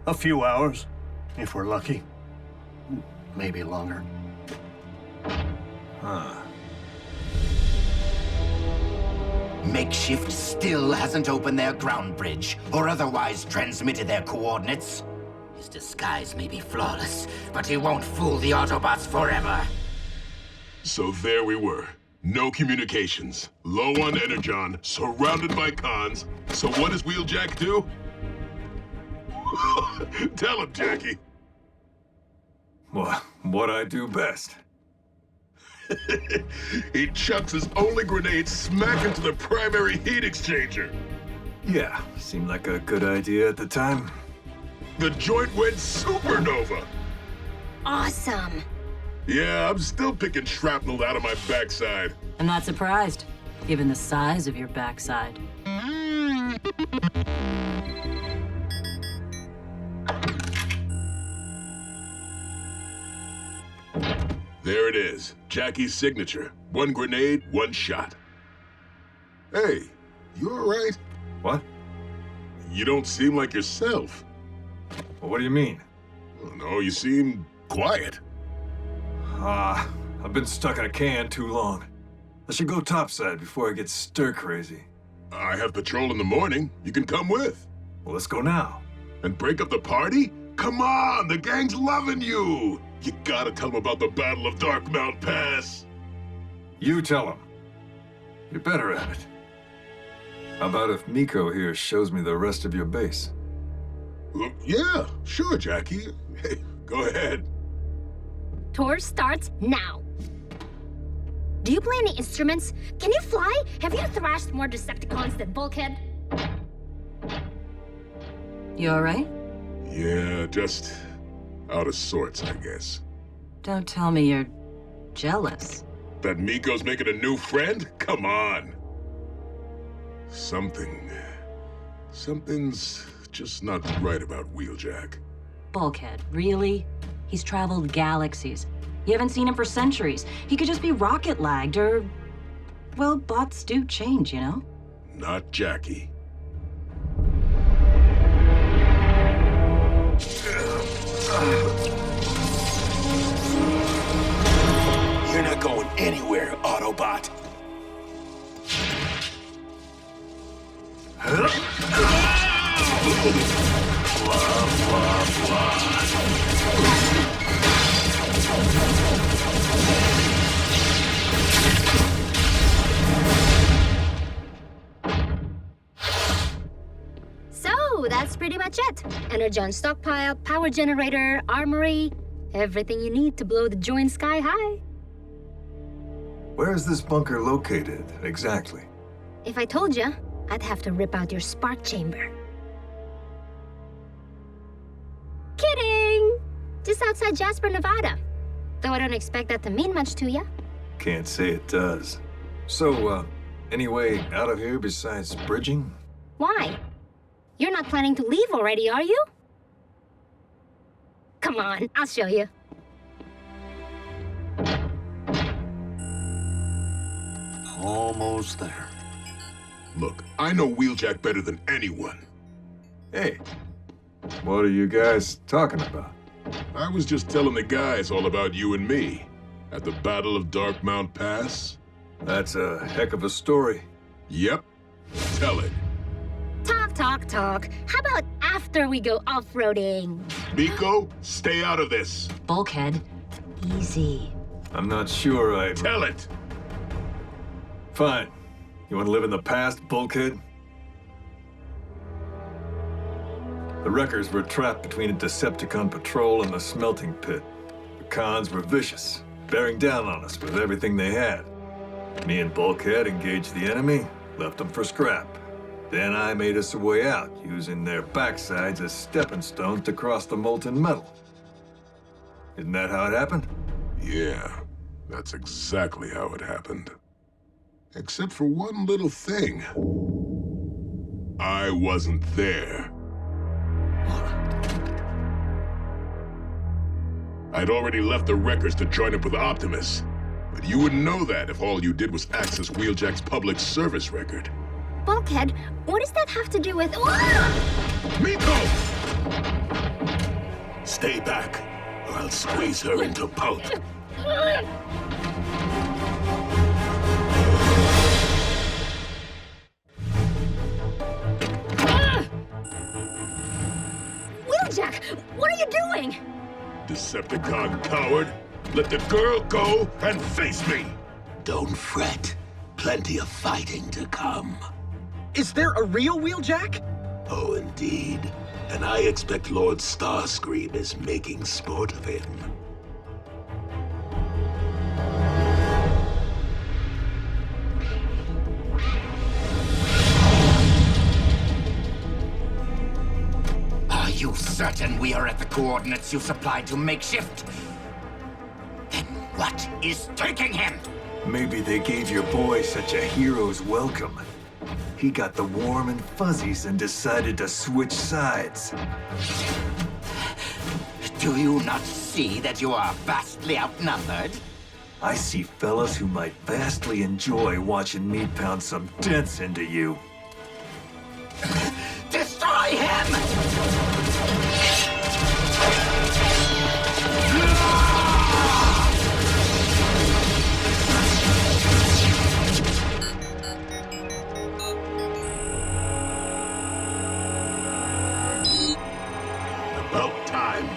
A few hours, if we're lucky. Maybe longer. Huh. Makeshift still hasn't opened their ground bridge, or otherwise transmitted their coordinates. His disguise may be flawless, but he won't fool the Autobots forever. So there we were. No communications. Low on energon, surrounded by cons. So what does Wheeljack do? Tell him, Jackie. What I do best. He chucks his only grenade smack into the primary heat exchanger. Yeah, seemed like a good idea at the time. The joint went supernova. Awesome. Yeah, I'm still picking shrapnel out of my backside. I'm not surprised, given the size of your backside. There it is. Jackie's signature. One grenade, one shot. Hey, you all right? What? You don't seem like yourself. Well, what do you mean? Oh, no, you seem quiet. I've been stuck in a can too long. I should go topside before I get stir-crazy. I have patrol in the morning. You can come with. Well, let's go now. And break up the party? Come on, the gang's loving you. You gotta tell them about the Battle of Darkmount Pass. You tell them. You're better at it. How about if Miko here shows me the rest of your base? Yeah, sure, Jackie. Hey, go ahead. Tour starts now. Do you play any instruments? Can you fly? Have you thrashed more Decepticons than Bulkhead? You all right? Yeah, just out of sorts, I guess. Don't tell me you're jealous. That Miko's making a new friend? Come on. Something's just not right about Wheeljack. Bulkhead, really? He's traveled galaxies. You haven't seen him for centuries. He could just be rocket lagged or... well, bots do change, you know? Not Jackie. You're not going anywhere, Autobot. So, that's pretty much it. Energon stockpile, power generator, armory, everything you need to blow the joint sky high. Where is this bunker located, exactly? If I told you, I'd have to rip out your spark chamber. Kidding! Just outside Jasper, Nevada. Though I don't expect that to mean much to you. Can't say it does. So, any way out of here besides bridging? Why? You're not planning to leave already, are you? Come on, I'll show you. Almost there. Look, I know Wheeljack better than anyone. Hey, what are you guys talking about? I was just telling the guys all about you and me at the Battle of Darkmount Pass. That's a heck of a story. Yep. Tell it. Talk, talk, talk. How about after we go off-roading? Miko, stay out of this. Bulkhead, easy. I'm not sure I... Tell it! Fine. You want to live in the past, Bulkhead? The Wreckers were trapped between a Decepticon patrol and the smelting pit. The Cons were vicious, bearing down on us with everything they had. Me and Bulkhead engaged the enemy, left them for scrap. Then I made us a way out, using their backsides as stepping stones to cross the molten metal. Isn't that how it happened? Yeah, that's exactly how it happened. Except for one little thing. I wasn't there. I'd already left the Wreckers to join up with Optimus. But you wouldn't know that if all you did was access Wheeljack's public service record. Bulkhead, what does that have to do with... Miko! Stay back, or I'll squeeze her into pulp. Wheeljack, what are you doing? Decepticon coward! Let the girl go and face me! Don't fret. Plenty of fighting to come. Is there a real Wheeljack? Oh, indeed. And I expect Lord Starscream is making sport of him. Are you certain we are at the coordinates you supplied to Makeshift? Then what is taking him? Maybe they gave your boy such a hero's welcome. He got the warm and fuzzies and decided to switch sides. Do you not see that you are vastly outnumbered? I see fellas who might vastly enjoy watching me pound some dents into you. Destroy him! About time.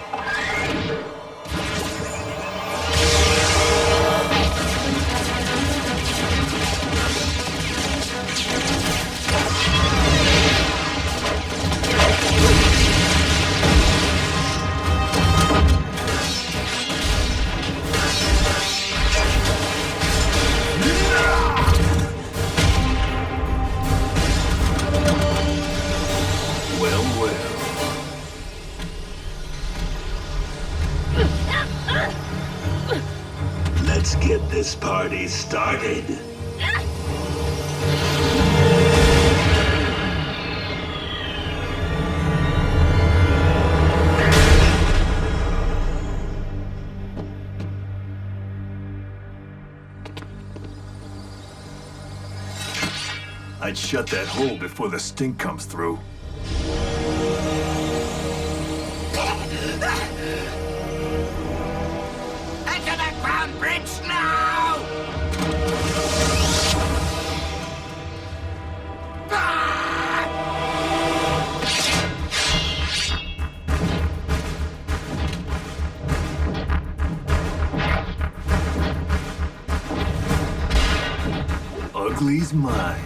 Let's get this party started. I'd shut that hole before the stink comes through. Enter the ground bridge now! Ugly's mine.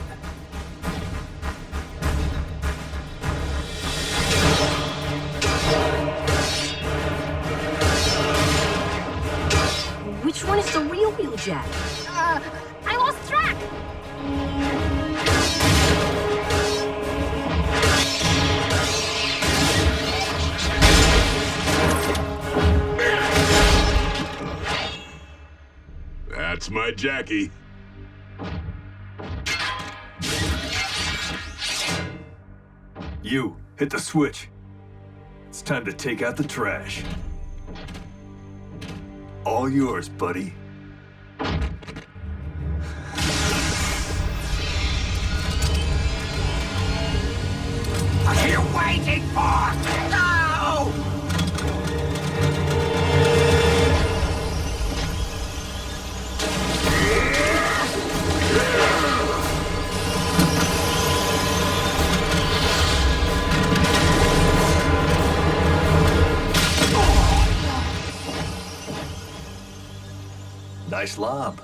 Which one is the real Wheeljack? I lost track! That's my Jackie. You, hit the switch. It's time to take out the trash. All yours, buddy. Nice lob.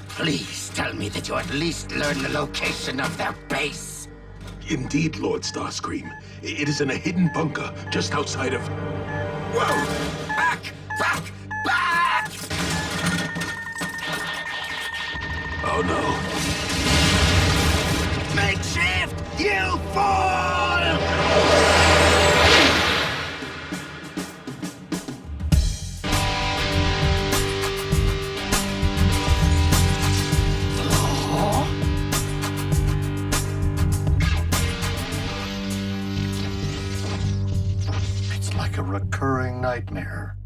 Please tell me that you at least learn the location of their base. Indeed, Lord Starscream. It is in a hidden bunker just outside of... Whoa! Back! Back! Back! Oh, no. Makeshift! You fool! A recurring nightmare.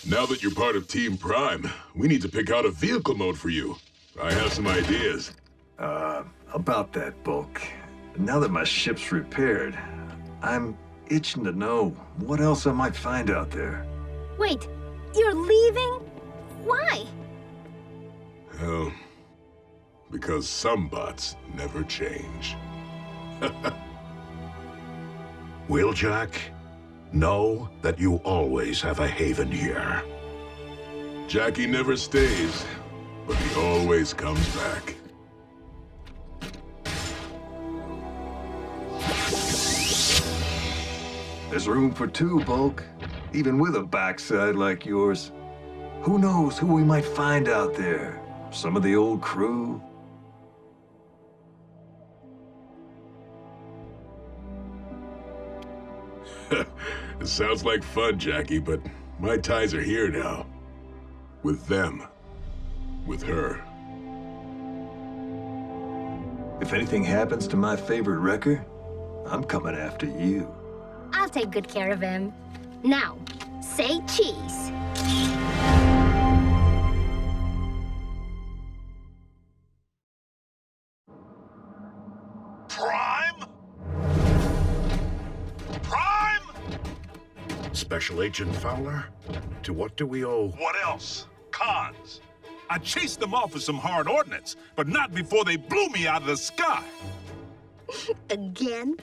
Now that you're part of Team Prime, we need to pick out a vehicle mode for you. I have some ideas. About that, Bulk. Now that my ship's repaired, I'm itching to know what else I might find out there. Wait, you're leaving? Why? Well, because some bots never change. Wheeljack, know that you always have a haven here. Jackie never stays, but he always comes back. There's room for two, Bulk. Even with a backside like yours. Who knows who we might find out there? Some of the old crew? It sounds like fun, Jackie, but my ties are here now. With them. With her. If anything happens to my favorite wrecker, I'm coming after you. I'll take good care of him. Now, say cheese. Prime? Prime? Special Agent Fowler? To what do we owe? What else? Cons. I chased them off with some hard ordnance, but not before they blew me out of the sky. Again?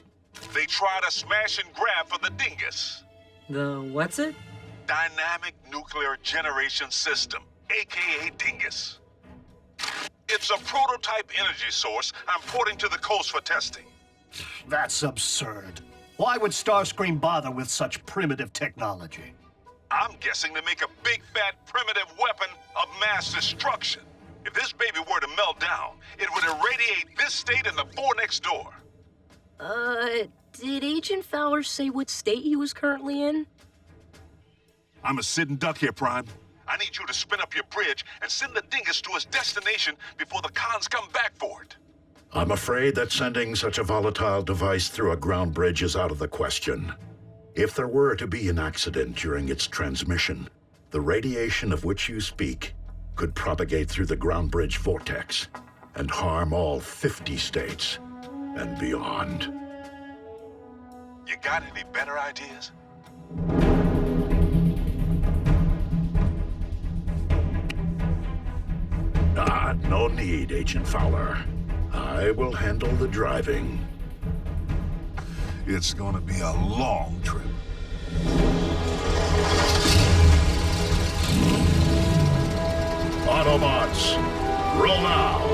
They tried to smash and grab for the dingus. The what's it? Dynamic Nuclear Generation System, aka Dingus. It's a prototype energy source I'm porting to the coast for testing. That's absurd. Why would Starscream bother with such primitive technology? I'm guessing to make a big, fat, primitive weapon of mass destruction. If this baby were to melt down, it would irradiate this state and the four next door. Did Agent Fowler say what state he was currently in? I'm a sitting duck here, Prime. I need you to spin up your bridge and send the dingus to his destination before the cons come back for it. I'm afraid that sending such a volatile device through a ground bridge is out of the question. If there were to be an accident during its transmission, the radiation of which you speak could propagate through the ground bridge vortex and harm all 50 states and beyond. You got any better ideas? No need, Agent Fowler. I will handle the driving. It's gonna be a long trip. Autobots, roll out!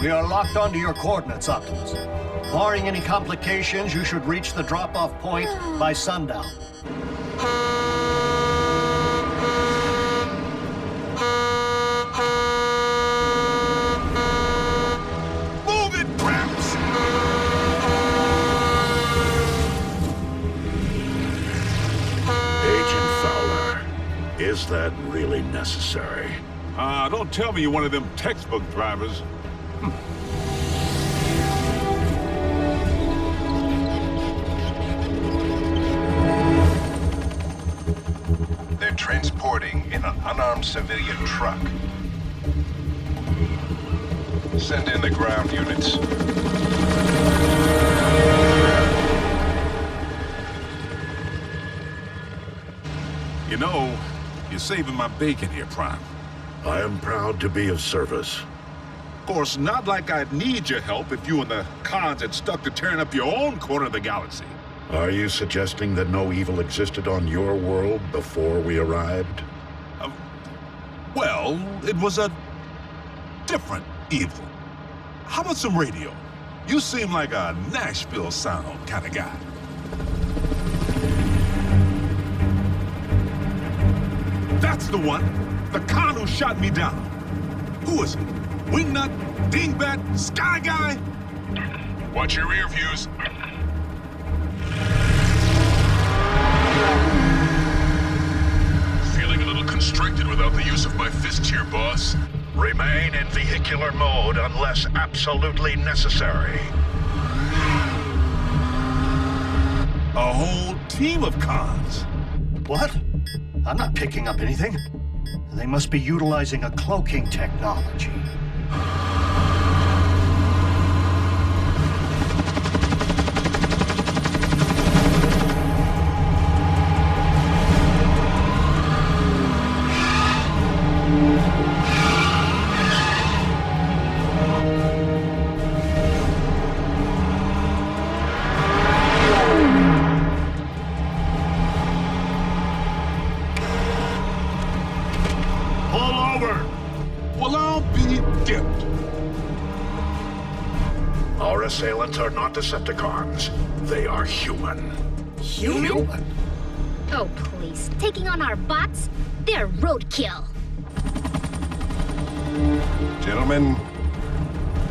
We are locked onto your coordinates, Optimus. Barring any complications, you should reach the drop-off point by sundown. Is that really necessary? Don't tell me you're one of them textbook drivers. They're transporting in an unarmed civilian truck. Send in the ground units. You know, you're saving my bacon here, Prime. I am proud to be of service. Of course, not like I'd need your help if you and the cons had stuck to tearing up your own corner of the galaxy. Are you suggesting that no evil existed on your world before we arrived? Well, it was a different evil. How about some radio? You seem like a Nashville sound kind of guy. That's the one! The con who shot me down. Who is it? Wingnut? Dingbat? Sky Guy? Watch your rear views. Feeling a little constricted without the use of my fists here, boss. Remain in vehicular mode unless absolutely necessary. A whole team of cons. What? I'm not picking up anything. They must be utilizing a cloaking technology. Our assailants are not Decepticons. They are human. Human? Oh, please. Taking on our bots? They're roadkill. Gentlemen,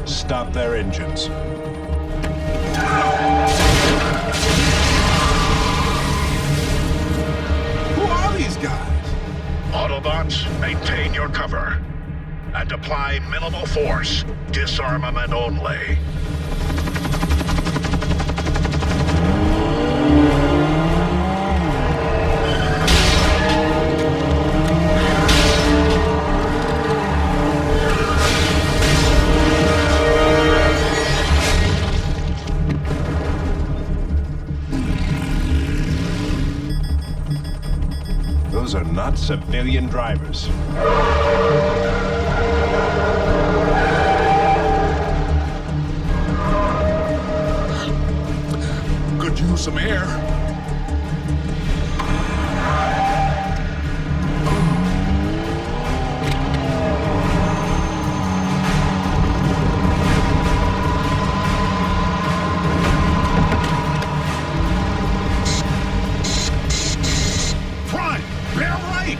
stop their engines. Who are these guys? Autobots, maintain your cover. And apply minimal force. Disarmament only. Those are not civilian drivers. Could use some air. Prime, bear right!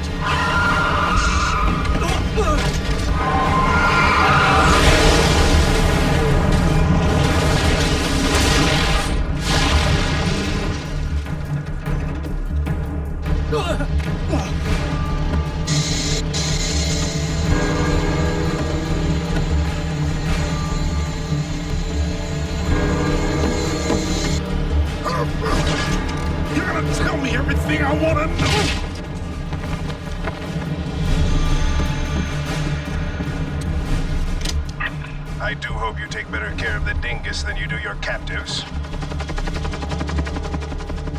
You're gonna tell me everything I wanna know! I do hope you take better care of the dingus than you do your captives.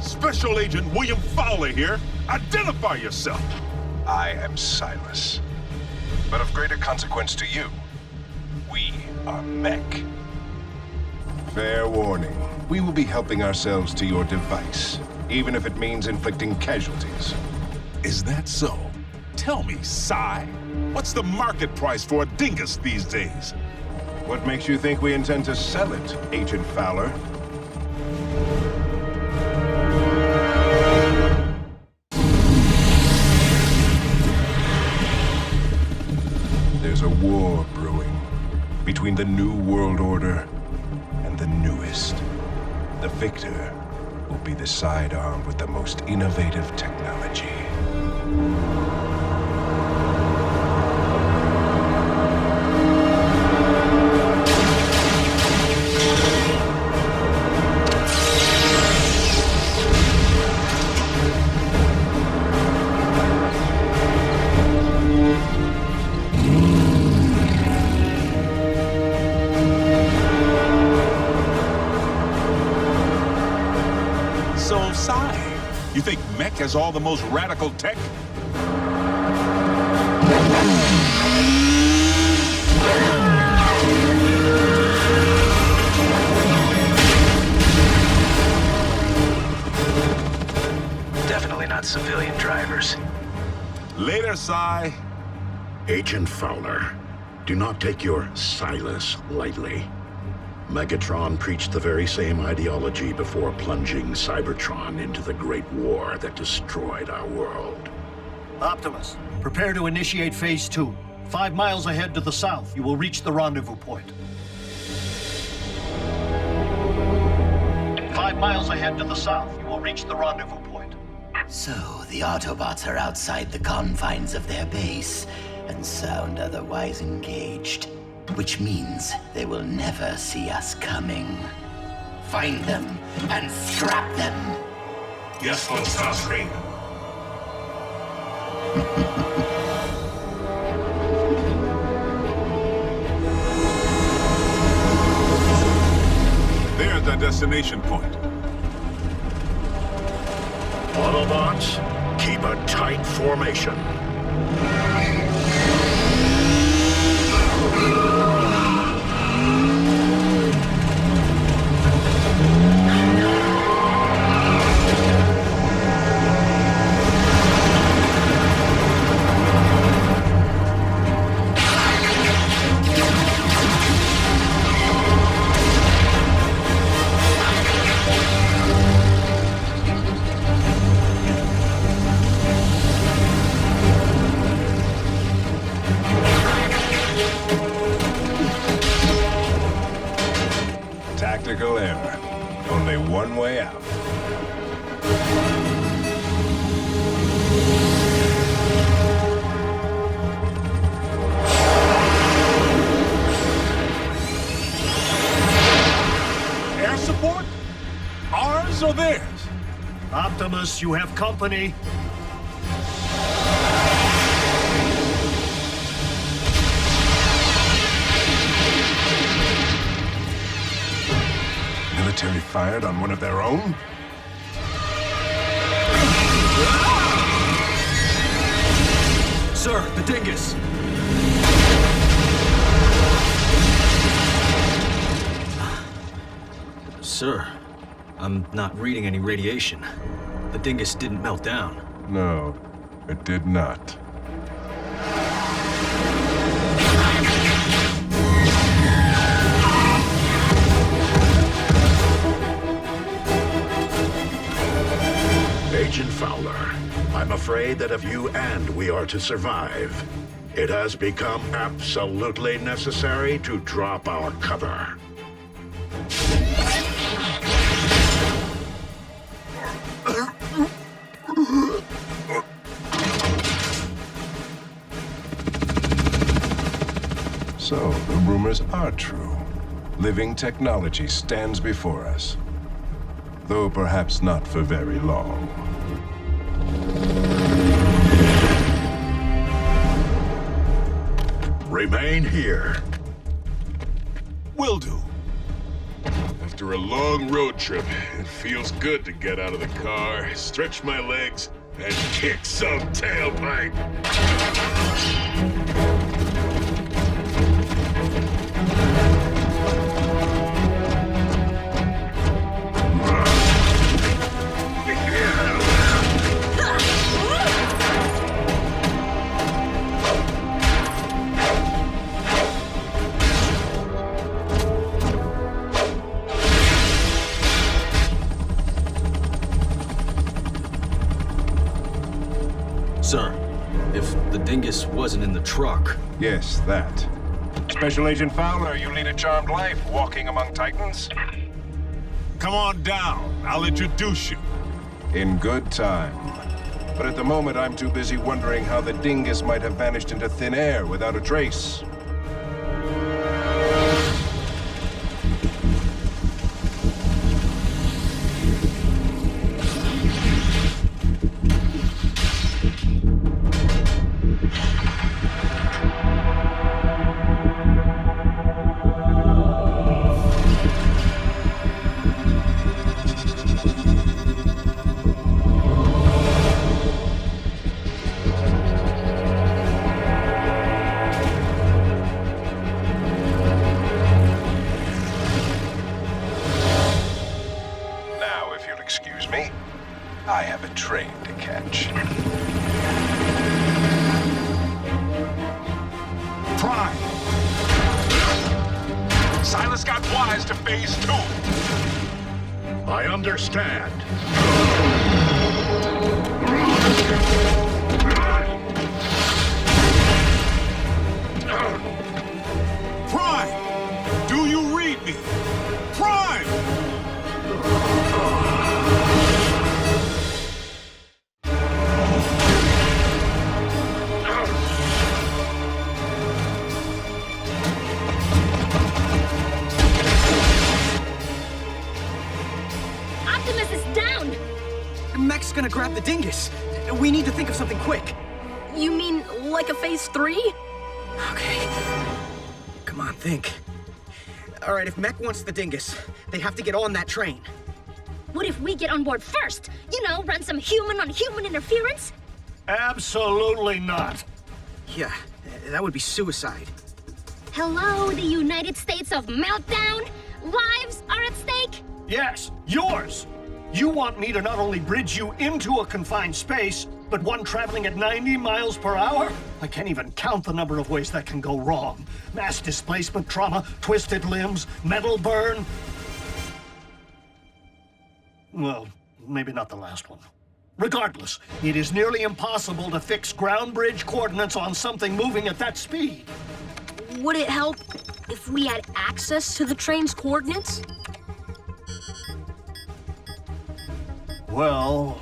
Special Agent William Fowler here. Identify yourself. I am Silas. But of greater consequence to you, we are Mech. Fair warning, we will be helping ourselves to your device, even if it means inflicting casualties. Is that so? Tell me, Psy, what's the market price for a dingus these days? What makes you think we intend to sell it, Agent Fowler? There's a war brewing between the New World Order and the newest. The victor will be the sidearm with the most innovative technology. So, Sai, you think Mech has all the most radical tech? Definitely not civilian drivers. Later, Sai. Agent Fowler, do not take your Silas lightly. Megatron preached the very same ideology before plunging Cybertron into the Great War that destroyed our world. Optimus, prepare to initiate Phase 2. 5 miles ahead to the south, you will reach the rendezvous point. 5 miles ahead to the south, you will reach the rendezvous point. So, the Autobots are outside the confines of their base and sound otherwise engaged, which means they will never see us coming. Find them and scrap them! Yes, Lord Starscream. They're at the destination point. Autobots, keep a tight formation. Tactical error. Only one way out. Air support? Ours or theirs? Optimus, you have company. Military fired on one of their own? Sir, the dingus! Sir, I'm not reading any radiation. The dingus didn't melt down. No, it did not. Agent Fowler, I'm afraid that if you and we are to survive, it has become absolutely necessary to drop our cover. So, the rumors are true. Living technology stands before us. Though perhaps not for very long. Remain here. Will do. After a long road trip, it feels good to get out of the car, stretch my legs, and kick some tailpipe. Sir, if the dingus wasn't in the truck... Yes, that. Special Agent Fowler, you lead a charmed life walking among titans? Come on down. I'll introduce you. In good time. But at the moment, I'm too busy wondering how the dingus might have vanished into thin air without a trace. I have a train to catch. Prime! Silas got wise to phase 2. I understand. Prime! Do you read me? Prime! Optimus is down! Mech's gonna grab the dingus. We need to think of something quick. You mean like a phase 3? Okay. Come on, think. All right, if Mech wants the dingus, they have to get on that train. What if we get on board first? You know, run some human-on-human interference? Absolutely not. Yeah, that would be suicide. Hello, the United States of Meltdown? Lives are at stake? Yes, yours. You want me to not only bridge you into a confined space, but one traveling at 90 miles per hour? I can't even count the number of ways that can go wrong. Mass displacement trauma, twisted limbs, metal burn. Well, maybe not the last one. Regardless, it is nearly impossible to fix ground bridge coordinates on something moving at that speed. Would it help if we had access to the train's coordinates? Well...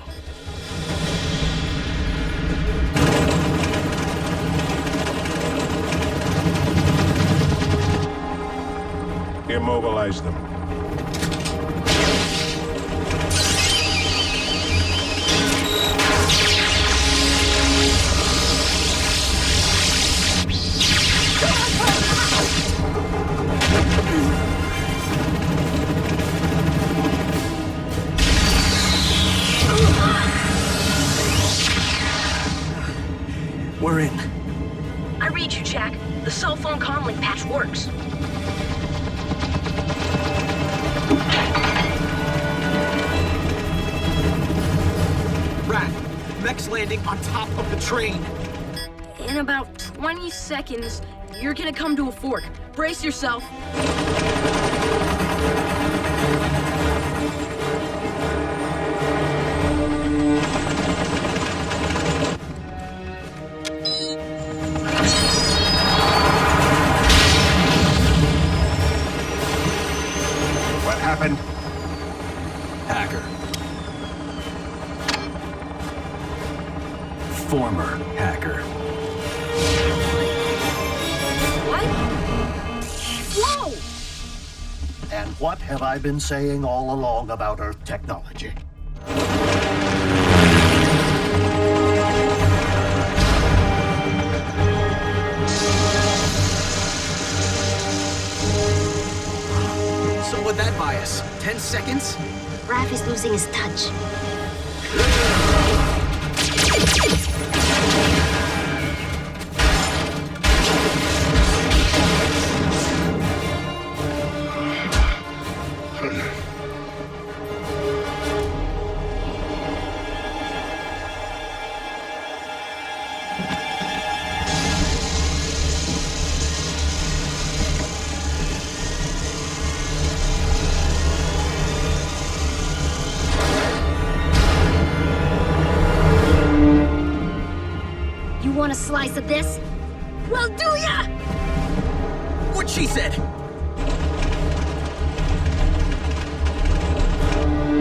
Immobilize them. We're in. I read you, Jack. The cell phone comlink patch works. Rat, Mech's landing on top of the train. In about 20 seconds, you're gonna come to a fork. Brace yourself. What happened? Hacker. Former hacker. What? Whoa! And what have I been saying all along about Earth technology? So what'd that buy us? 10 seconds? Raph is losing his touch. Want a slice of this? Well, do ya? What she said.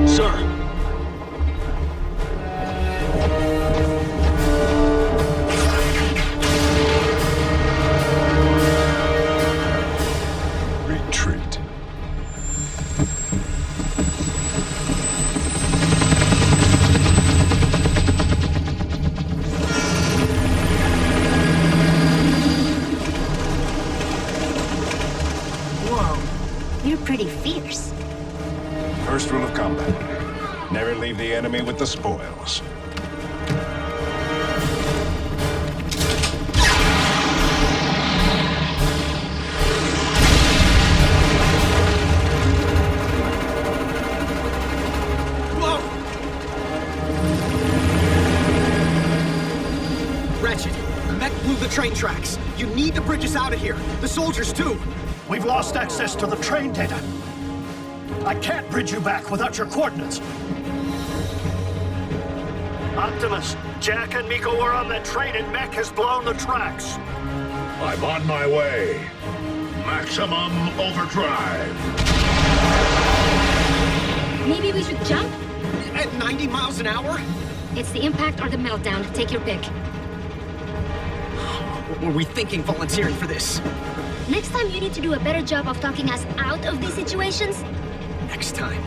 Sir. Retreat. You're pretty fierce. First rule of combat. Never leave the enemy with the spoils. the train tracks. You need to bridge us out of here. The soldiers, too. We've lost access to the train data. I can't bridge you back without your coordinates. Optimus, Jack and Miko are on that train and Mech has blown the tracks. I'm on my way. Maximum overdrive. Maybe we should jump? At 90 miles an hour? It's the impact or the meltdown. Take your pick. Were we thinking volunteering for this? Next time you need to do a better job of talking us out of these situations. Next time.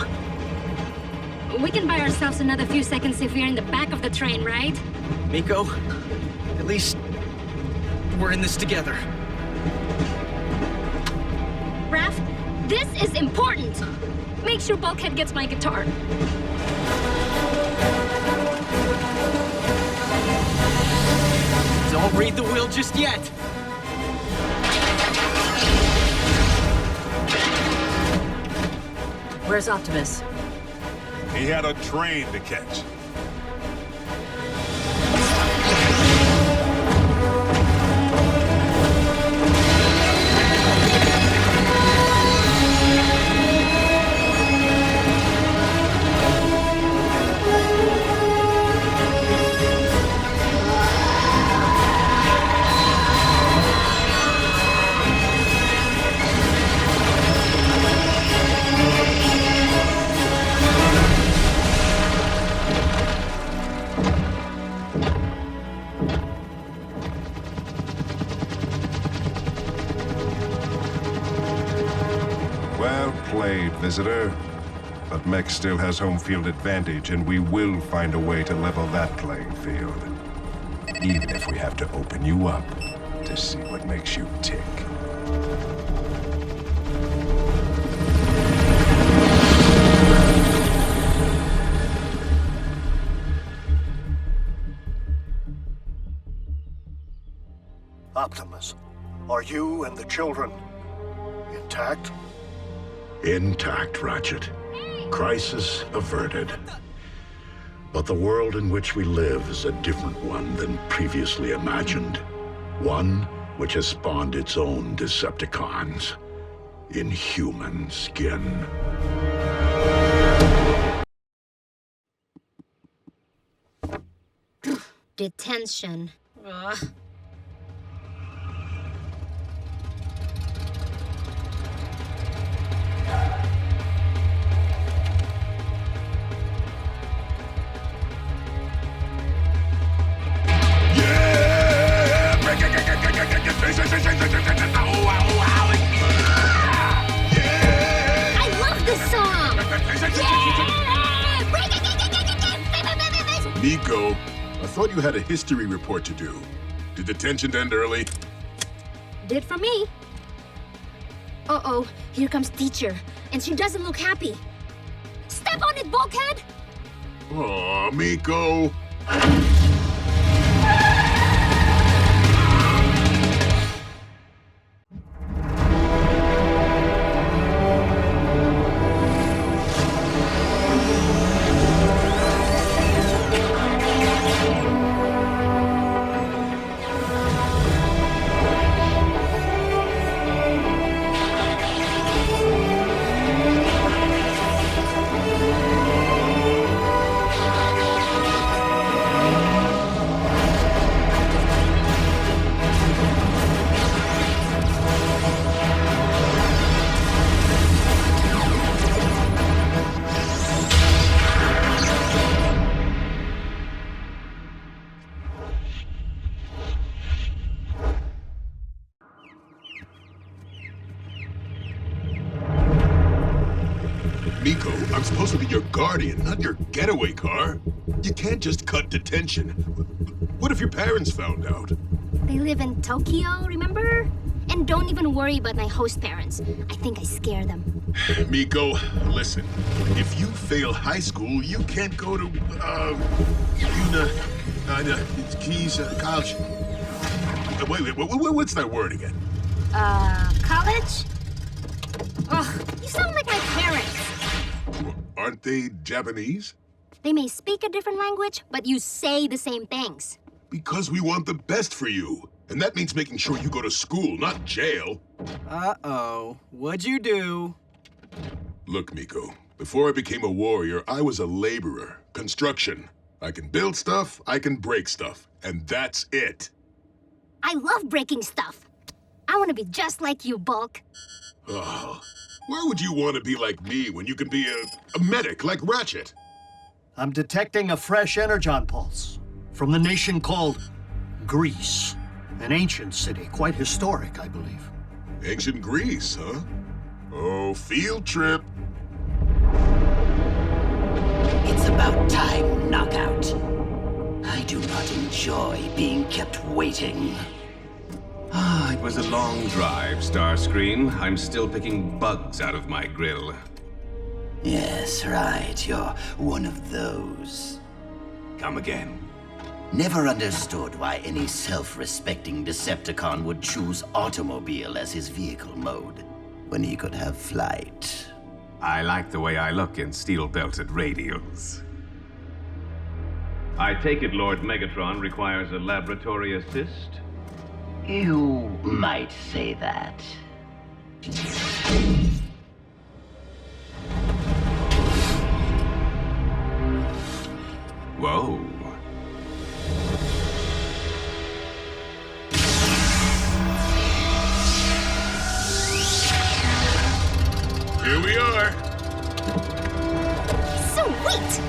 We can buy ourselves another few seconds if we're in the back of the train, right? Miko, at least we're in this together. Raph, this is important. Make sure Bulkhead gets my guitar. Don't read the wheel just yet. Where's Optimus? He had a train to catch. Well played, visitor. But Mech still has home field advantage, and we will find a way to level that playing field. Even if we have to open you up to see what makes you tick. Optimus, are you and the children intact? Intact, Ratchet. Crisis averted. But the world in which we live is a different one than previously imagined. One which has spawned its own Decepticons in human skin. Detention. Ugh. I love this song! Yeah! Miko, I thought you had a history report to do. Did detention end early? Did for me. Uh-oh, here comes teacher, and she doesn't look happy. Step on it, Bulkhead! Aw, Miko. Miko, I'm supposed to be your guardian, not your getaway car. You can't just cut detention. What if your parents found out? They live in Tokyo, remember? And don't even worry about my host parents. I think I scare them. Miko, listen. If you fail high school, you can't go to, college. Wait, what's that word again? College? Ugh, you sound like my parents. Aren't they Japanese? They may speak a different language, but you say the same things. Because we want the best for you. And that means making sure you go to school, not jail. Uh-oh. What'd you do? Look, Miko, before I became a warrior, I was a laborer. Construction. I can build stuff, I can break stuff. And that's it. I love breaking stuff. I want to be just like you, Bulk. Oh, why would you want to be like me when you can be a medic like Ratchet? I'm detecting a fresh energon pulse from the nation called Greece. An ancient city, quite historic, I believe. Ancient Greece, huh? Oh, field trip. It's about time, Knockout. I do not enjoy being kept waiting. It was a long drive, Starscream. I'm still picking bugs out of my grill. Yes, right. You're one of those. Come again. Never understood why any self-respecting Decepticon would choose automobile as his vehicle mode, when he could have flight. I like the way I look in steel-belted radials. I take it Lord Megatron requires a laboratory assist? You might say that. Whoa. Here we are. Sweet!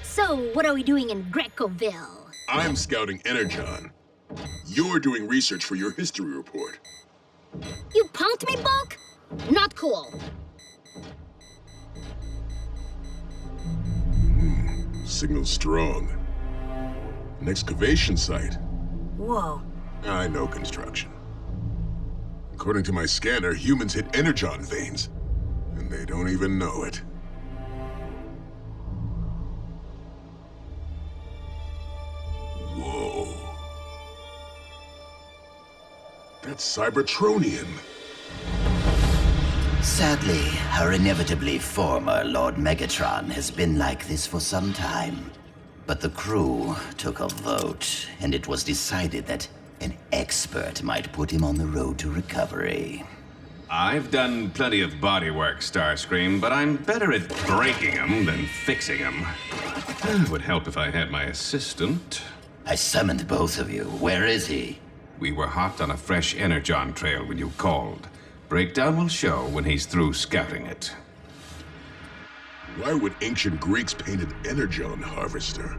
So, what are we doing in Greckoville? I'm scouting Energon. You're doing research for your history report. You punked me, Bulk? Not cool. Signal strong. An excavation site. Whoa. I know construction. According to my scanner, humans hit Energon veins, and they don't even know it. Whoa. That's Cybertronian. Sadly, our inevitably former Lord Megatron has been like this for some time. But the crew took a vote, and it was decided that an expert might put him on the road to recovery. I've done plenty of bodywork, Starscream, but I'm better at breaking them than fixing them. It would help if I had my assistant. I summoned both of you. Where is he? We were hot on a fresh Energon trail when you called. Breakdown will show when he's through scouting it. Why would ancient Greeks paint an Energon harvester?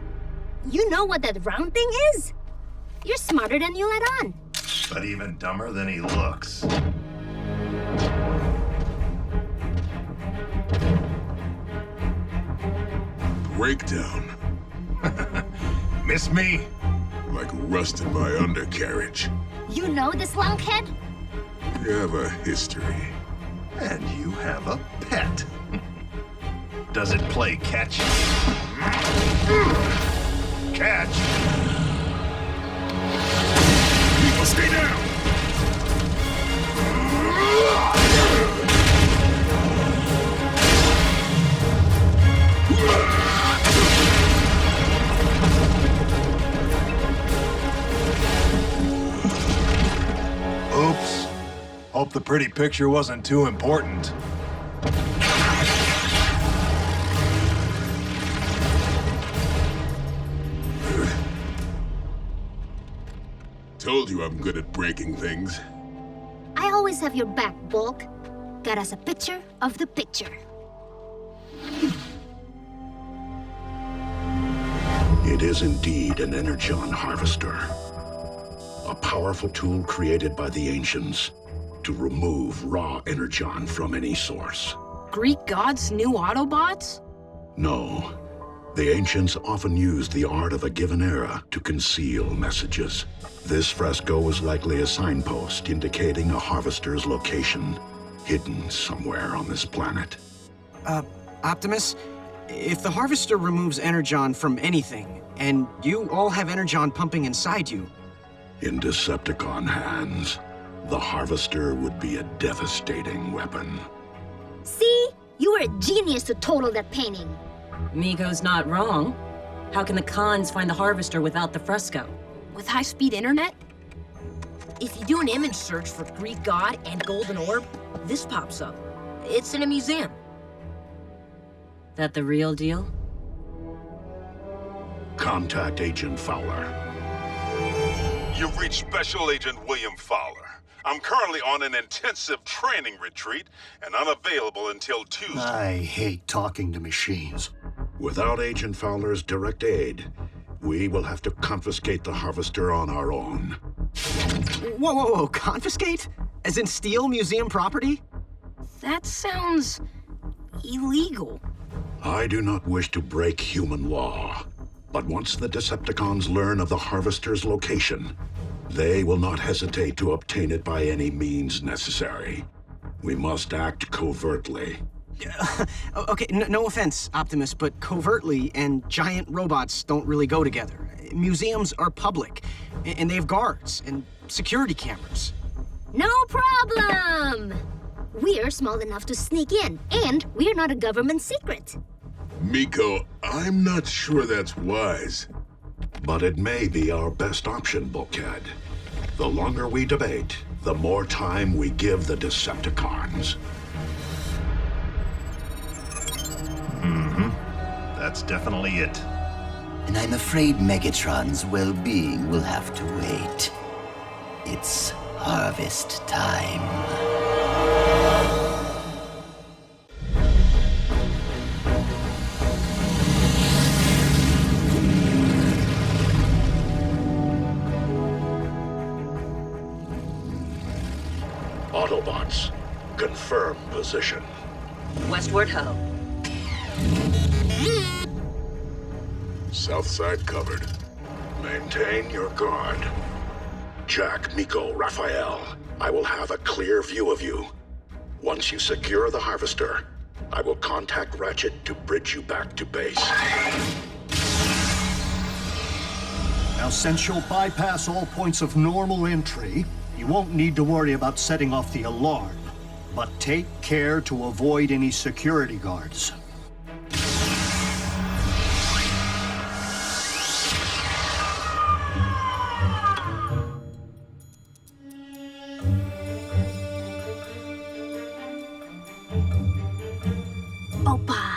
You know what that round thing is? You're smarter than you let on. But even dumber than he looks. Breakdown. Miss me? Like rust in my undercarriage. You know this lunkhead? You have a history. And you have a pet. Does it play catch? Catch! People stay down! Oops. Hope the pretty picture wasn't too important. Told you I'm good at breaking things. I always have your back, Bulk. Got us a picture of the picture. It is indeed an Energon harvester. A powerful tool created by the ancients to remove raw Energon from any source. Greek gods knew Autobots? No. The ancients often used the art of a given era to conceal messages. This fresco was likely a signpost indicating a harvester's location, hidden somewhere on this planet. Optimus, if the harvester removes Energon from anything, and you all have Energon pumping inside you... In Decepticon hands, the harvester would be a devastating weapon. See? You were a genius to total that painting. Miko's not wrong. How can the cons find the Harvester without the fresco? With high-speed internet? If you do an image search for Greek god and golden orb, this pops up. It's in a museum. That the real deal? Contact Agent Fowler. You've reached Special Agent William Fowler. I'm currently on an intensive training retreat and unavailable until Tuesday. I hate talking to machines. Without Agent Fowler's direct aid, we will have to confiscate the Harvester on our own. Whoa, whoa, whoa, confiscate? As in steal museum property? That sounds illegal. I do not wish to break human law, but once the Decepticons learn of the Harvester's location, they will not hesitate to obtain it by any means necessary. We must act covertly. Okay, no offense, Optimus, but covertly and giant robots don't really go together. Museums are public, and they have guards and security cameras. No problem! We're small enough to sneak in, and we're not a government secret. Miko, I'm not sure that's wise. But it may be our best option, Bulkhead. The longer we debate, the more time we give the Decepticons. That's definitely it. And I'm afraid Megatron's well-being will have to wait. It's harvest time. Autobots, confirm position. Westward ho. South side covered. Maintain your guard. Jack, Miko, Rafael, I will have a clear view of you. Once you secure the Harvester, I will contact Ratchet to bridge you back to base. Now, since you'll bypass all points of normal entry, you won't need to worry about setting off the alarm. But take care to avoid any security guards. Opa!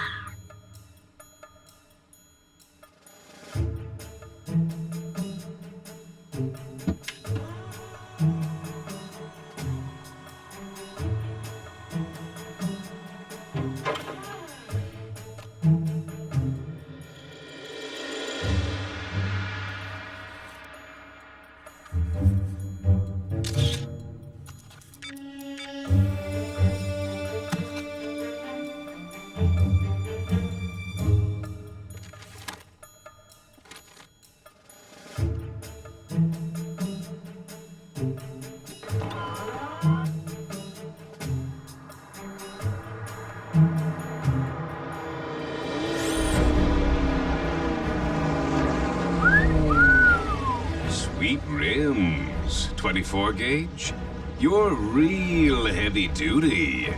Sweet rims, 24 gauge. You're real heavy duty,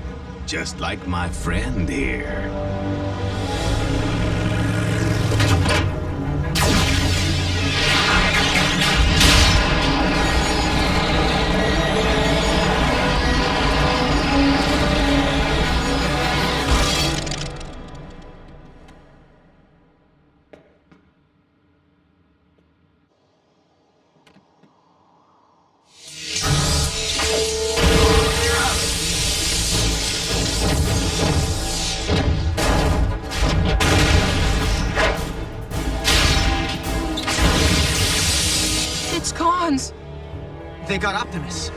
just like my friend here. They got Optimus.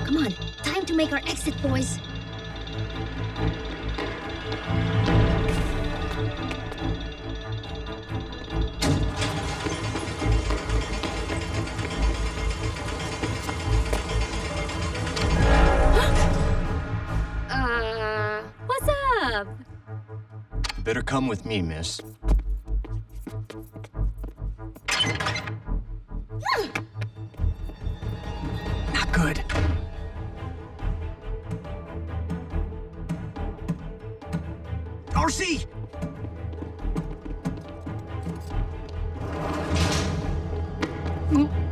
Come on, time to make our exit, boys. What's up? Better come with me, miss. Not good. RC!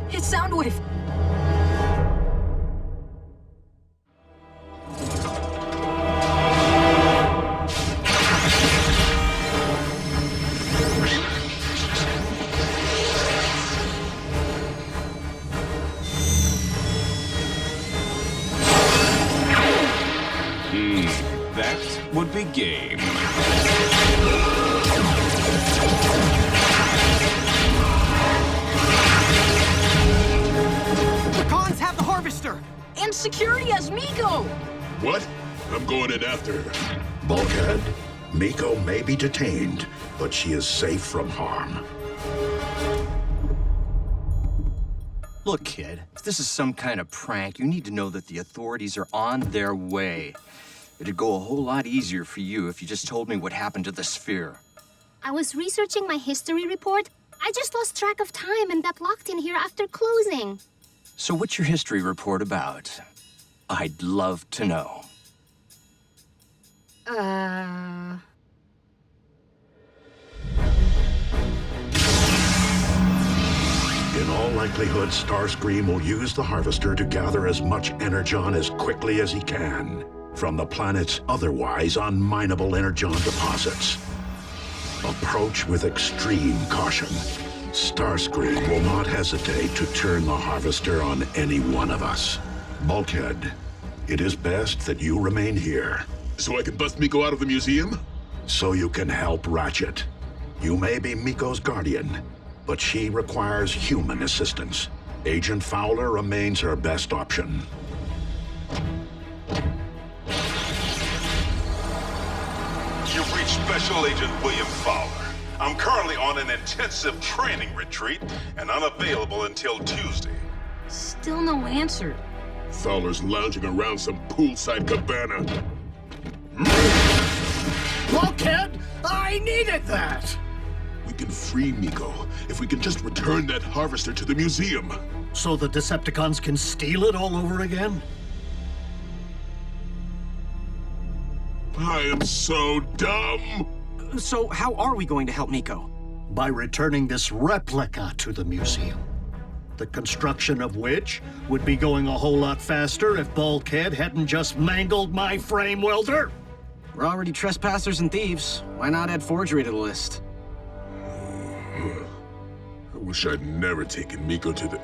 Hit Soundwave! That would be game. The cons have the harvester! And security has Miko! What? I'm going in after her. Bulkhead, Miko may be detained, but she is safe from harm. Look, kid, if this is some kind of prank, you need to know that the authorities are on their way. It'd go a whole lot easier for you if you just told me what happened to the sphere. I was researching my history report. I just lost track of time and got locked in here after closing. So what's your history report about? I'd love to know. In all likelihood, Starscream will use the Harvester to gather as much Energon as quickly as he can from the planet's otherwise unminable Energon deposits. Approach with extreme caution. Starscream will not hesitate to turn the Harvester on any one of us. Bulkhead, it is best that you remain here. So I can bust Miko out of the museum? So you can help Ratchet. You may be Miko's guardian, but she requires human assistance. Agent Fowler remains her best option. You've reached Special Agent William Fowler. I'm currently on an intensive training retreat and unavailable until Tuesday. Still no answer. Fowler's lounging around some poolside cabana. Bulkhead, I needed that! We can free Miko if we can just return that harvester to the museum. So the Decepticons can steal it all over again? I am so dumb! So how are we going to help Miko? By returning this replica to the museum. The construction of which would be going a whole lot faster if Bulkhead hadn't just mangled my frame welder. We're already trespassers and thieves. Why not add forgery to the list? I wish I'd never taken Miko to the...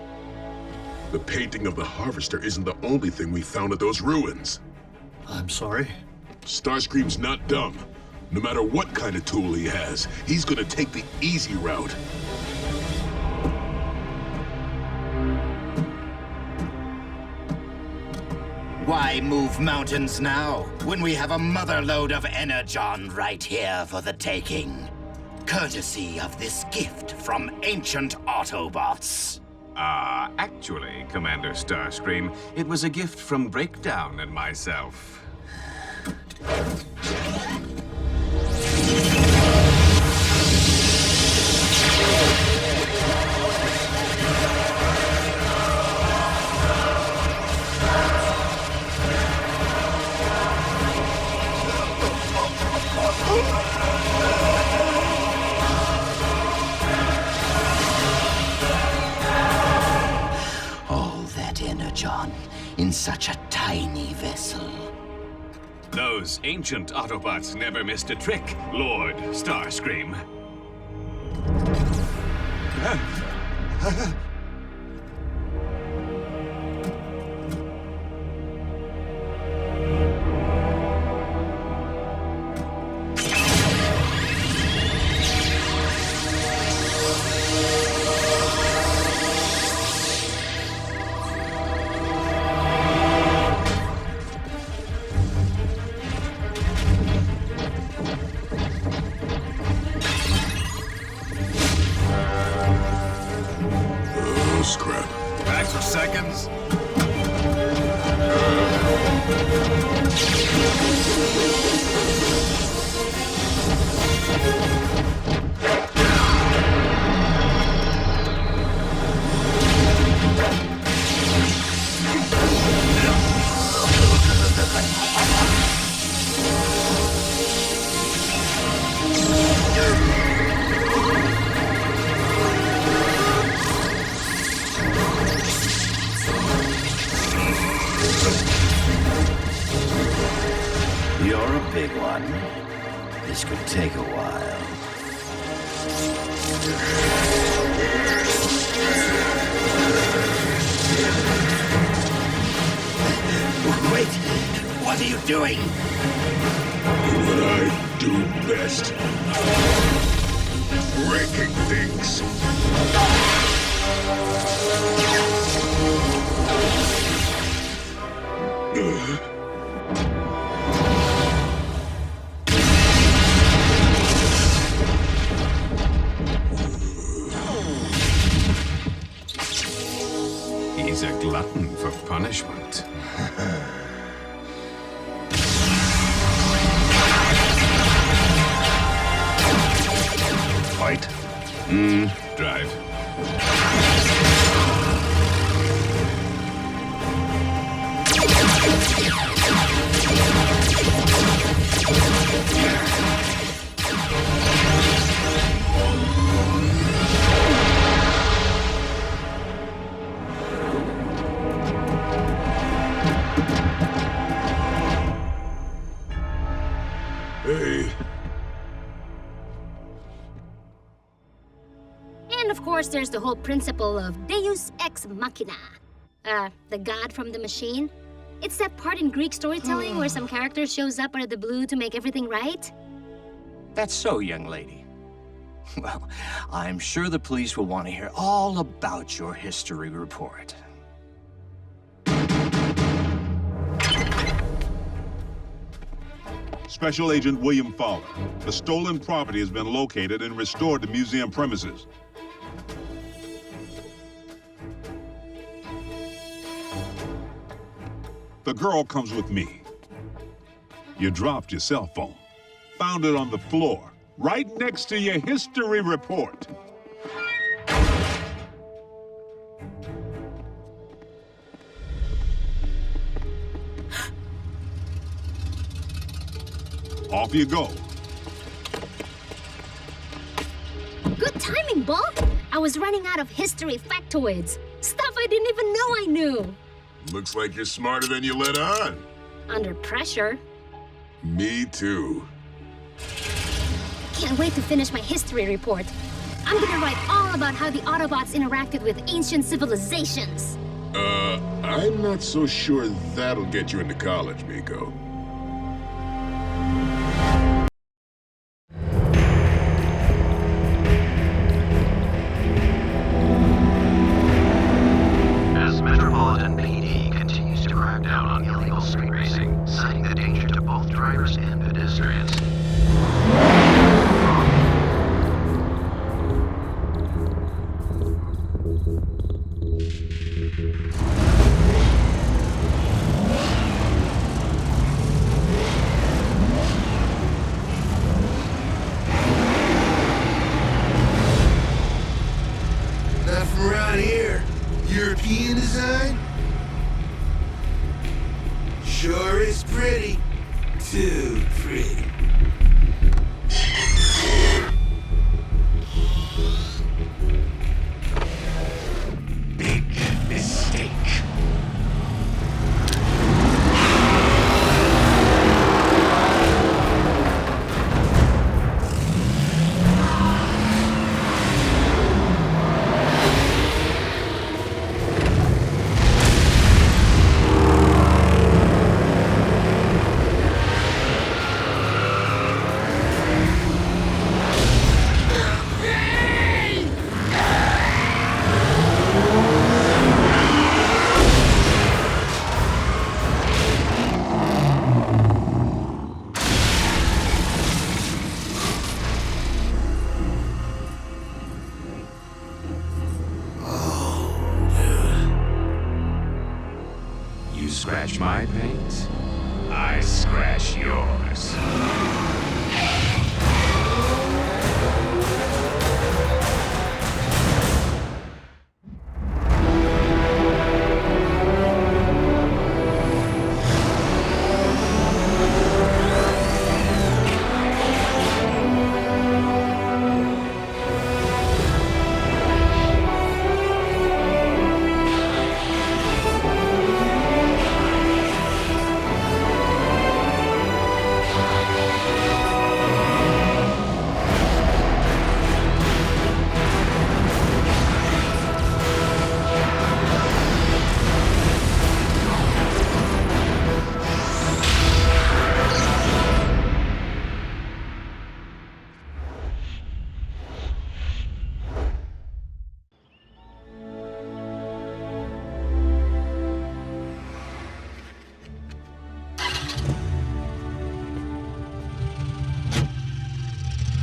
The painting of the harvester isn't the only thing we found at those ruins. I'm sorry? Starscream's not dumb. No matter what kind of tool he has, he's gonna take the easy route. Why move mountains now, when we have a motherload of Energon right here for the taking? Courtesy of this gift from ancient Autobots. Actually, Commander Starscream, it was a gift from Breakdown and myself. All that Energon in such a tiny vessel. Those ancient Autobots never missed a trick, Lord Starscream. shenanigans. You're a big one. This could take a while. Wait! What are you doing? What I do best. Breaking things. He's a glutton for punishment. Fight? Drive. Hey. And of course, there's the whole principle of Deus Ex Machina. The god from the machine. It's that part in Greek storytelling where some character shows up out of the blue to make everything right. That's so, young lady. Well, I'm sure the police will want to hear all about your history report. Special Agent William Fowler. The stolen property has been located and restored to museum premises. The girl comes with me. You dropped your cell phone. Found it on the floor, right next to your history report. Off you go. Good timing, Bulk. I was running out of history factoids. Stuff I didn't even know I knew. Looks like you're smarter than you let on. Under pressure. Me too. Can't wait to finish my history report. I'm gonna write all about how the Autobots interacted with ancient civilizations. I'm not so sure that'll get you into college, Miko. As Metropolitan PD continues to crack down on illegal street racing, citing the danger to both drivers and pedestrians. Not from around here. European design? Sure is pretty. Too pretty. Big mistake. You scratch my paint, I scratch yours.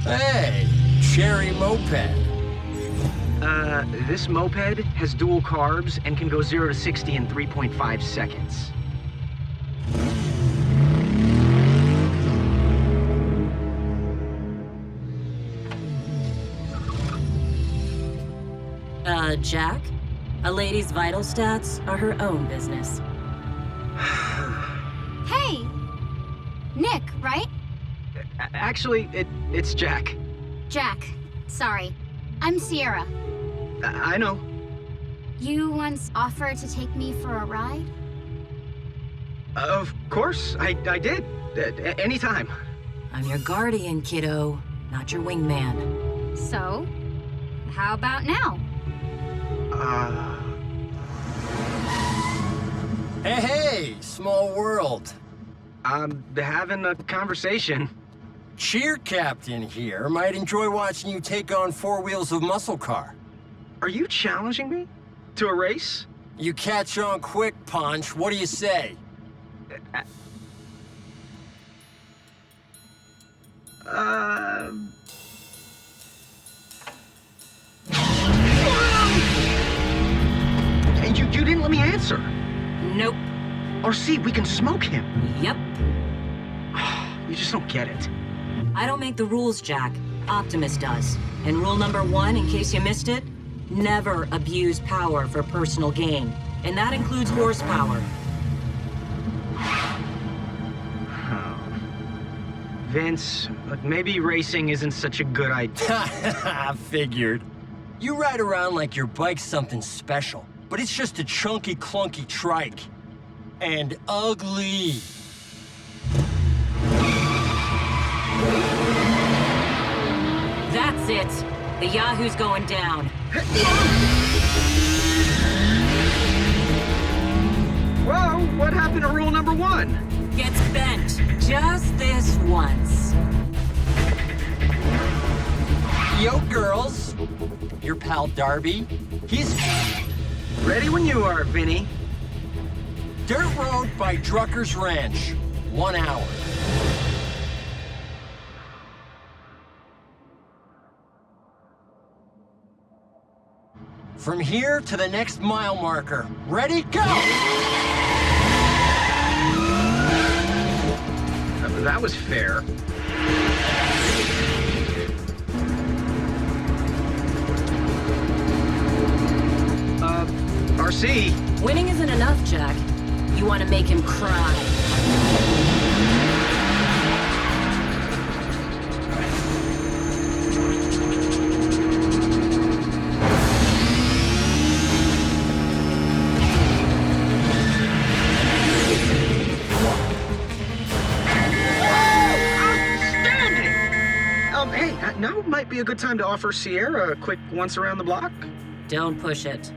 Hey, cherry moped. This moped has dual carbs and can go 0 to 60 in 3.5 seconds. Jack? A lady's vital stats are her own business. Hey! Nick, right? Actually, it's Jack. Jack. Sorry. I'm Sierra. I know. You once offered to take me for a ride? Of course, I did. Anytime. I'm your guardian, kiddo, not your wingman. So, how about now? Hey, small world. I'm having a conversation. Cheer Captain here might enjoy watching you take on four wheels of muscle car. Are you challenging me? To a race? You catch on quick, Punch. What do you say? And you didn't let me answer. Nope. Or see, we can smoke him. Yep. You just don't get it. I don't make the rules, Jack. Optimus does. And rule number 1, in case you missed it, never abuse power for personal gain. And that includes horsepower. Vince, look, maybe racing isn't such a good idea. I figured. You ride around like your bike's something special, but it's just a chunky, clunky trike. And ugly. That's it. The Yahoo's going down. Whoa, what happened to rule number 1? Gets bent. Just this once. Yo, girls. Your pal Darby. He's... Ready when you are, Vinny. Dirt road by Drucker's Ranch. 1 hour. From here to the next mile marker. Ready, go! That was fair. RC. Winning isn't enough, Jack. You want to make him cry. Hey, now might be a good time to offer Sierra a quick once around the block. Don't push it.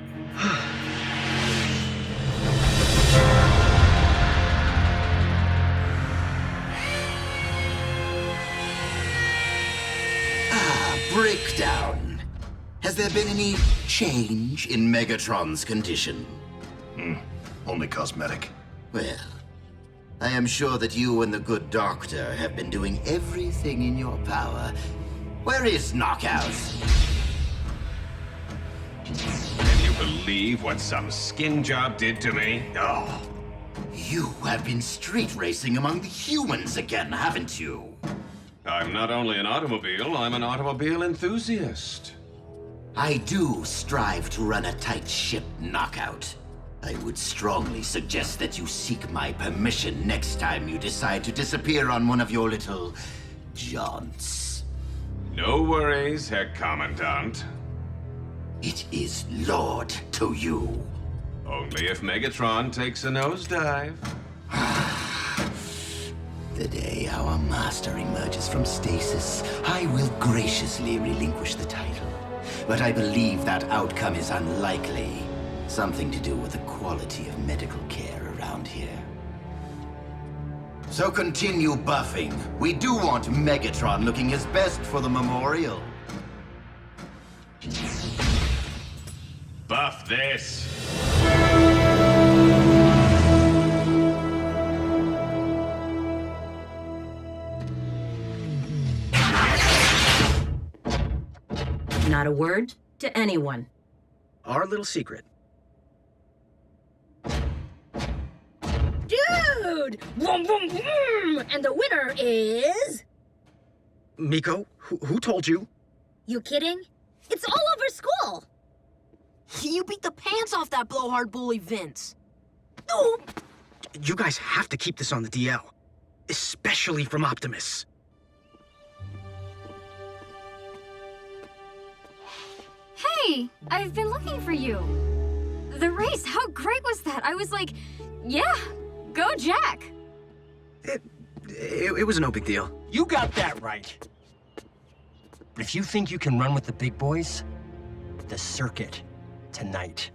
Breakdown. Has there been any change in Megatron's condition? Only cosmetic. Well, I am sure that you and the good doctor have been doing everything in your power. Where is Knockout? Can you believe what some skin job did to me? Oh. You have been street racing among the humans again, haven't you? I'm not only an automobile, I'm an automobile enthusiast. I do strive to run a tight ship, Knockout. I would strongly suggest that you seek my permission next time you decide to disappear on one of your little jaunts. No worries, Herr Commandant. It is Lord to you. Only if Megatron takes a nosedive. The day our master emerges from stasis, I will graciously relinquish the title. But I believe that outcome is unlikely. Something to do with the quality of medical care around here. So continue buffing. We do want Megatron looking his best for the memorial. Buff this! Not a word to anyone. Our little secret. Dude! Vroom, vroom, vroom! And the winner is... Miko, who told you? You kidding? It's all over school! You beat the pants off that blowhard bully, Vince. Oh! You guys have to keep this on the DL. Especially from Optimus. Hey, I've been looking for you. The race, how great was that? I was like, yeah, go Jack. It was no big deal. You got that right. But if you think you can run with the big boys, the circuit, tonight,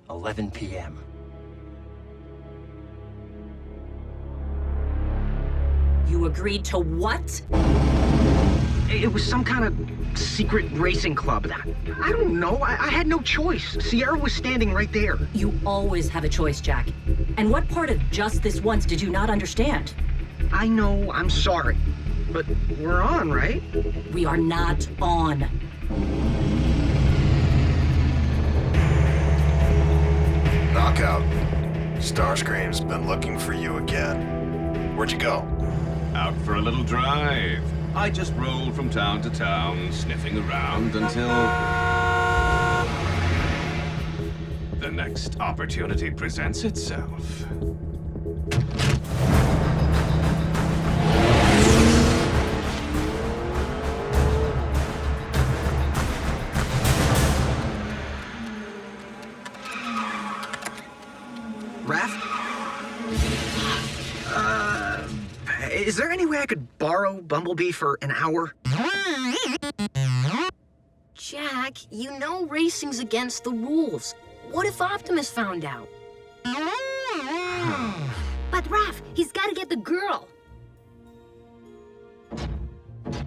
11 p.m. You agreed to what? It was some kind of secret racing club. I don't know. I had no choice. Sierra was standing right there. You always have a choice, Jack. And what part of just this once did you not understand? I know, I'm sorry. But we're on, right? We are not on. Knockout. Starscream's been looking for you again. Where'd you go? Out for a little drive. I just rolled from town to town, sniffing around until... the next opportunity presents itself. Raph? Is there any way I could borrow Bumblebee for an hour? Jack, you know racing's against the rules. What if Optimus found out? But Raph, he's gotta get the girl.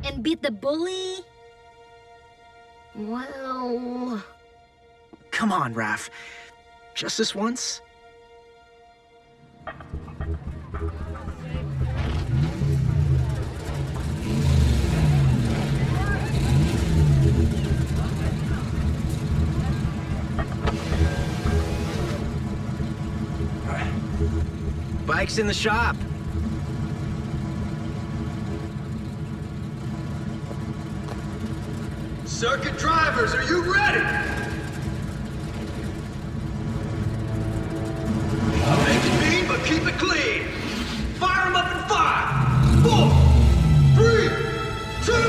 And beat the bully? Well... Come on, Raph. Just this once? Bike's in the shop. Circuit drivers, are you ready? Make it mean, but keep it clean. Fire them up in 5, 4, 3, 2, 1!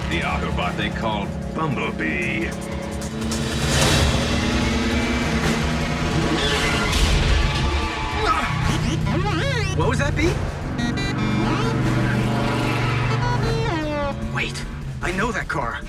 The Autobot they call Bumblebee. What was that beat? Wait, I know that car.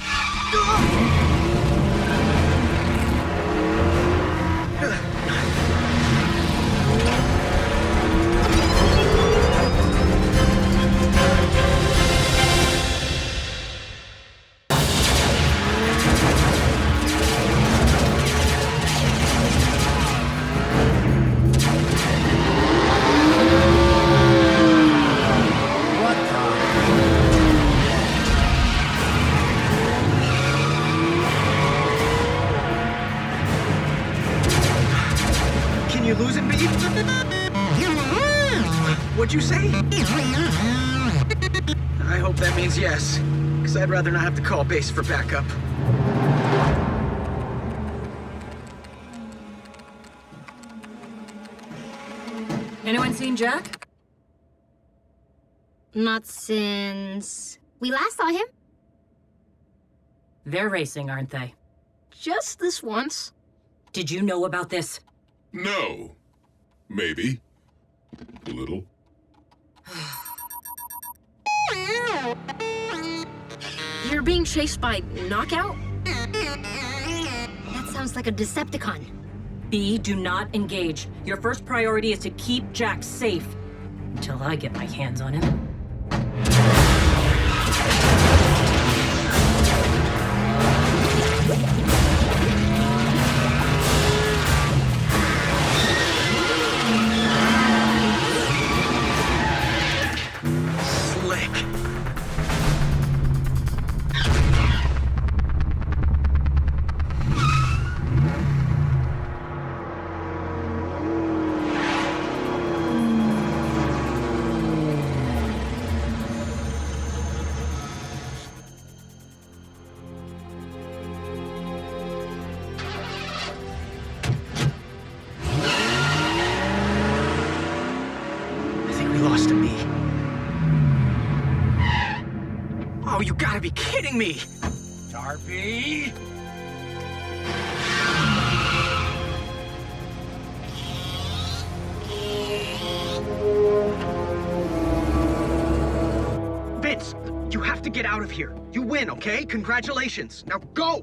What'd you say? I hope that means yes, because I'd rather not have to call base for backup. Anyone seen Jack? Not since we last saw him. They're racing, aren't they? Just this once. Did you know about this? No. Maybe. A little. You're being chased by Knockout? That sounds like a Decepticon. B, do not engage. Your first priority is to keep Jack safe until I get my hands on him. Slick. Lost to me. Oh, you gotta be kidding me! Darby! Vince, you have to get out of here. You win, okay? Congratulations. Now go!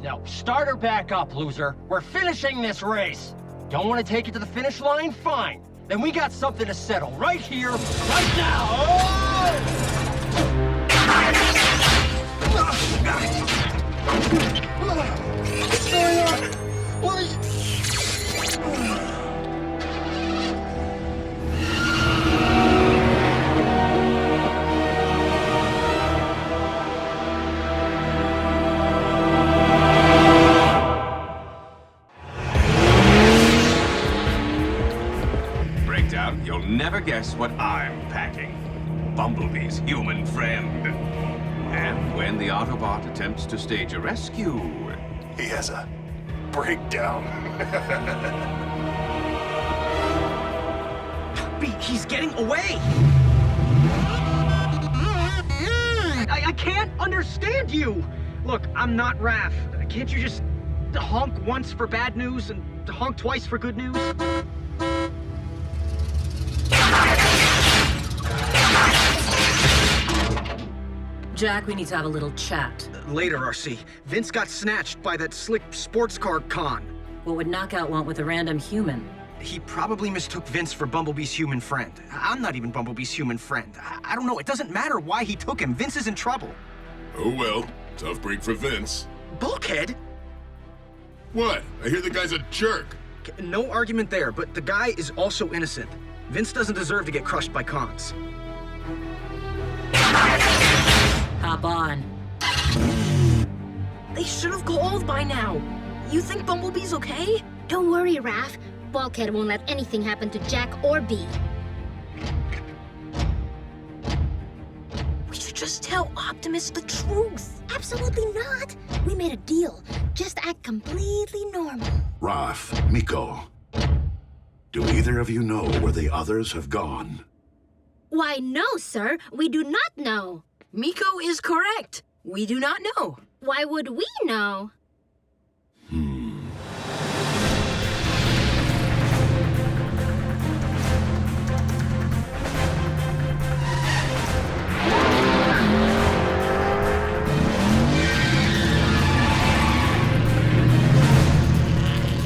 Now, start her back up, loser. We're finishing this race. Don't want to take it to the finish line? Fine. Then we got something to settle right here, right now! Oh! What's going on? What? You'll never guess what I'm packing. Bumblebee's human friend. And when the Autobot attempts to stage a rescue... He has a breakdown. He's getting away! I can't understand you! Look, I'm not Raph. Can't you just honk once for bad news and honk twice for good news? Jack, we need to have a little chat. Later, RC. Vince got snatched by that slick sports car con. What would Knockout want with a random human? He probably mistook Vince for Bumblebee's human friend. I'm not even Bumblebee's human friend. I don't know. It doesn't matter why he took him. Vince is in trouble. Oh well. Tough break for Vince. Bulkhead? What? I hear the guy's a jerk. No argument there, but the guy is also innocent. Vince doesn't deserve to get crushed by cons. Hop on. They should have called by now. You think Bumblebee's okay? Don't worry, Raph. Bulkhead won't let anything happen to Jack or B. We should just tell Optimus the truth. Absolutely not. We made a deal. Just act completely normal. Raph, Miko, do either of you know where the others have gone? Why, no, sir. We do not know. Miko is correct. We do not know. Why would we know?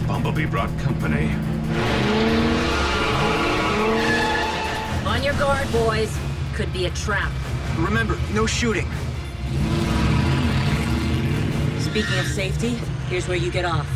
Bumblebee brought company. On your guard, boys. Could be a trap. Remember, no shooting. Speaking of safety, here's where you get off.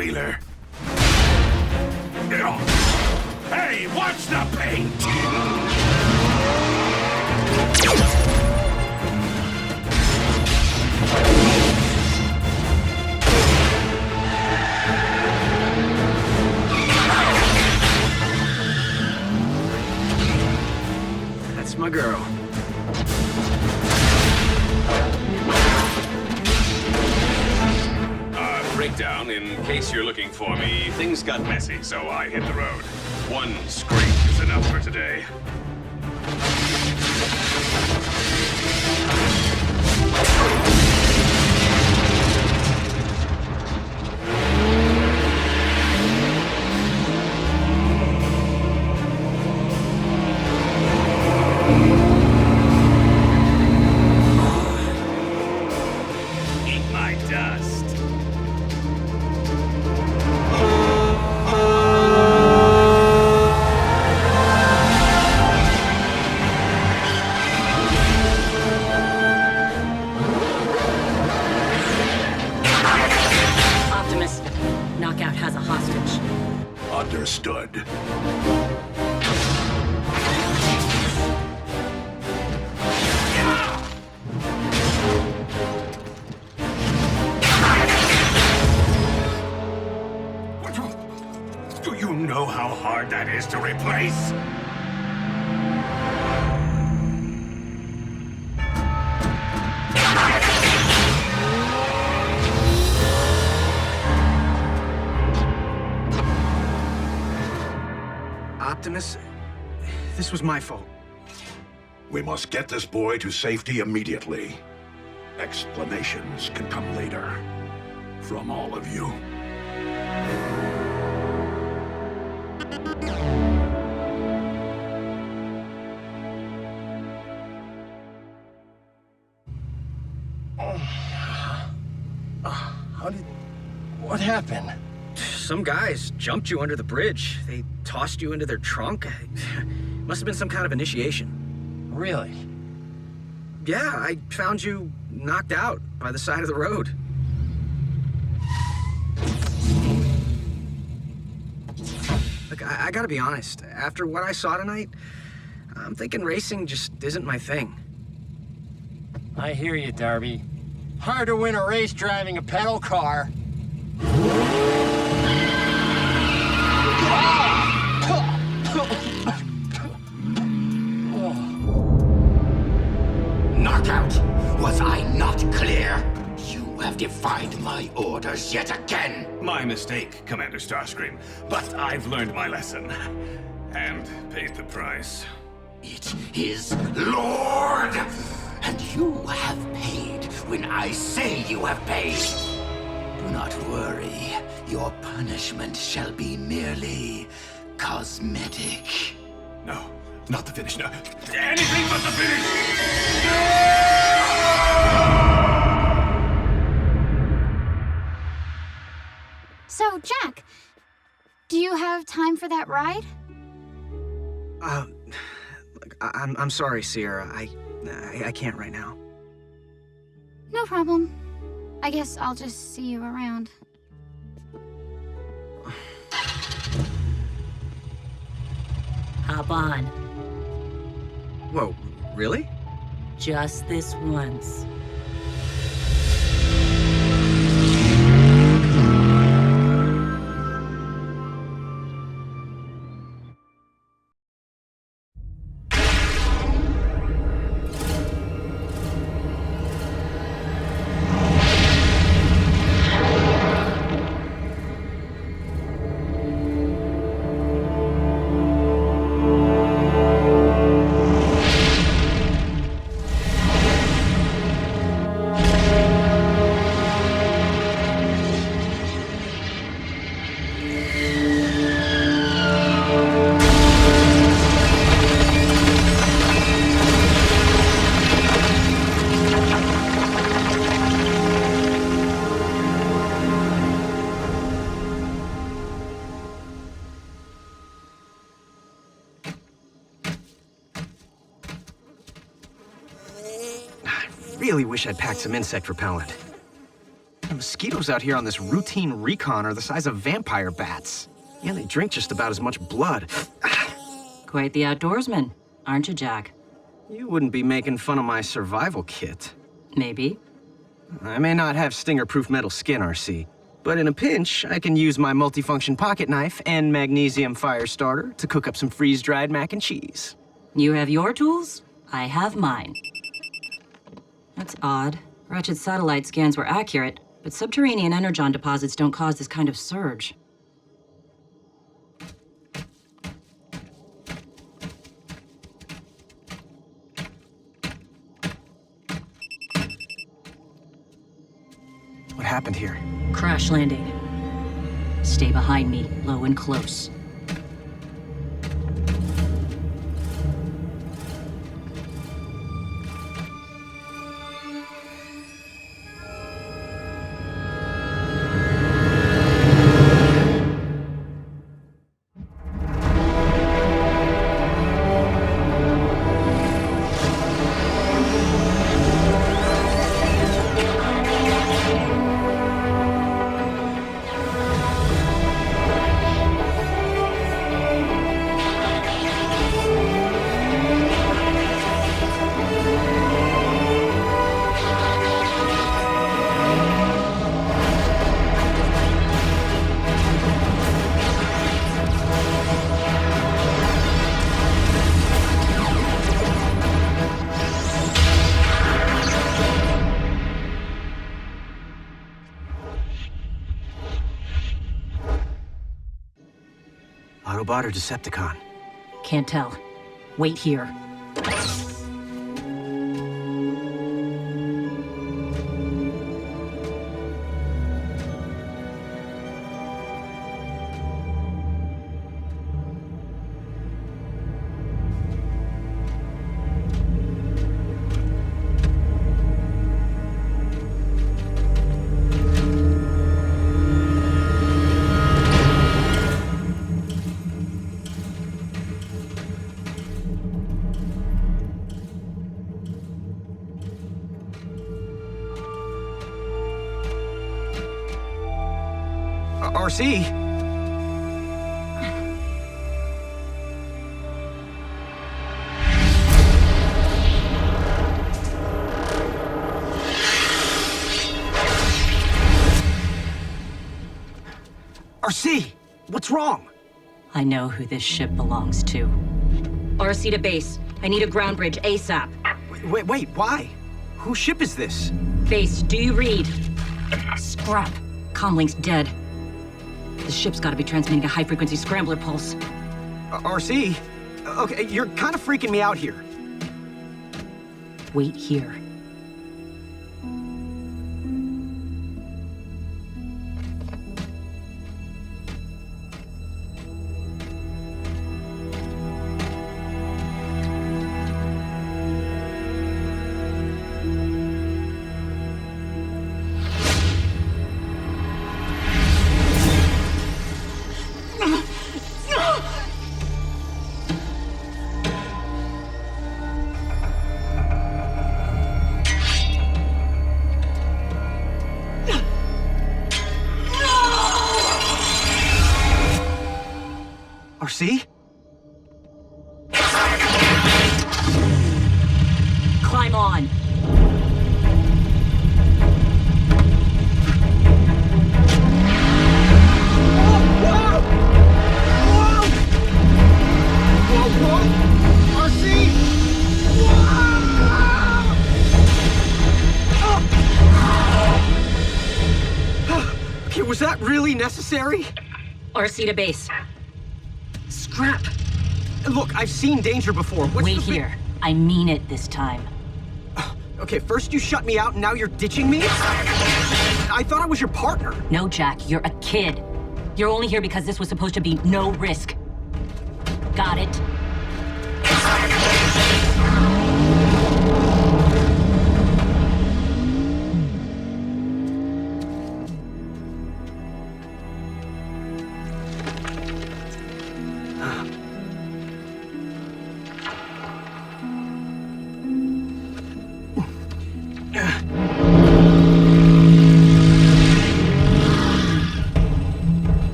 Wheeler. Hey, watch the paint! That's my girl. Breakdown, in case you're looking for me. Things got messy, so I hit the road. One scrape is enough for today. Eat my dust. Optimus, Knockout has a hostage. Understood. Do you know how hard that is to replace? Optimus, this was my fault. We must get this boy to safety immediately. Explanations can come later. From all of you. What happened? Some guys jumped you under the bridge. They tossed you into their trunk. Must have been some kind of initiation. Really? Yeah, I found you knocked out by the side of the road. Look, I gotta be honest. After what I saw tonight, I'm thinking racing just isn't my thing. I hear you, Darby. Hard to win a race driving a pedal car. Knockout! Was I not clear? You have defied my orders yet again! My mistake, Commander Starscream. But I've learned my lesson. And paid the price. It is Lord! And you have paid when I say you have paid. Do not worry. Your punishment shall be merely cosmetic. No, not the finish, no. Anything but the finish! So, Jack, do you have time for that ride? I'm sorry, Sierra. I can't right now. No problem. I guess I'll just see you around. Hop on. Whoa, really? Just this once. Really wish I'd packed some insect repellent. mosquitoes out here on this routine recon are the size of vampire bats. Yeah, they drink just about as much blood. Quite the outdoorsman, aren't you, Jack? You wouldn't be making fun of my survival kit. Maybe. I may not have stinger-proof metal skin, RC, but in a pinch, I can use my multifunction pocket knife and magnesium fire starter to cook up some freeze-dried mac and cheese. You have your tools, I have mine. That's odd. Ratchet's satellite scans were accurate, but subterranean energon deposits don't cause this kind of surge. What happened here? Crash landing. Stay behind me, low and close. Autobot or Decepticon? Can't tell. Wait here. RC? RC, what's wrong? I know who this ship belongs to. RC to base. I need a ground bridge ASAP. Wait, why? Whose ship is this? Base, do you read? Scrap. Comlink's dead. This ship's gotta be transmitting a high-frequency scrambler pulse. RC? Okay, you're kind of freaking me out here. Wait here. RC? Climb on. Okay, was that really necessary? RC to base. Scrap! Look, I've seen danger before. Wait here. I mean it this time. Okay, first you shut me out and now you're ditching me? I thought I was your partner. No, Jack, you're a kid. You're only here because this was supposed to be no risk. Got it?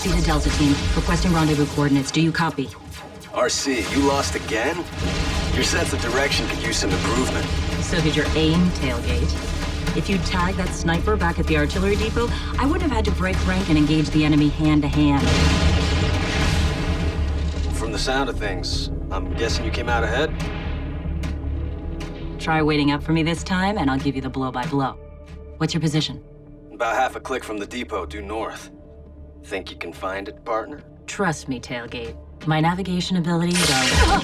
RC to Delta Team. Requesting rendezvous coordinates. Do you copy? RC, you lost again? Your sense of direction could use some improvement. So could your aim, Tailgate. If you'd tagged that sniper back at the artillery depot, I wouldn't have had to break rank and engage the enemy hand-to-hand. From the sound of things, I'm guessing you came out ahead? Try waiting up for me this time, and I'll give you the blow-by-blow. What's your position? About half a click from the depot due north. Think you can find it, partner? Trust me, Tailgate. My navigation abilities are...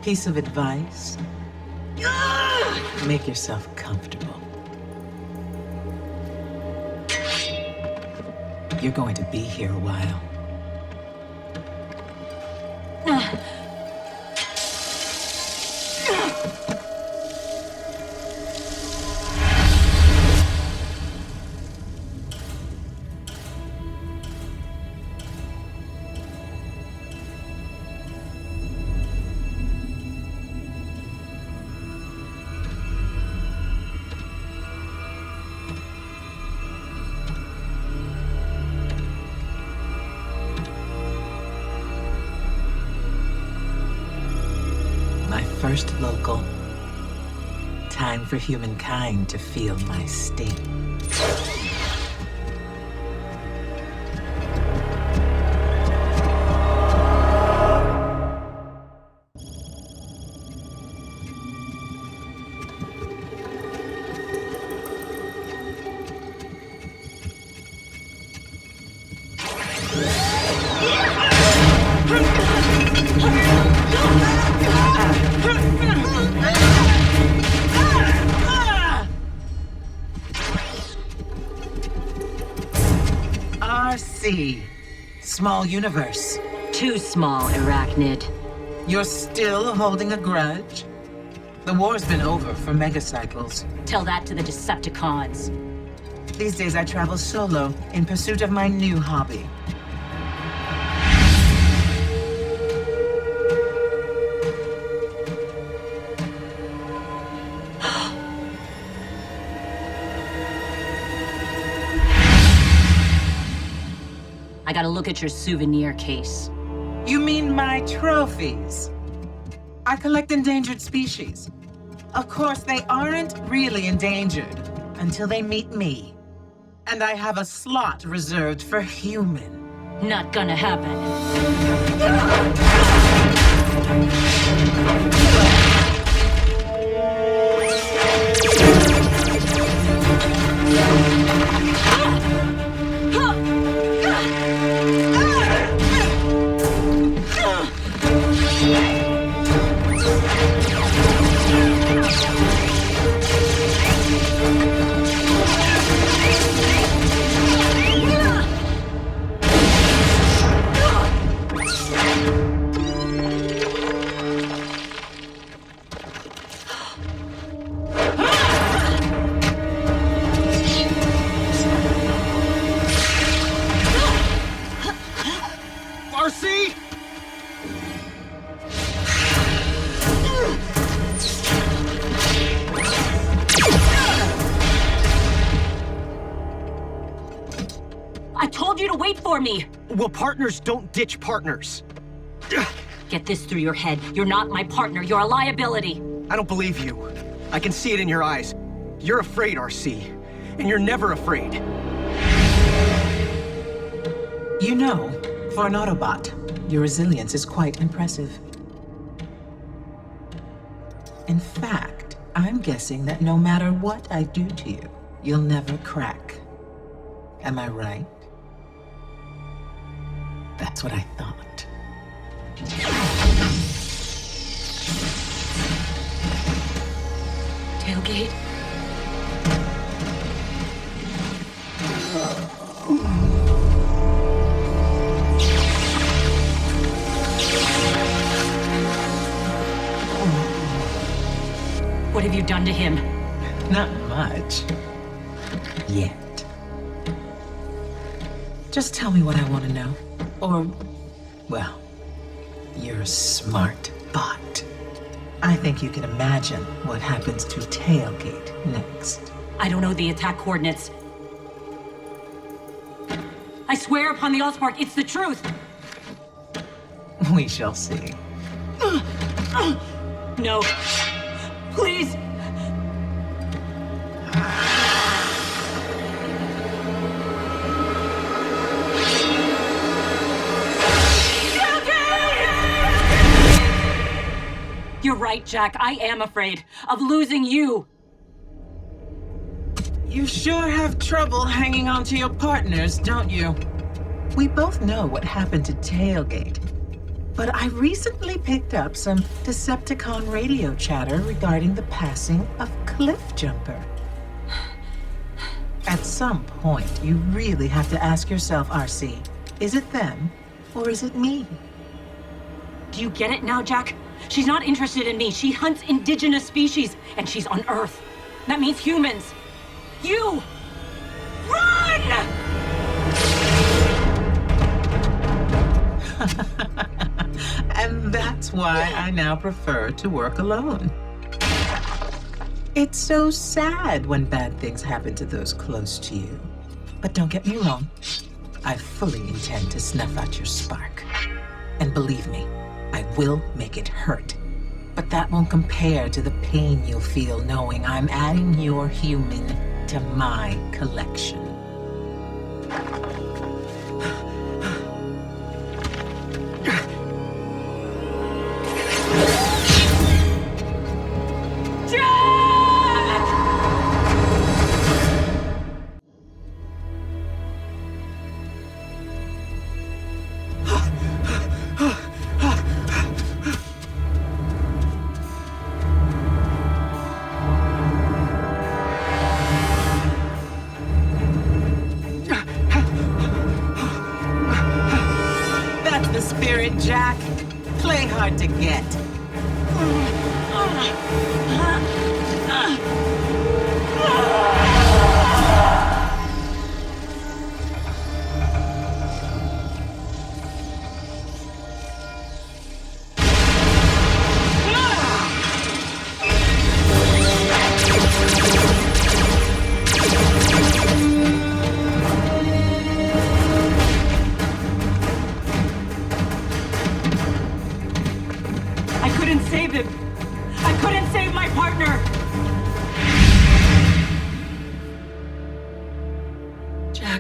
Piece of advice? Make yourself comfortable. You're going to be here a while. First local. Time for humankind to feel my sting. Small universe. Too small, arachnid. You're still holding a grudge? The war's been over for megacycles. Tell that to the Decepticons. These days I travel solo in pursuit of my new hobby. I gotta look at your souvenir case. You mean my trophies? I collect endangered species. Of course, they aren't really endangered until they meet me. And I have a slot reserved for human. Not gonna happen. Me. Well, partners don't ditch partners. Get this through your head. You're not my partner. You're a liability. I don't believe you. I can see it in your eyes. You're afraid, RC. And you're never afraid. You know, for an Autobot, your resilience is quite impressive. In fact, I'm guessing that no matter what I do to you, you'll never crack. Am I right? That's what I thought. Tailgate? What have you done to him? Not much. Yet. Just tell me what I want to know. Or, well, you're a smart bot. I think you can imagine what happens to Tailgate next. I don't know the attack coordinates. I swear upon the Allspark, it's the truth. We shall see. No. Please. You're right, Jack. I am afraid of losing you. You sure have trouble hanging on to your partners, don't you? We both know what happened to Tailgate. But I recently picked up some Decepticon radio chatter regarding the passing of Cliffjumper. At some point, you really have to ask yourself, RC, is it them or is it me? Do you get it now, Jack? She's not interested in me. She hunts indigenous species, and she's on Earth. That means humans. You! Run! And that's why I now prefer to work alone. It's so sad when bad things happen to those close to you. But don't get me wrong, I fully intend to snuff out your spark. And believe me, I will make it hurt. But that won't compare to the pain you'll feel knowing I'm adding your human to my collection. Jack, play hard to get.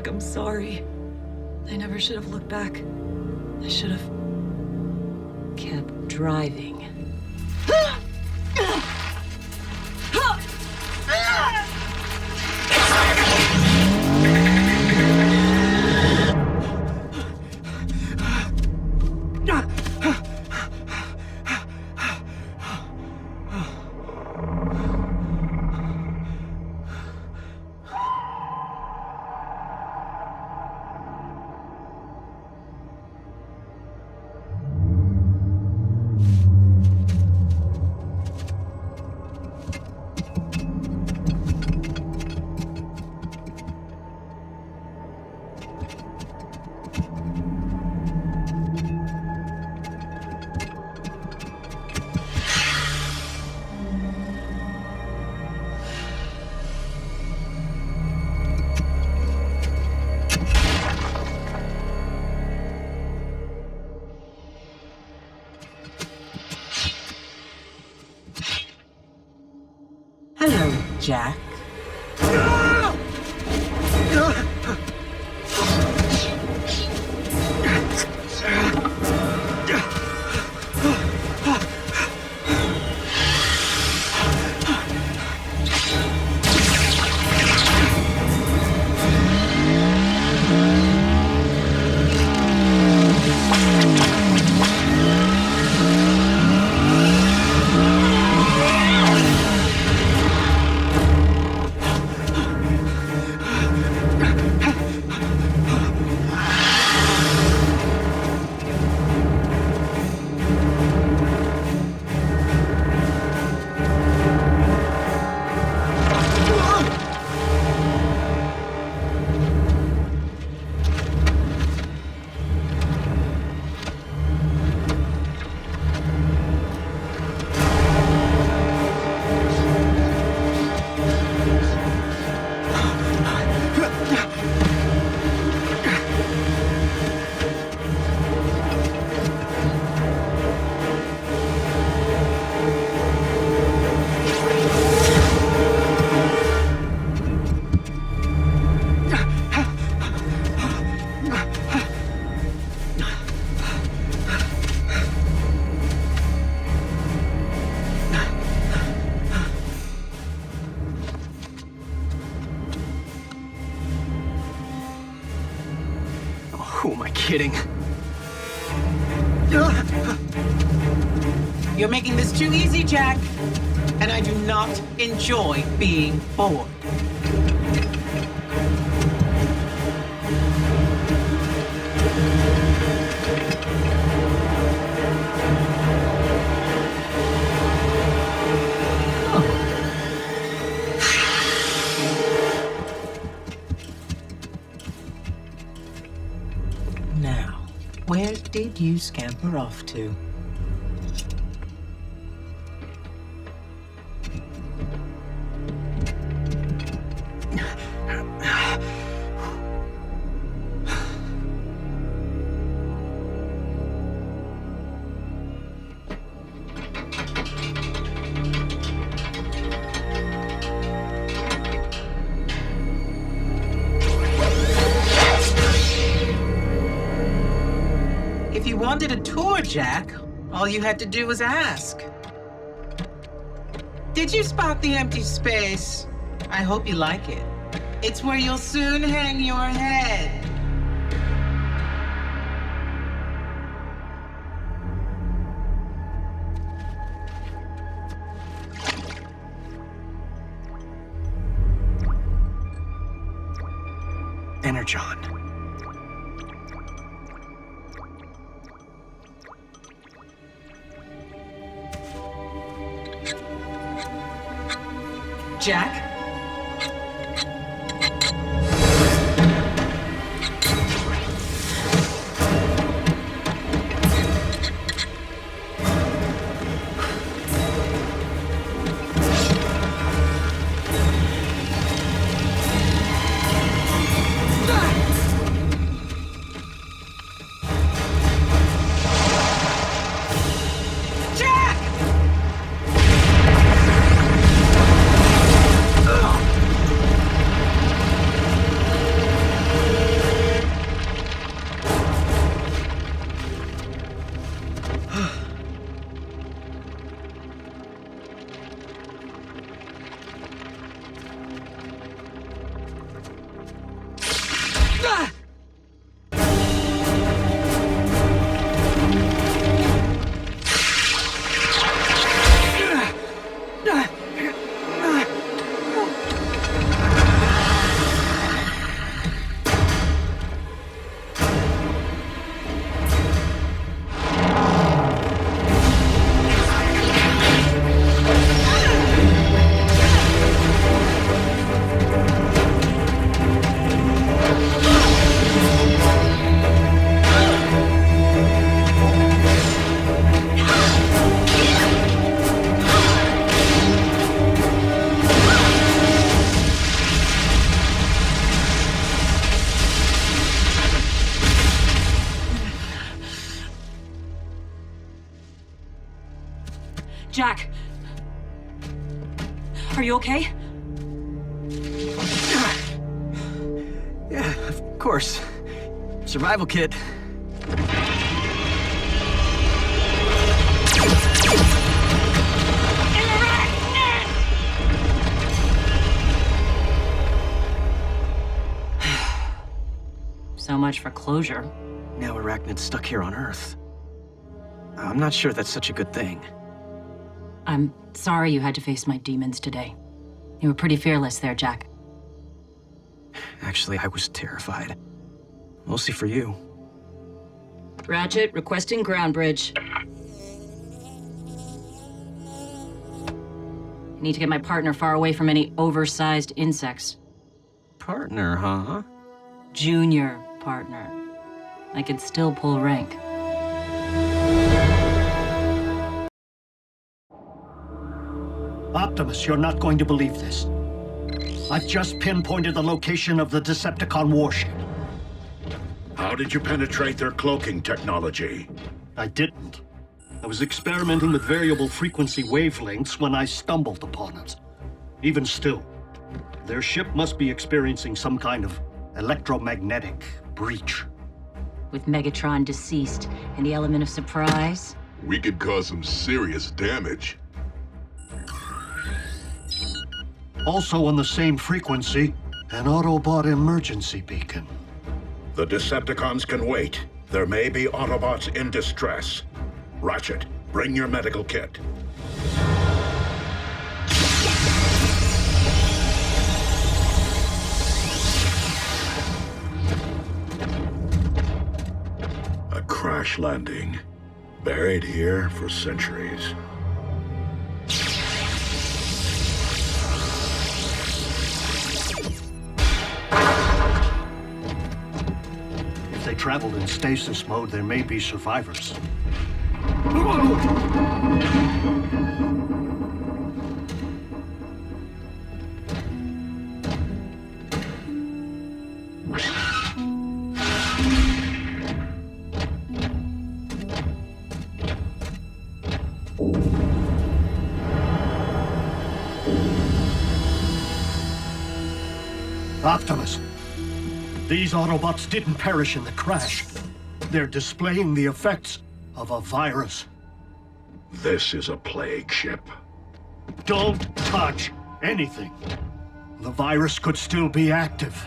I'm sorry. I never should have looked back. I should have kept driving. Hello, Jack. kidding. You're making this too easy, Jack. And I do not enjoy being bored. Now, where did you scamper off to? If you wanted a tour, Jack, all you had to do was ask. Did you spot the empty space? I hope you like it. It's where you'll soon hang your head. Energon. Jack? Jack! Are you okay? Yeah, of course. Survival kit. So much for closure. Now Arachnid's stuck here on Earth. I'm not sure that's such a good thing. I'm sorry you had to face my demons today. You were pretty fearless there, Jack. Actually, I was terrified. Mostly for you. Ratchet, requesting ground bridge. Need to get my partner far away from any oversized insects. Partner, huh? Junior partner. I could still pull rank. Optimus, you're not going to believe this. I've just pinpointed the location of the Decepticon warship. How did you penetrate their cloaking technology? I didn't. I was experimenting with variable frequency wavelengths when I stumbled upon it. Even still, their ship must be experiencing some kind of electromagnetic breach. With Megatron deceased and the element of surprise. We could cause some serious damage. Also on the same frequency, an Autobot emergency beacon. The Decepticons can wait. There may be Autobots in distress. Ratchet, bring your medical kit. A crash landing. Buried here for centuries. If they traveled in stasis mode, there may be survivors. Optimus, these Autobots didn't perish in the crash. They're displaying the effects of a virus. This is a plague ship. Don't touch anything. The virus could still be active.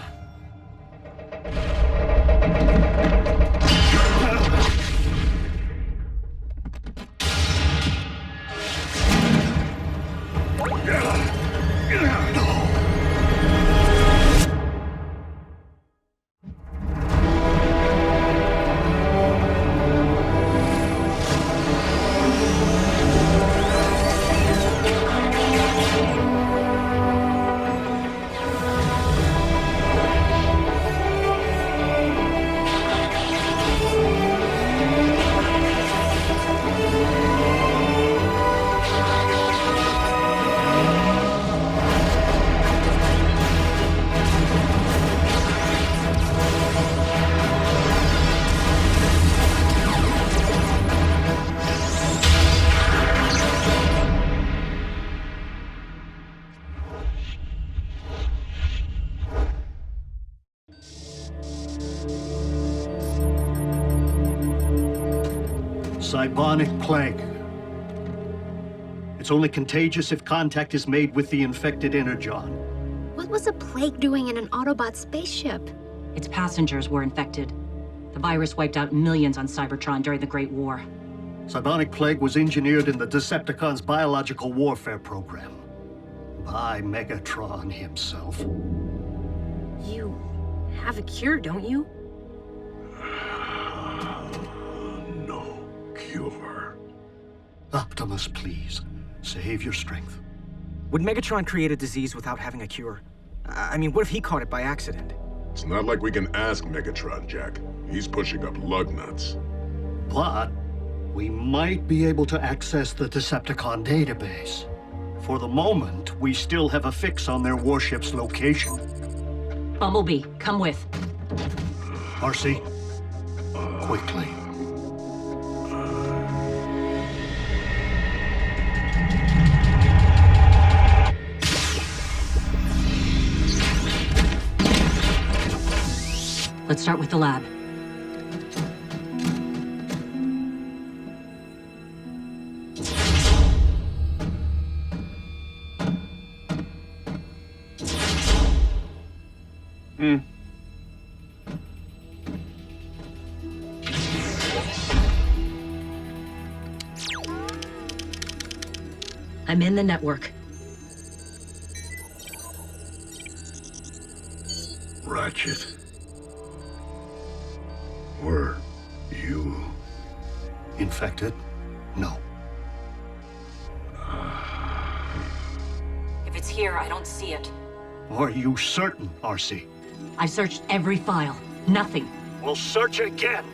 Cybonic plague. It's only contagious if contact is made with the infected energon. What was a plague doing in an Autobot spaceship? Its passengers were infected. The virus wiped out millions on Cybertron during the Great War. Cybonic plague was engineered in the Decepticons' biological warfare program by Megatron himself. You have a cure, don't you? No cure. Optimus, please. Save your strength. Would Megatron create a disease without having a cure? I mean, what if he caught it by accident? It's not like we can ask Megatron, Jack. He's pushing up lug nuts. But we might be able to access the Decepticon database. For the moment, we still have a fix on their warship's location. Bumblebee, come with. RC, quickly. Let's start with the lab. I'm in the network. Ratchet. Were you infected? No. If it's here, I don't see it. Are you certain, RC? I've searched every file. Nothing. We'll search again.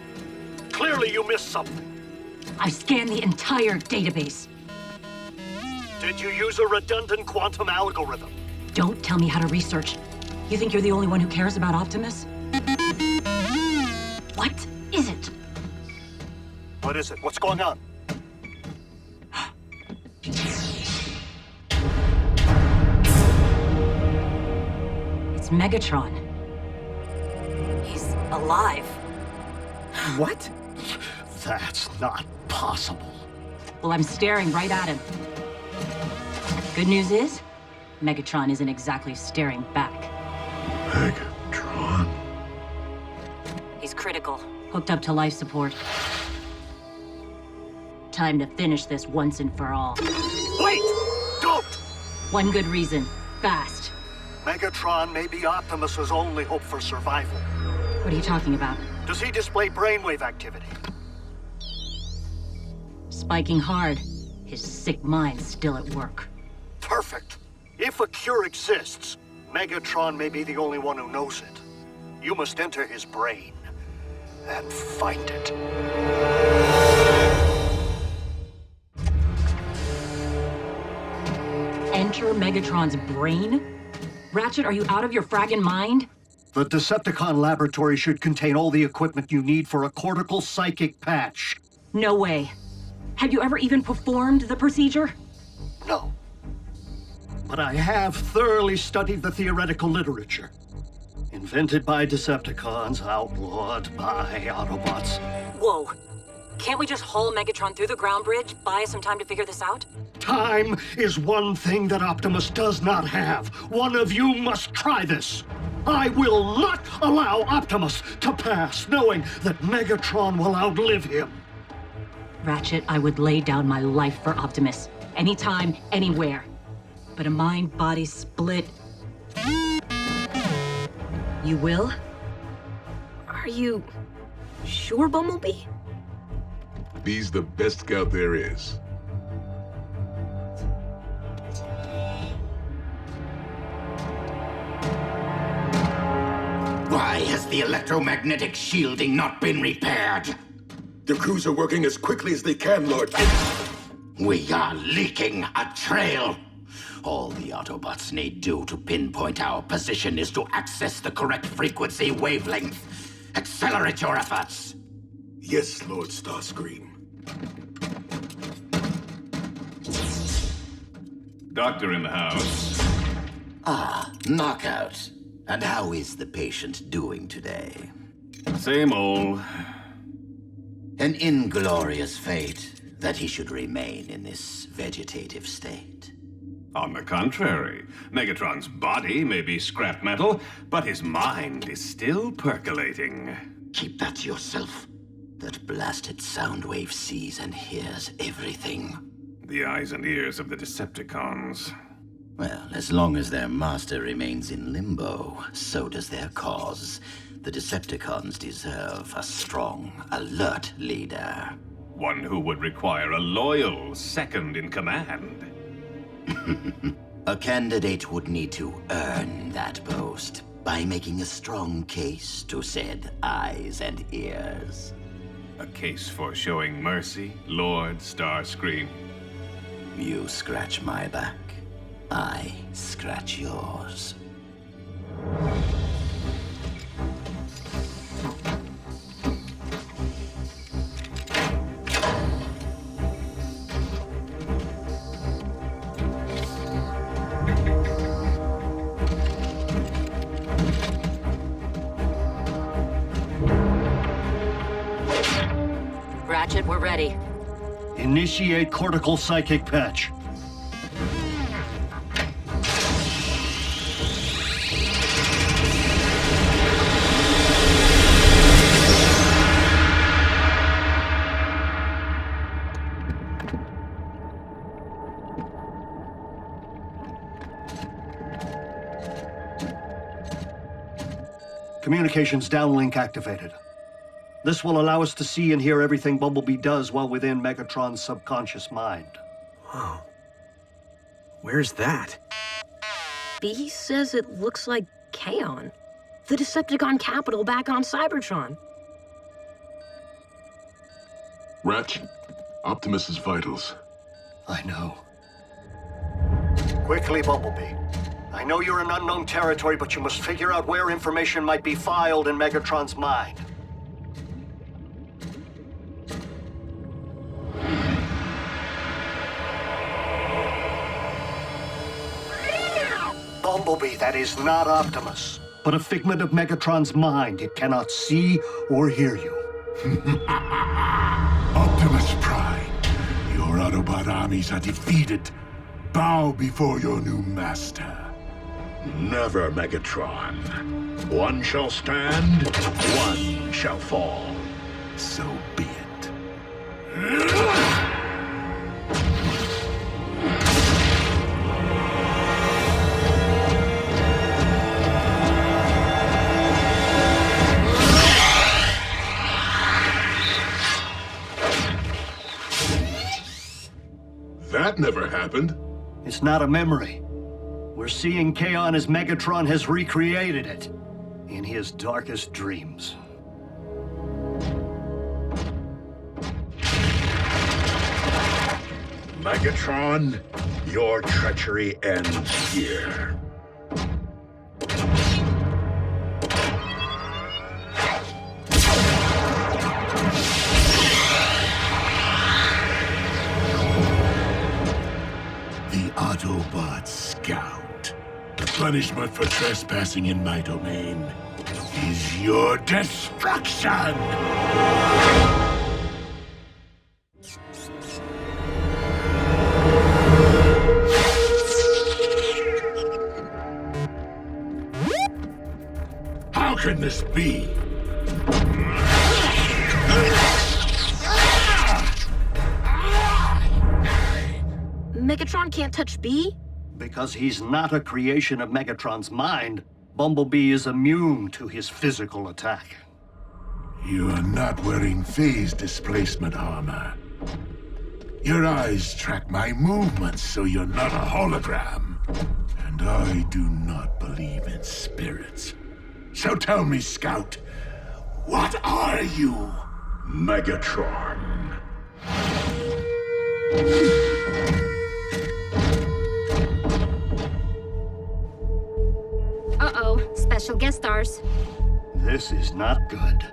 Clearly you missed something. I've scanned the entire database. Did you use a redundant quantum algorithm? Don't tell me how to research. You think you're the only one who cares about Optimus? What is it? What is it? What's going on? It's Megatron. He's alive. What? That's not possible. Well, I'm staring right at him. Good news is, Megatron isn't exactly staring back. Megatron? He's critical. Hooked up to life support. Time to finish this once and for all. Wait! Don't! One good reason. Fast. Megatron may be Optimus's only hope for survival. What are you talking about? Does he display brainwave activity? Spiking hard. His sick mind's still at work. Perfect. If a cure exists, Megatron may be the only one who knows it. You must enter his brain and find it. Enter Megatron's brain? Ratchet, are you out of your fraggin' mind? The Decepticon laboratory should contain all the equipment you need for a cortical psychic patch. No way. Have you ever even performed the procedure? No. But I have thoroughly studied the theoretical literature. Invented by Decepticons, outlawed by Autobots. Whoa. Can't we just haul Megatron through the ground bridge? Buy us some time to figure this out? Time is one thing that Optimus does not have. One of you must try this. I will not allow Optimus to pass, knowing that Megatron will outlive him. Ratchet, I would lay down my life for Optimus. Anytime, anywhere. But a mind-body split... You will? Are you sure, Bumblebee? He's the best scout there is. Why has the electromagnetic shielding not been repaired? The crews are working as quickly as they can, Lord. We are leaking a trail. All the Autobots need do to pinpoint our position is to access the correct frequency wavelength. Accelerate your efforts. Yes, Lord Starscream. Doctor in the house. Ah, knockout. And how is the patient doing today? Same old. An inglorious fate that he should remain in this vegetative state. On the contrary, Megatron's body may be scrap metal, but his mind is still percolating. Keep that to yourself. That blasted sound wave sees and hears everything. The eyes and ears of the Decepticons. Well, as long as their master remains in limbo, so does their cause. The Decepticons deserve a strong, alert leader. One who would require a loyal second in command. A candidate would need to earn that post by making a strong case to said eyes and ears. A case for showing mercy, Lord Starscream. You scratch my back, I scratch yours. Ratchet, we're ready. Initiate cortical psychic patch. Communications downlink activated. This will allow us to see and hear everything Bumblebee does while within Megatron's subconscious mind. Whoa. Where's that? B says it looks like Kaon, the Decepticon capital back on Cybertron. Ratchet, Optimus's vitals. I know. Quickly, Bumblebee. I know you're in unknown territory, but you must figure out where information might be filed in Megatron's mind. Bumblebee, that is not Optimus, but a figment of Megatron's mind. It cannot see or hear you. Optimus Prime, your Autobot armies are defeated. Bow before your new master. Never, Megatron. One shall stand, one shall fall. So be it. That never happened. It's not a memory. We're seeing Kaon as Megatron has recreated it in his darkest dreams. Megatron, your treachery ends here. The Autobot Scout. The punishment for trespassing in my domain is your destruction! How can this be? Megatron can't touch B? Because he's not a creation of Megatron's mind, Bumblebee is immune to his physical attack. You are not wearing phase displacement armor. Your eyes track my movements, so you're not a hologram. And I do not believe in spirits. So tell me, Scout, what are you? Megatron. Uh-oh, special guest stars. This is not good.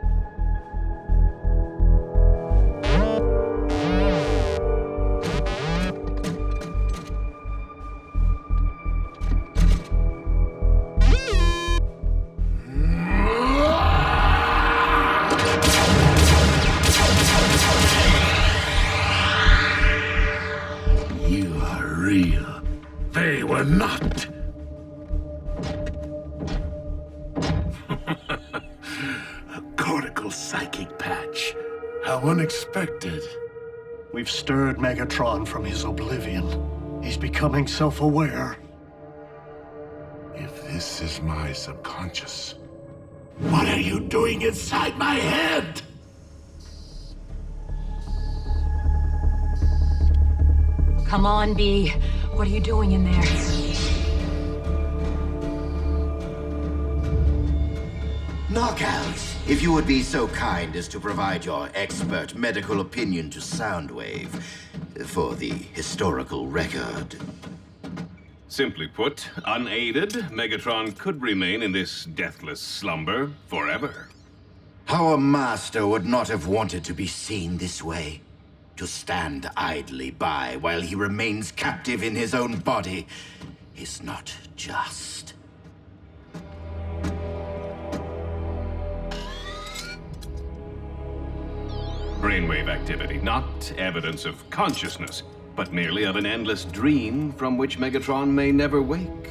You are real. They were not. A cortical psychic patch. How unexpected. We've stirred Megatron from his oblivion. He's becoming self-aware. If this is my subconscious, what are you doing inside my head? Come on, B. What are you doing in there? Knockouts, if you would be so kind as to provide your expert medical opinion to Soundwave for the historical record. Simply put, unaided, Megatron could remain in this deathless slumber forever. Our master would not have wanted to be seen this way. To stand idly by while he remains captive in his own body is not just. Brainwave activity, not evidence of consciousness, but merely of an endless dream from which Megatron may never wake.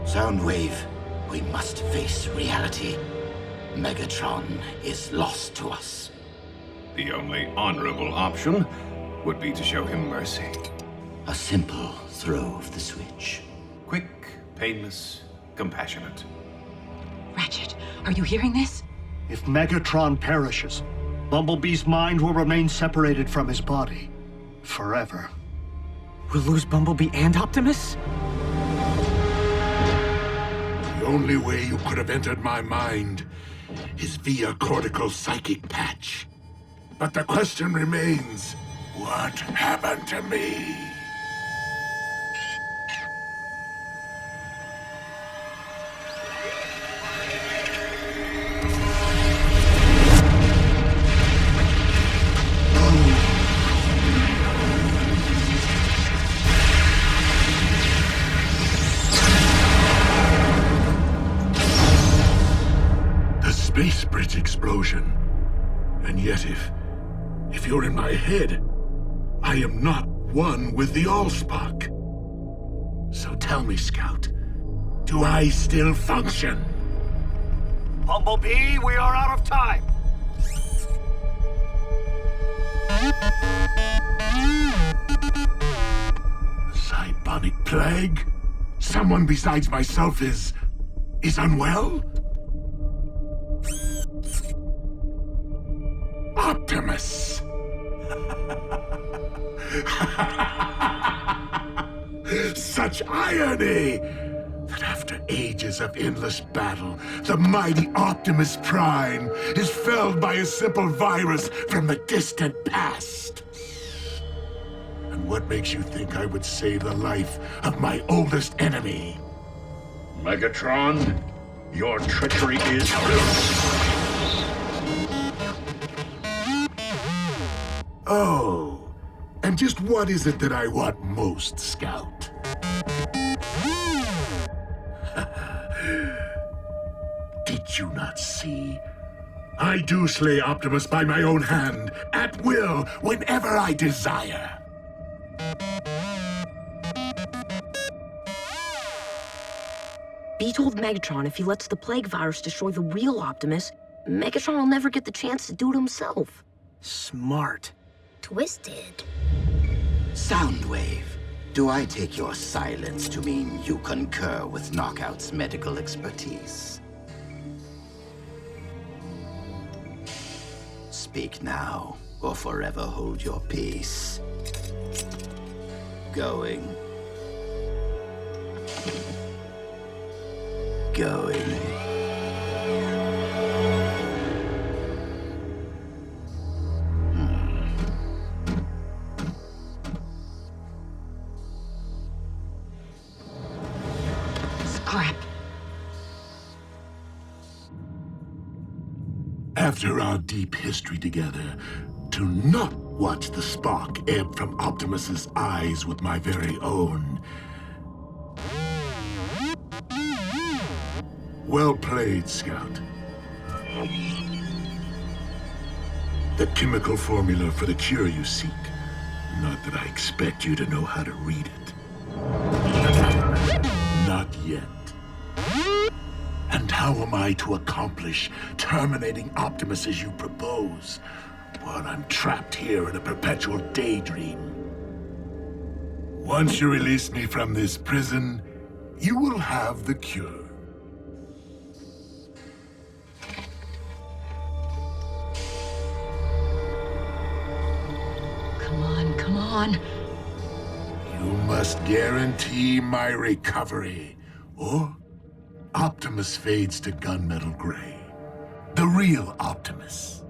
Soundwave, we must face reality. Megatron is lost to us. The only honorable option would be to show him mercy. A simple throw of the switch. Quick, painless, compassionate. Ratchet, are you hearing this? If Megatron perishes, Bumblebee's mind will remain separated from his body. Forever. We'll lose Bumblebee and Optimus? The only way you could have entered my mind is via cortical psychic patch. But the question remains, what happened to me? The space bridge explosion. And yet if you're in my head, I am not one with the Allspark. So tell me, Scout, do I still function? Bumblebee, we are out of time. Cybonic plague? Someone besides myself is unwell? Optimus! Such irony! That after ages of endless battle, the mighty Optimus Prime is felled by a simple virus from the distant past. And what makes you think I would save the life of my oldest enemy? Megatron, your treachery is... Oh, and just what is it that I want most, Scout? Did you not see? I do slay Optimus by my own hand, at will, whenever I desire. B told Megatron if he lets the plague virus destroy the real Optimus, Megatron will never get the chance to do it himself. Smart. Twisted. Soundwave, do I take your silence to mean you concur with Knockout's medical expertise? Speak now, or forever hold your peace. Going. Scrap. After our deep history together, to not watch the spark ebb from Optimus's eyes with my very own. Well played, Scout. The chemical formula for the cure you seek. Not that I expect you to know how to read it. Not yet. And how am I to accomplish terminating Optimus as you propose, while I'm trapped here in a perpetual daydream? Once you release me from this prison, you will have the cure. Come on. You must guarantee my recovery, or Optimus fades to gunmetal gray. The real Optimus.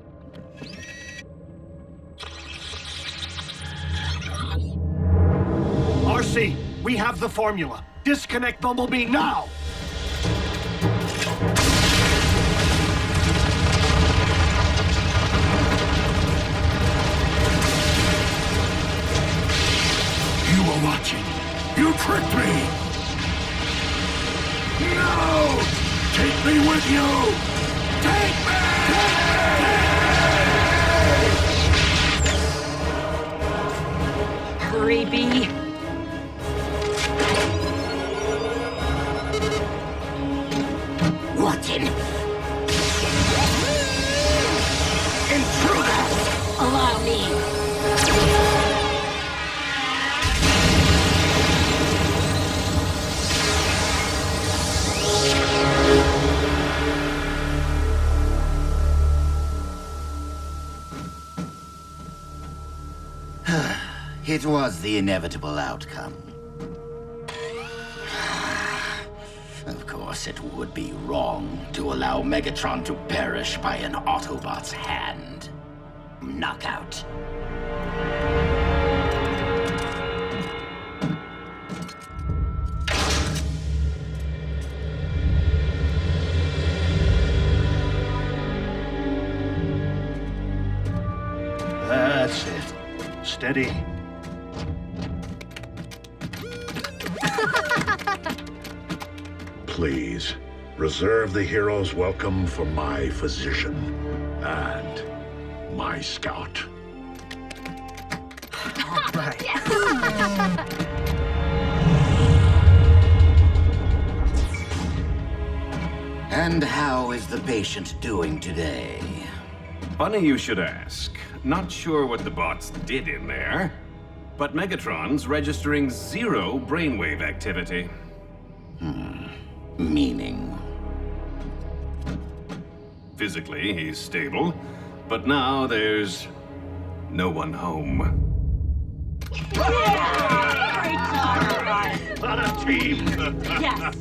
RC, we have the formula. Disconnect Bumblebee now! You were watching. You tricked me! No! Take me with you! Take me! Hurry, B. Watching! Intruders! Allow me. It was the inevitable outcome. Of course, it would be wrong to allow Megatron to perish by an Autobot's hand. Knockout. That's it. Steady. Please, reserve the hero's welcome for my physician and my scout. All right. And how is the patient doing today? Funny you should ask. Not sure what the bots did in there, but Megatron's registering 0 brainwave activity. Meaning? Physically, he's stable, but now there's no one home. Yeah! Great job, On a team! Yes!